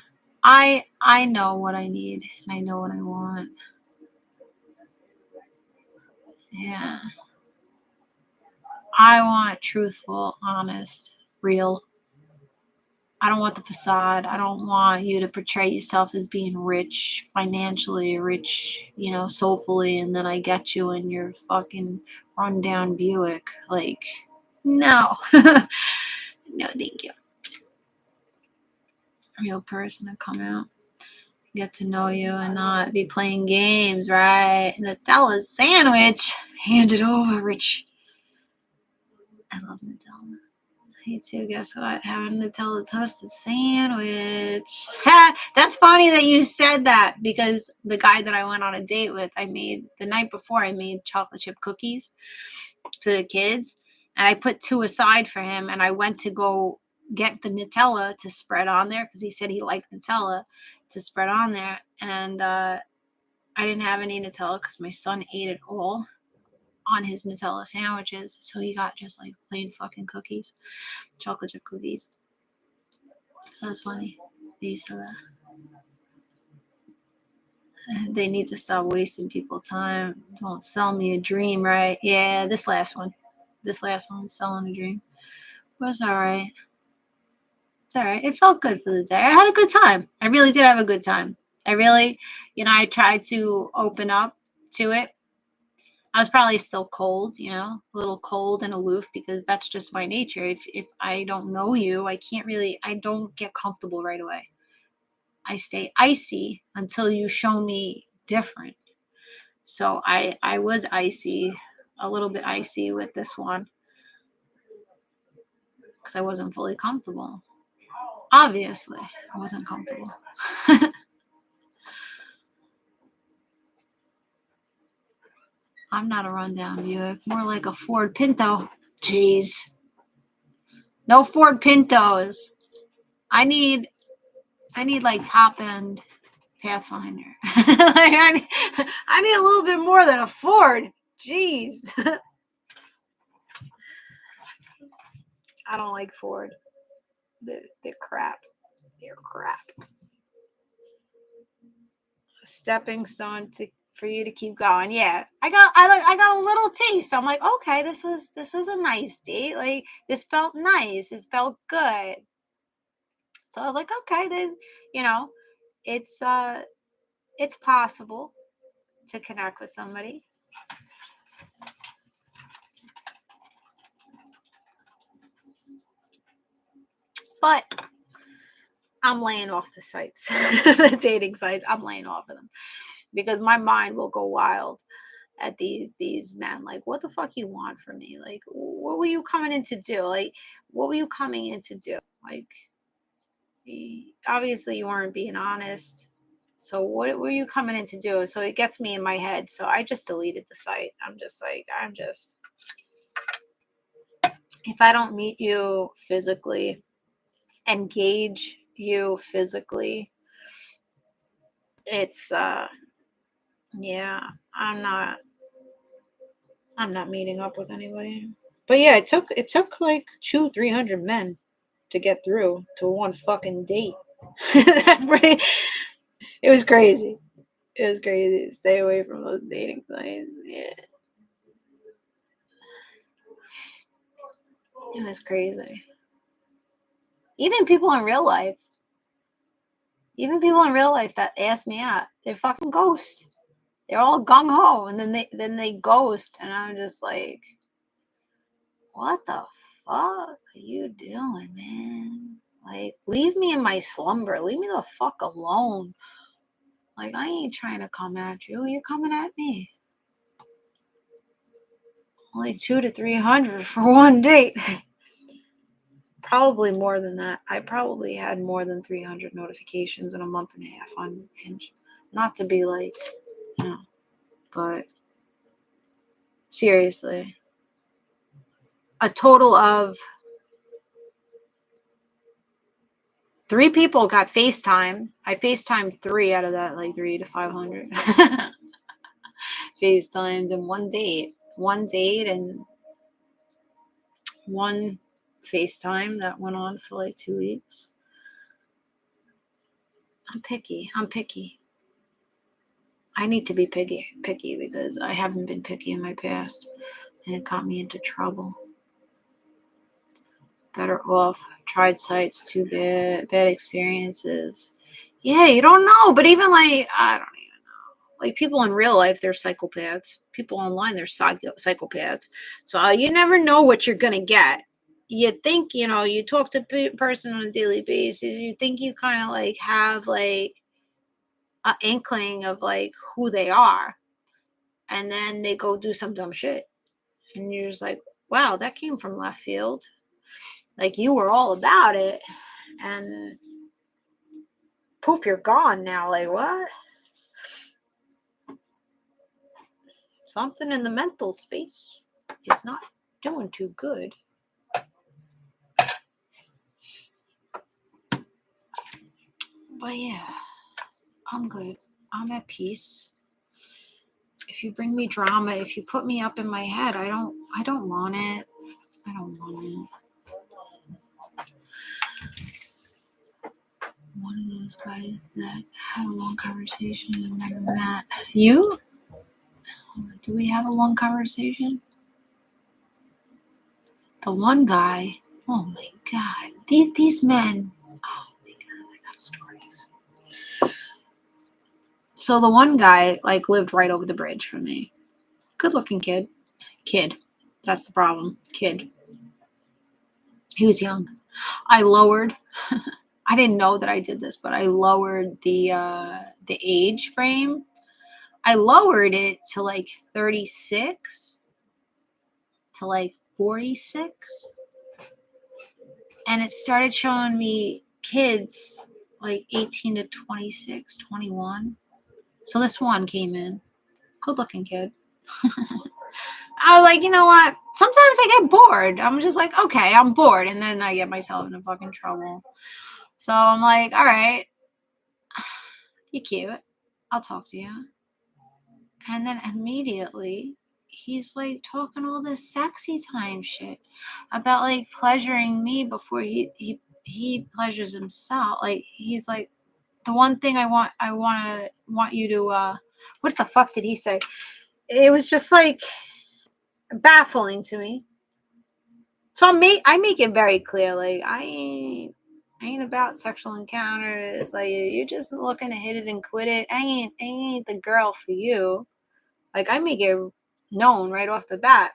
I know what I need and I know what I want. Yeah. I want truthful, honest, real. I don't want the facade. I don't want you to portray yourself as being rich, financially rich, you know, soulfully, and then I get you in your fucking rundown Buick. Like, no. No, thank you. A real person to come out, get to know you, and not be playing games, right? Nutella sandwich. Hand it over, Rich. I love Nutella. Me too. Guess what? Having Nutella toasted sandwich. That's funny that you said that because the guy that I went on a date with, I made the night before. I made chocolate chip cookies for the kids, and I put 2 aside for him. And I went to go get the Nutella to spread on there because he said he liked Nutella to spread on there, and I didn't have any Nutella because my son ate it all on his Nutella sandwiches, so he got just like plain fucking cookies, chocolate chip cookies. So that's funny. They used to that. They need to stop wasting people's time. Don't sell me a dream, right? Yeah, this last one was selling a dream. But it's all right. It's all right. It felt good for the day. I had a good time. I really did have a good time. I really, I tried to open up to it. I was probably still cold, a little cold and aloof because that's just my nature. If I don't know you, I don't get comfortable right away. I stay icy until you show me different. So I was icy, a little bit icy with this one because I wasn't fully comfortable. Obviously, I wasn't comfortable. I'm not a rundown Buick, more like a Ford Pinto. Jeez. No Ford Pintos. I need like top end Pathfinder. I need a little bit more than a Ford. Jeez. I don't like Ford. They're crap. They're crap. A stepping stone for you to keep going. Yeah, I got a little taste. I'm like, okay, this was a nice date. Like this felt nice. It felt good. So I was like, okay, then it's possible to connect with somebody. But I'm laying off the sites, the dating sites. I'm laying off of them because my mind will go wild at these men. Like, what the fuck you want from me? Like, what were you coming in to do? Like, what were you coming in to do? Like, obviously you weren't being honest. So what were you coming in to do? So it gets me in my head. So I just deleted the site. If I don't meet you physically, engage you physically, it's yeah, I'm not meeting up with anybody. But yeah, it took like 200-300 men to get through to one fucking date. That's pretty. It was crazy. It was crazy. Stay away from those dating sites. Yeah. It was crazy. Even people in real life that ask me out, they fucking ghost. They're all gung ho, and then they ghost, and I'm just like, what the fuck are you doing, man? Like, leave me in my slumber. Leave me the fuck alone. Like, I ain't trying to come at you. You're coming at me. Only 200 to 300 for one date. Probably more than that. I probably had more than 300 notifications in a month and a half on Hinge. Not to be like, but seriously. A total of 3 people got FaceTime. I FaceTimed 3 out of that, like 3 to 500. FaceTimed in one date. One date and one FaceTime that went on for like 2 weeks. I'm picky. I need to be picky because I haven't been picky in my past, and it got me into trouble. Better off. Tried sites, too bad experiences. Yeah, you don't know, but even like, I don't even know. Like, people in real life, they're psychopaths. People online, they're psychopaths. So you never know what you're gonna get. You think, you talk to a person on a daily basis, you think you kind of like have like an inkling of like who they are, and then they go do some dumb shit, and you're just like, wow, that came from left field. Like, you were all about it, and poof, you're gone now. Like, what? Something in the mental space is not doing too good. But yeah, I'm good. I'm at peace. If you bring me drama, if you put me up in my head, I don't want it. I don't want it. one of those guys that had a long conversation and never met. You? Do we have a long conversation? The one guy. Oh my God. These men. Oh my God, I got stories. So the one guy like lived right over the bridge from me. Good looking kid. That's the problem. Kid. He was young. I lowered. I didn't know that I did this, but I lowered the age frame. I lowered it to like 36 to like 46. And it started showing me kids like 18 to 26, 21. So this one came in. Good looking kid. I was like, you know what? Sometimes I get bored. I'm just like, okay, I'm bored. And then I get myself into fucking trouble. So I'm like, all right, you're cute. I'll talk to you. And then immediately he's like talking all this sexy time shit about like pleasuring me before he pleasures himself. Like he's like, the one thing I want you to what the fuck did he say? It was just like baffling to me. So I make it very clear, like I ain't about sexual encounters. Like you're just looking to hit it and quit it. I ain't the girl for you. Like I make it known right off the bat.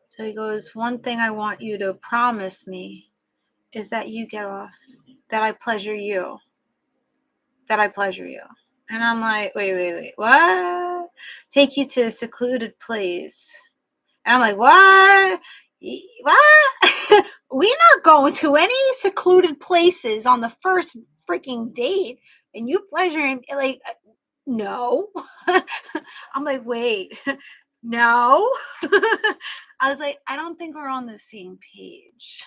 So he goes, one thing I want you to promise me is that you get off, that I pleasure you. That I pleasure you. And I'm like, wait, what? Take you to a secluded place. And I'm like, what? What? We're not going to any secluded places on the first freaking date. And you pleasure him, like, no. I'm like, wait, no. I was like, I don't think we're on the same page.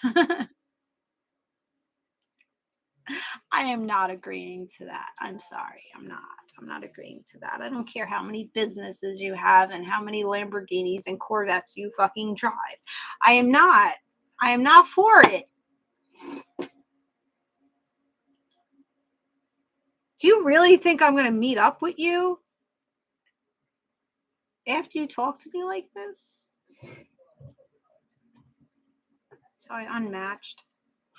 I am not agreeing to that. I'm sorry. I'm not agreeing to that. I don't care how many businesses you have and how many Lamborghinis and Corvettes you fucking drive. I am not for it. Do you really think I'm going to meet up with you after you talk to me like this? So I unmatched.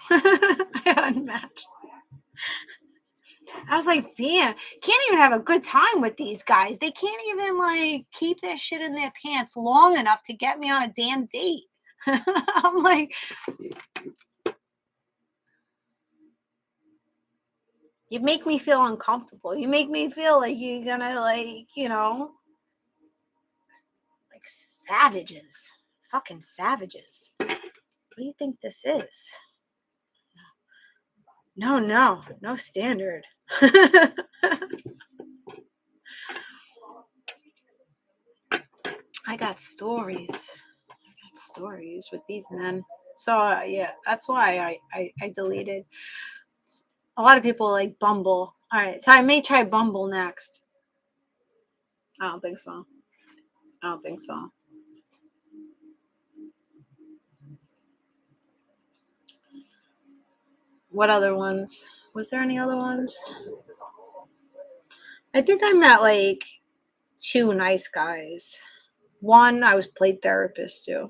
I unmatched. I was like, damn, can't even have a good time with these guys. They can't even like keep their shit in their pants long enough to get me on a damn date. I'm like, you make me feel uncomfortable. You make me feel like you're gonna like, like savages. Fucking savages. What do you think this is? No standard. I got stories with these men. So yeah, that's why I deleted. A lot of people like Bumble. All right, so I may try Bumble next. I don't think so. What other ones? Was there any other ones? I think I met like 2 nice guys. One, I was played therapist to.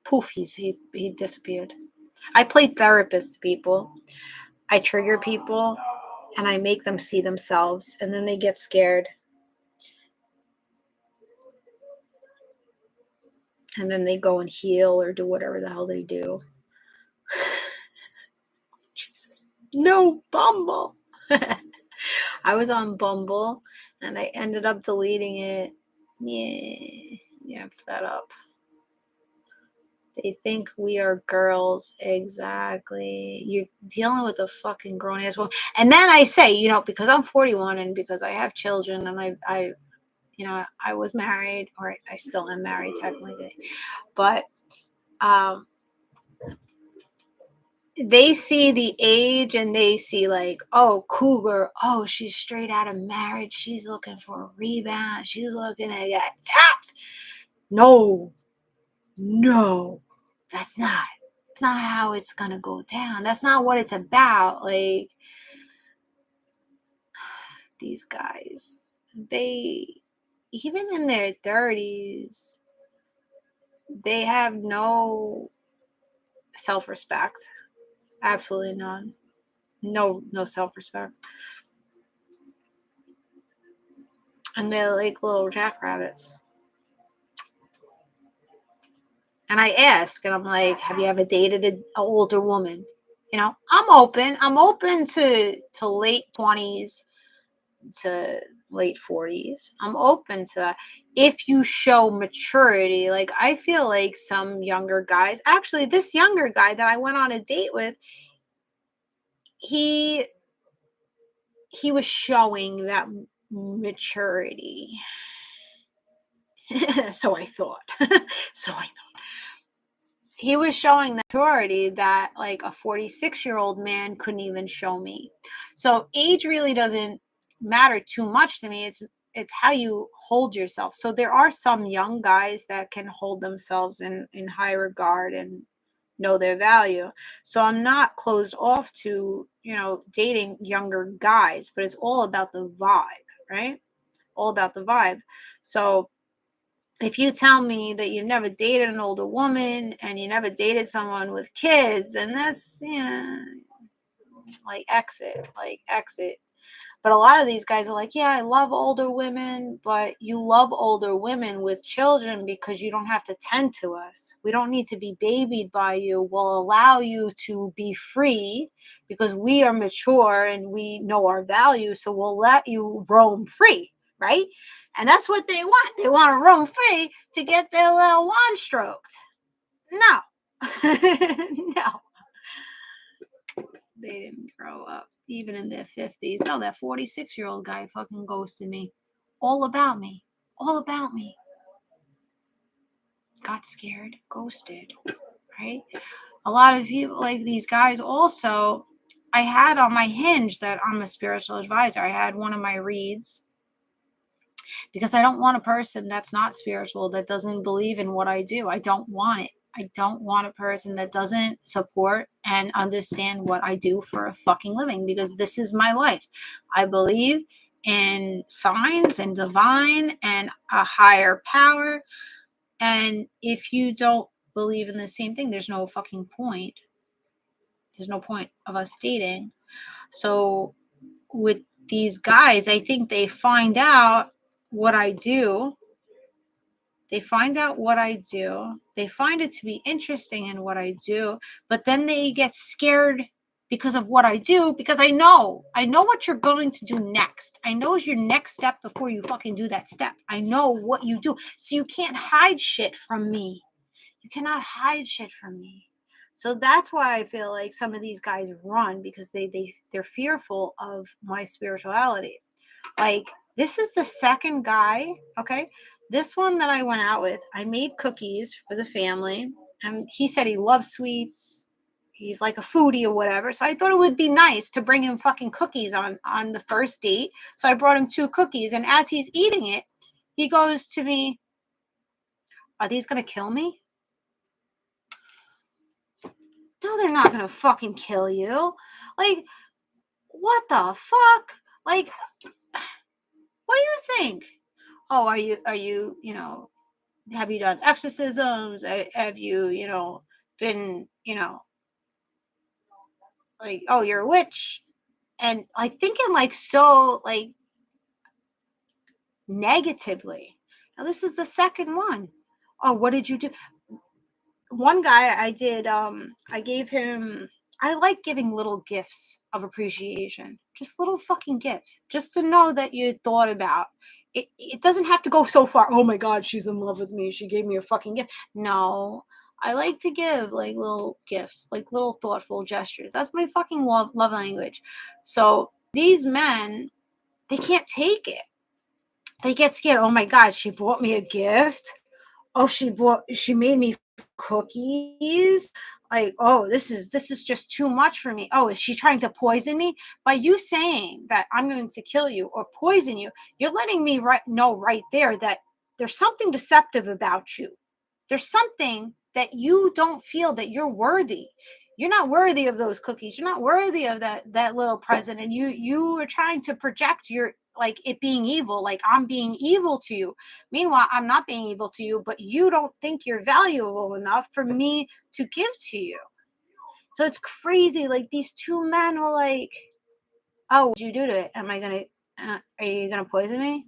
Poof, he disappeared. I played therapist to people. I trigger people and I make them see themselves and then they get scared. And then they go and heal or do whatever the hell they do. Jesus. No, Bumble. I was on Bumble and I ended up deleting it. Yeah, I'm fed up. They think we are girls. Exactly. You're dealing with a fucking grown ass woman. And then I say, because I'm 41 and because I have children and I was married, or I still am married technically, but they see the age and they see like, oh, cougar, oh, she's straight out of marriage, she's looking for a rebound, she's looking to get tapped. No, that's not not how it's gonna go down. That's not what it's about. Like, these guys, they, even in their 30s, they have no self-respect. Absolutely none. No self-respect. And they're like little jackrabbits. And I ask, and I'm like, have you ever dated an older woman? You know, I'm open to late 20s to late 40s. I'm open to that. If you show maturity, like I feel like some younger guys, actually this younger guy that I went on a date with, he was showing that maturity. So I thought. He was showing the maturity that like a 46-year-old man couldn't even show me. So age really doesn't matter too much to me. It's how you hold yourself. So there are some young guys that can hold themselves in high regard and know their value. So I'm not closed off to, dating younger guys, but it's all about the vibe, right? All about the vibe. So if you tell me that you've never dated an older woman and you never dated someone with kids, then that's, exit. But a lot of these guys are like, yeah, I love older women, but you love older women with children because you don't have to tend to us. We don't need to be babied by you. We'll allow you to be free because we are mature and we know our value. So we'll let you roam free, right? And that's what they want. They want to roam free to get their little wand stroked. No. No. They didn't grow up, even in their 50s. No, that 46-year-old guy fucking ghosted me. All about me. All about me. Got scared. Ghosted. Right? A lot of people, like these guys also, I had on my Hinge that I'm a spiritual advisor. I had one of my reads because I don't want a person that's not spiritual, that doesn't believe in what I do. I don't want it. I don't want a person that doesn't support and understand what I do for a fucking living, because this is my life. I believe in signs and divine and a higher power. And if you don't believe in the same thing, there's no fucking point. There's no point of us dating. So with these guys, I think they find out what I do. They find out what I do. They find it to be interesting in what I do, but then they get scared because of what I do, because I know what you're going to do next. I know your next step before you fucking do that step. I know what you do. So you can't hide shit from me. You cannot hide shit from me. So that's why I feel like some of these guys run, because they're fearful of my spirituality. Like, this is the second guy, okay? This one that I went out with, I made cookies for the family, and he said he loves sweets. He's like a foodie or whatever. So I thought it would be nice to bring him fucking cookies on the first date. So I brought him 2 cookies, and as he's eating it, he goes to me, are these going to kill me? No, they're not going to fucking kill you. Like, what the fuck? Like, what do you think? Oh, are you, have you done exorcisms? Have you, been, like, oh, you're a witch? And like thinking like so like negatively. Now this is the second one. Oh, what did you do? One guy I did, I gave him, I like giving little gifts of appreciation. Just little fucking gifts. Just to know that you thought about. It doesn't have to go so far. Oh my God, she's in love with me. She gave me a fucking gift. No. I like to give like little gifts, like little thoughtful gestures. That's my fucking love language. So these men, they can't take it. They get scared. Oh my God, she bought me a gift. Oh, she made me cookies. Like, oh, this is just too much for me. Oh, is she trying to poison me? By you saying that I'm going to kill you or poison you, you're letting me know right there that there's something deceptive about you. There's something that you don't feel that you're worthy. You're not worthy of those cookies. You're not worthy of that little present. And you are trying to project your, like, it being evil, like I'm being evil to you. Meanwhile, I'm not being evil to you, but you don't think you're valuable enough for me to give to you. So it's crazy. Like, these two men were like, oh, what did you do to it? Are you gonna poison me?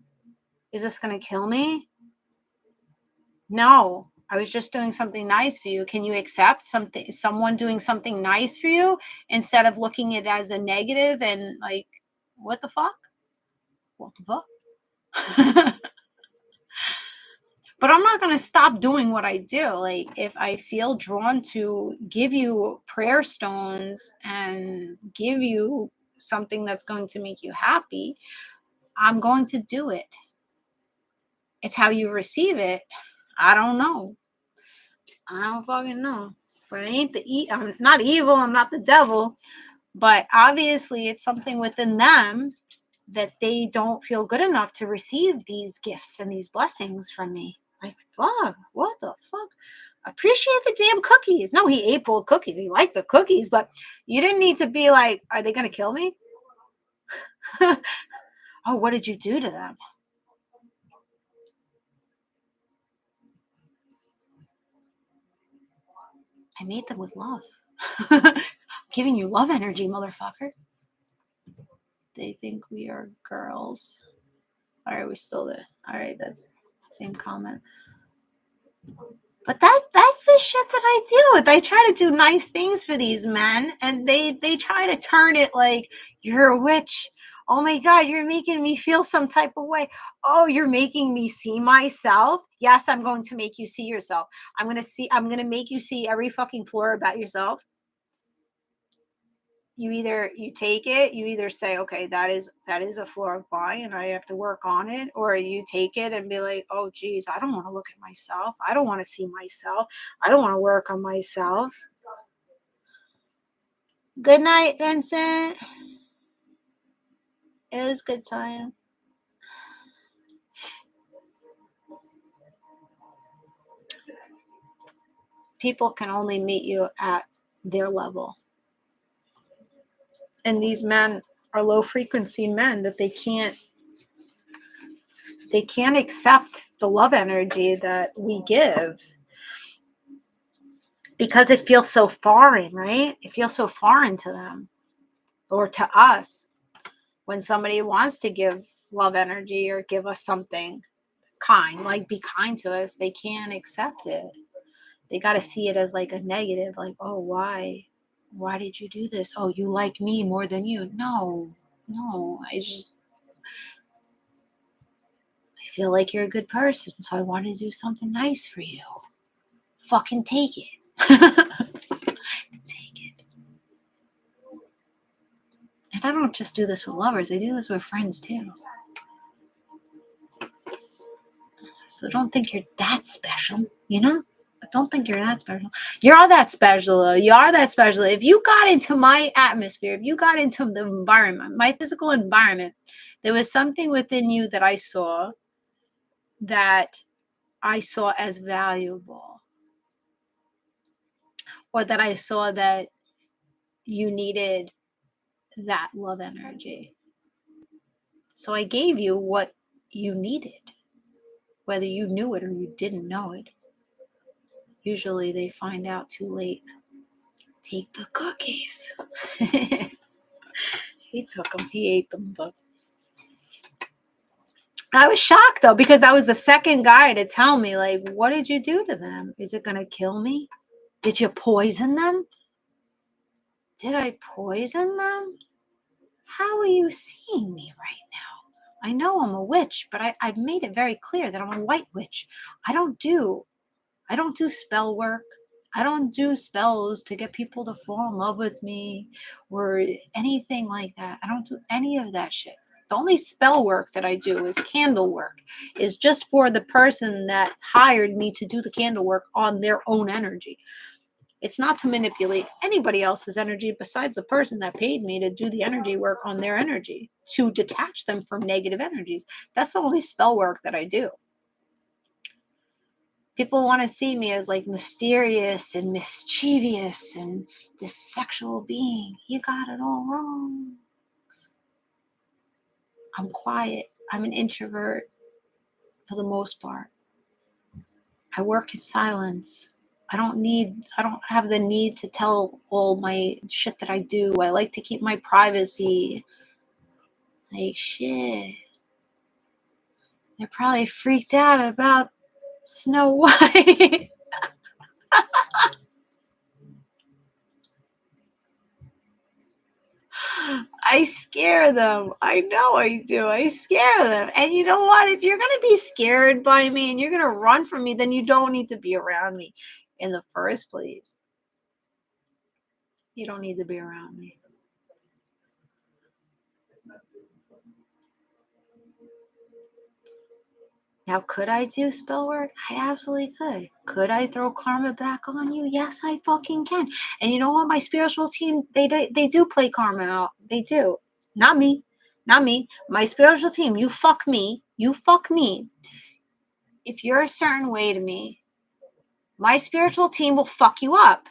Is this gonna kill me? No, I was just doing something nice for you. Can you accept someone doing something nice for you instead of looking at it as a negative and like, what the fuck? What the fuck? But I'm not going to stop doing what I do. Like, if I feel drawn to give you prayer stones and give you something that's going to make you happy, I'm going to do it. It's how you receive it. I don't know. I don't fucking know. But I ain't I'm not evil. I'm not the devil. But obviously it's something within them that they don't feel good enough to receive these gifts and these blessings from me. Like, fuck, what the fuck? Appreciate the damn cookies. No, he ate both cookies. He liked the cookies, but you didn't need to be like, are they going to kill me? Oh, what did you do to them? I made them with love. I'm giving you love energy, motherfucker. They think we are girls. All right, we're still there. All right, that's the same comment. But that's the shit that I deal with. I try to do nice things for these men, and they try to turn it like, you're a witch. Oh my God, you're making me feel some type of way. Oh, you're making me see myself. Yes, I'm going to make you see yourself. I'm going to make you see every fucking flaw about yourself. You take it, you either say, okay, that is a flaw of mine and I have to work on it, or you take it and be like, oh geez, I don't want to look at myself, I don't want to see myself, I don't want to work on myself. Good night, Vincent. It was a good time. People can only meet you at their level, and these men are low frequency men that they can't accept the love energy that we give because it feels so foreign, right? It feels so foreign to them or to us. When somebody wants to give love energy or give us something kind, like be kind to us, they can't accept it. They got to see it as like a negative, like, oh, why did you do this? Oh, you like me more than you. No, I feel like you're a good person, so I want to do something nice for you. Fucking take it. Take it. And I don't just do this with lovers, I do this with friends too. So don't think you're that special, you know? Don't think you're that special. You're all that special, though. You are that special. If you got into my atmosphere, if you got into the environment, my physical environment, there was something within you that I saw as valuable, or that I saw that you needed that love energy. So I gave you what you needed, whether you knew it or you didn't know it. Usually they find out too late. Take the cookies. He took them. He ate them. But I was shocked, though, because I was the second guy to tell me, like, what did you do to them? Is it going to kill me? Did you poison them? Did I poison them? How are you seeing me right now? I know I'm a witch, but I've made it very clear that I'm a white witch. I don't do spell work. I don't do spells to get people to fall in love with me or anything like that. I don't do any of that shit. The only spell work that I do is candle work. Is just for the person that hired me to do the candle work on their own energy. It's not to manipulate anybody else's energy besides the person that paid me to do the energy work on their energy, to detach them from negative energies. That's the only spell work that I do. People want to see me as like mysterious and mischievous and this sexual being. You got it all wrong. I'm quiet. I'm an introvert for the most part. I work in silence. I don't have the need to tell all my shit that I do. I like to keep my privacy. Like, shit. They're probably freaked out about Snow White. I scare them. I know I do. I scare them. And you know what? If you're going to be scared by me and you're going to run from me, then you don't need to be around me in the first place. You don't need to be around me. Now, could I do spell work? I absolutely could. Could I throw karma back on you? Yes, I fucking can. And you know what? My spiritual team, they do play karma out. They do. Not me. Not me. My spiritual team, you fuck me. You fuck me. If you're a certain way to me, my spiritual team will fuck you up.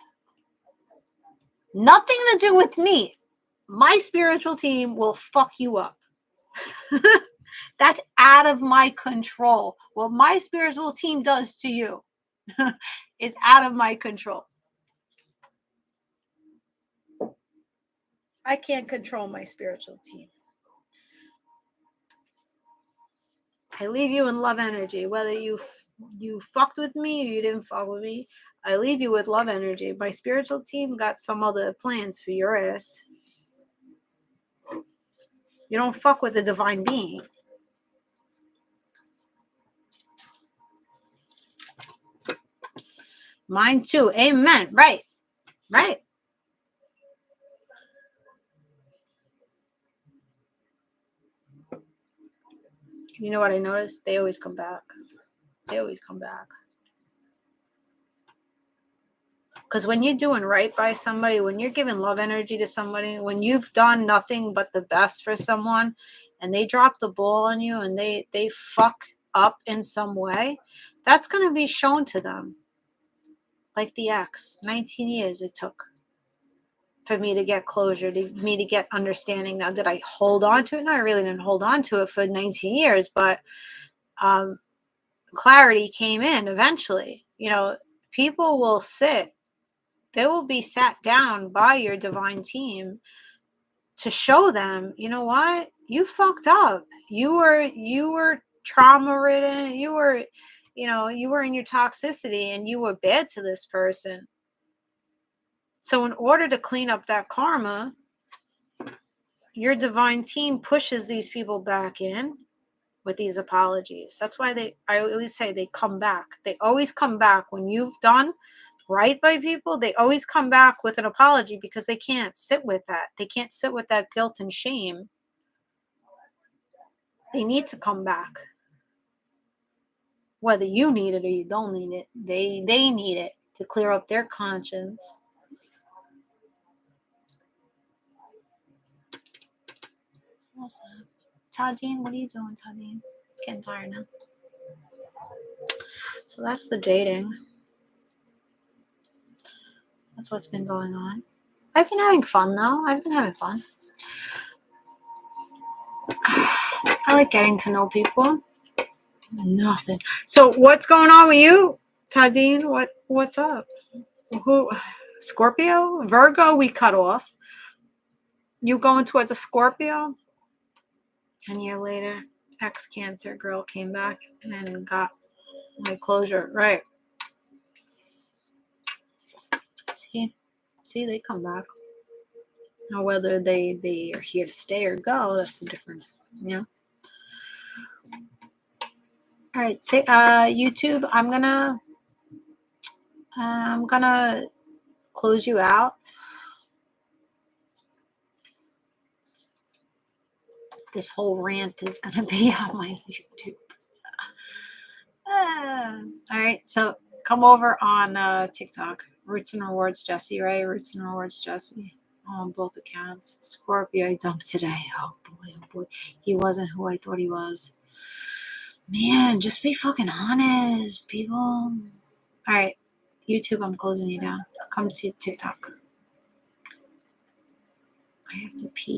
Nothing to do with me. My spiritual team will fuck you up. That's out of my control. What my spiritual team does to you is out of my control. I can't control my spiritual team. I leave you in love energy. Whether you fucked with me or you didn't fuck with me, I leave you with love energy. My spiritual team got some other plans for your ass. You don't fuck with the divine being. Mine too. Amen. Right. Right. You know what I noticed? They always come back. They always come back. Because when you're doing right by somebody, when you're giving love energy to somebody, when you've done nothing but the best for someone and they drop the ball on you and they fuck up in some way, that's going to be shown to them. Like the ex, 19 years it took for me to get closure, to me to get understanding. Now, did I hold on to it? No, I really didn't hold on to it for 19 years, but clarity came in eventually. You know, people will sit. They will be sat down by your divine team to show them, you know what? You fucked up. You were trauma ridden. You were in your toxicity and you were bad to this person. So in order to clean up that karma, your divine team pushes these people back in with these apologies. That's why I always say they come back. They always come back when you've done right by people. They always come back with an apology because they can't sit with that. They can't sit with that guilt and shame. They need to come back. Whether you need it or you don't need it, they need it to clear up their conscience. What's up? Tadine, what are you doing, Tadine? Getting tired now. So that's the dating. That's what's been going on. I've been having fun, though. I've been having fun. I like getting to know people. Nothing. So what's going on with you, Tadine? What's up? Who? Scorpio? Virgo, we cut off. You going towards a Scorpio? 10 years later, ex-Cancer girl came back and got my closure. Right. See, they come back. Now, whether they are here to stay or go, that's a different, All right, say YouTube, I'm gonna close you out. This whole rant is gonna be on my YouTube. All right, so come over on TikTok, Roots and Rewards Jessie Ray, Roots and Rewards Jessie, on both accounts. Scorpio I dumped today. Oh boy, he wasn't who I thought he was. Man, just be fucking honest, people. All right, YouTube, I'm closing you down. Come to TikTok. I have to pee.